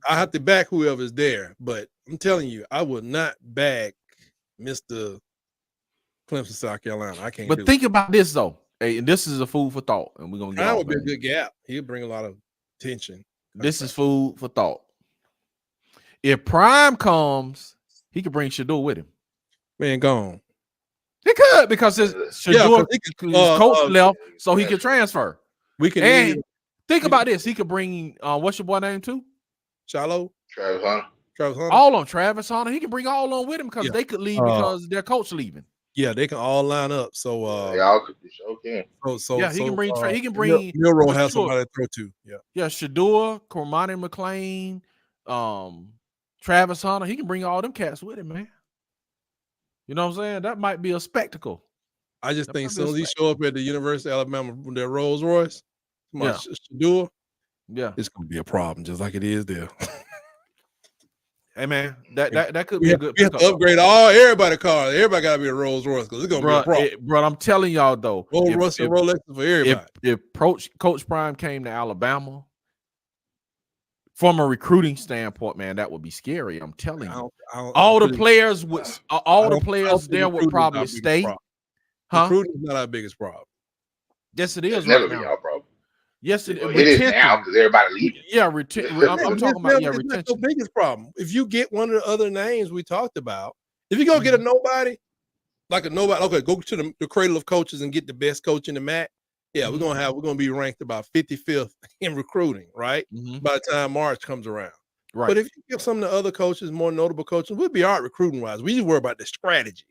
I have to back whoever's there, but I'm telling you, I would not back Mr. Clemson, South Carolina. I can't. But think about this though. Hey, and this is a food for thought, and we're gonna get. That would be a good gap. He'll bring a lot of attention. This is food for thought. If Prime comes, he could bring Shador with him. Man, gone. He could because his Shador coach left, so he could transfer. We can. And think about this. He could bring what's your boy name too? Shiloh. Travis Hunter. All on Travis Hunter. He can bring all on with him because they could leave because their coach leaving. Yeah, they can all line up. So they all could. Okay. So he can bring. He can bring. Milroe has somebody to throw to. Yeah. Shador, Cormani McLean, Travis Hunter. He can bring all them cats with him, man. You know what I'm saying? That might be a spectacle. I just think as soon as he show up at the University of Alabama with their Rolls Royce, Shador, it's gonna be a problem, just like it is there. Hey man, that could be a good we have to upgrade everybody's car. Everybody gotta be a Rolls Royce because it's gonna be a problem. Bro, I'm telling y'all though, Rolls Royce and Rolex for everybody. If Coach Prime came to Alabama, from a recruiting standpoint, man, that would be scary. I'm telling you. All the players there would probably stay. Recruiting is not our biggest problem. Yes, it is. It's never been our problem. Yes, it is now because everybody leaving. Yeah, I'm talking about retention. That's the biggest problem. If you get one of the other names we talked about, if you go get a nobody, okay, go to the cradle of coaches and get the best coach in the MAC. Yeah, we're gonna be ranked about 55th in recruiting, right? By the time March comes around. Right. But if you give some of the other coaches, more notable coaches, we'll be all right recruiting wise. We just worry about the strategy.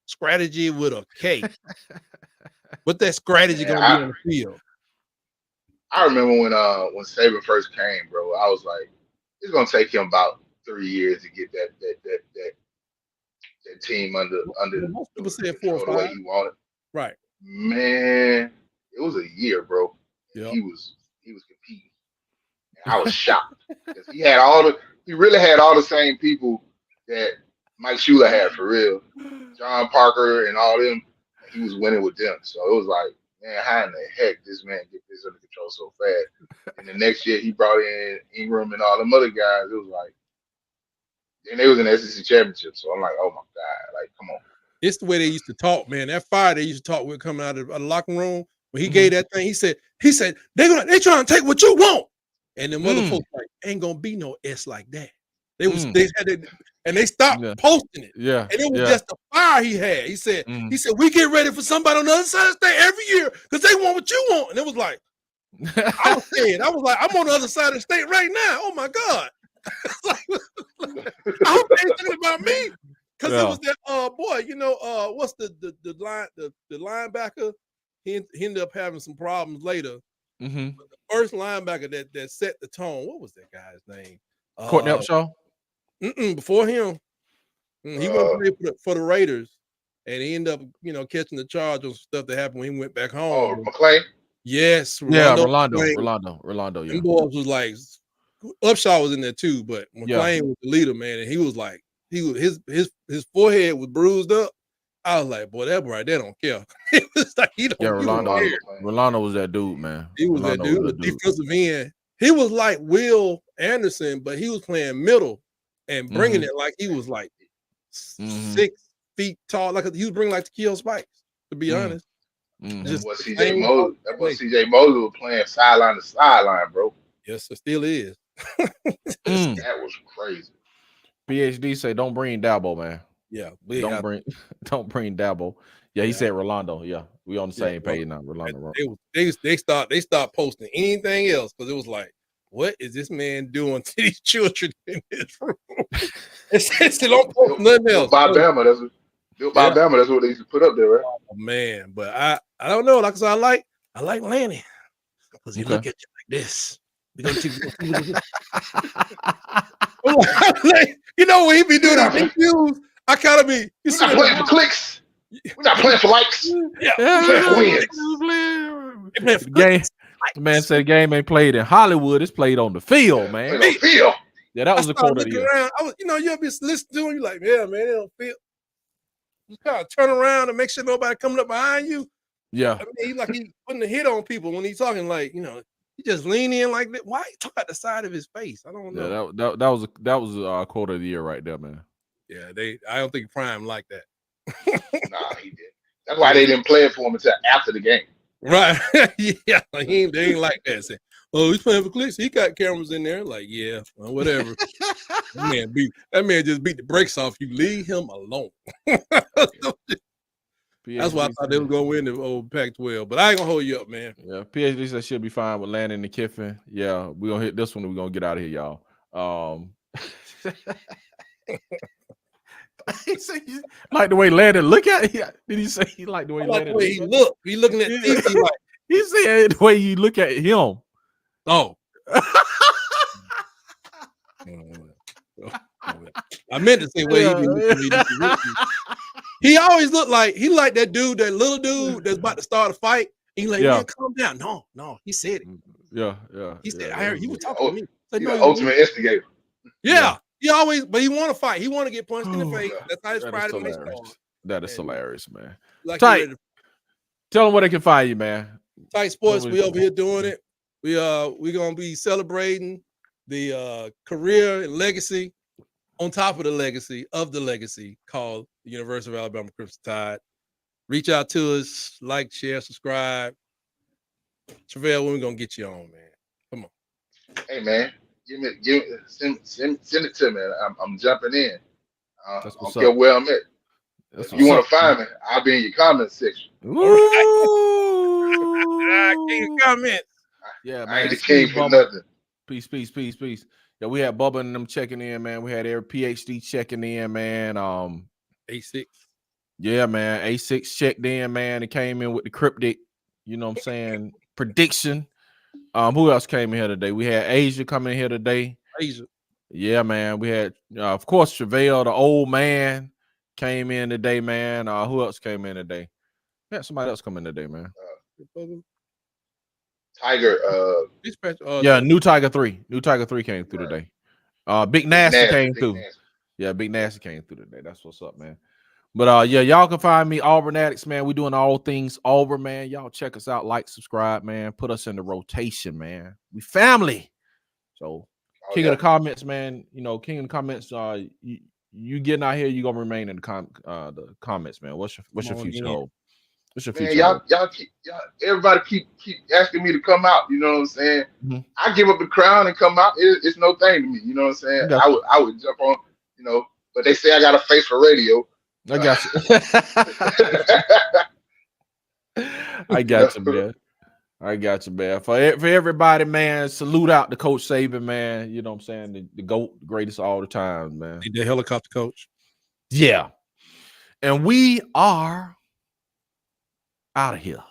Strategy with a K. What that strategy gonna be on the field? I remember when Saban first came, bro. I was like, it's gonna take him about 3 years to get that team under most people say 4 or 5 the way he wanted. Right. Man, it was a year, bro. Yep. He was competing. And I was shocked because he really had all the same people that Mike Shula had for real. John Parker and all them. He was winning with them. So it was like, man, how in the heck this man get this under control so fast? And the next year he brought in Ingram and all them other guys. It was like, and they was in the SEC championship. So I'm like, oh my God, like, come on. It's the way they used to talk, man. That fire they used to talk with coming out of the locker room. When he gave that thing, he said, they trying to take what you want. And then other folks like, ain't gonna be no S like that. They had it, and they stopped posting it. Yeah. And it was just the fire he had. He said, we get ready for somebody on the other side of the state every year because they want what you want. And it was like, I was scared. I was like, I'm on the other side of the state right now. Oh my God. I hope they ain't thinking about me. Because it was that boy, what's the linebacker? He ended up having some problems later. The first linebacker that set the tone, what was that guy's name? Courtney Upshaw. Before him, he went to play for the Raiders, and he ended up, catching the charge on stuff that happened when he went back home. Oh, McClain. Yes, Rolando. Yeah. Them boys was like, Upshaw was in there too, but McClain was the leader, man, and he was like, his forehead was bruised up. I was like, boy, that boy right there don't care. It was like he don't. Rolando was that dude, man. He was that dude, the defensive end. He was like Will Anderson, but he was playing middle and bringing it like he was like 6 feet tall. Like he was bringing like the Keel Spikes, to be honest. That was CJ Mosley. That was CJ Mosley was playing sideline to sideline, bro. Yes, it still is. That was crazy. PhD say don't bring Dabo, man. Yeah, don't bring Dabo. Yeah, he said Rolando. Yeah, we on the same page now. Rolando. They stopped posting anything else because it was like, what is this man doing to these children in this room? It's don't post nothing else. By Bama, that's what they used to put up there, right? Oh man, but I don't know. Like I said, I like Lanny because he look at you like this. When he be doing his interviews, I kind of be. We're not playing for clicks. We're not playing for likes. Yeah, we're playing for wins. The man said the game ain't played in Hollywood. It's played on the field, man. On the field. Yeah, that was the quote of the year. I was, you'll be listening to him. You're like, yeah, man, they don't feel. You kind of turn around and make sure nobody coming up behind you. Yeah, I mean, he's putting a hit on people when he's talking. Like, he just lean in like that. Why he talk out the side of his face? I don't know. Yeah, that was a quote of the year right there, man. Yeah, I don't think Prime like that. Nah, he did. That's why they didn't play it for him until after the game. Right. Yeah, they ain't like that. Say, oh, he's playing for clicks. He got cameras in there. Like, yeah, well, whatever. that man just beat the brakes off you. Leave him alone. That's why I thought they was gonna win the old Pac-12, but I ain't gonna hold you up, man. Yeah, PhD said she'll be fine with Landon and Kiffin. Yeah, we're gonna hit this one. We're gonna get out of here, y'all. He said he like the way Landon look at it. Did he say he like the way Landon the way he look? He looking at TV like he said the way you look at him. Oh. I meant to say way he be looking at me. He always looked like he like that dude, that little dude that's about to start a fight. He like, man, calm down. No, he said it. Yeah. He said, I heard you were talking to me. Like, the ultimate instigator. Yeah. He always, but he want to fight. He want to get punched in the face. That's how his pride makes him. That is hilarious, man. Like Tight. Tell them where they can find you, man. Tight Sports. We over here doing it. We gonna be celebrating the career and legacy on top of the legacy called the University of Alabama Crimson Tide. Reach out to us, like, share, subscribe. Travell, when we gonna get you on, man? Come on. Hey, man, send it to me. I'm jumping in. I don't care where I'm at. If you want to find me, I'll be in your comment section. King comment. Yeah, man. I ain't the king for nothing. Peace. Yeah, we had Bubba and them checking in, man. We had every PhD checking in, man. A6. Yeah, man. A6 checked in, man. It came in with the cryptic, you know what I'm saying, prediction. Who else came in here today? We had Asia coming in here today. Asia. Yeah, man. We had, of course, Travell, the old man, came in today, man. Who else came in today? Yeah, somebody else come in today, man. Tiger. Yeah, new Tiger 3. New Tiger 3 came through today. Big Nasty came through. Yeah, Big Nasty came through today. That's what's up, man. But yeah, y'all can find me, Auburn Addicts, man. We doing all things Auburn, man. Y'all check us out, like, subscribe, man. Put us in the rotation, man. We family. So King of the comments, man. You know, King of the comments. You getting out here, you gonna remain in the comments, man. What's your future hold? What's your future? Man, y'all everybody keep asking me to come out. You know what I'm saying? Mm-hmm. I give up the crown and come out. It's no thing to me. You know what I'm saying? I would jump on. You know, but they say I got a face for radio. I got you. I got you, man. I got you, man. For everybody, man, salute out to Coach Saban, man. You know what I'm saying? The GOAT, the greatest of all the time, man. The helicopter coach. Yeah. And we are out of here.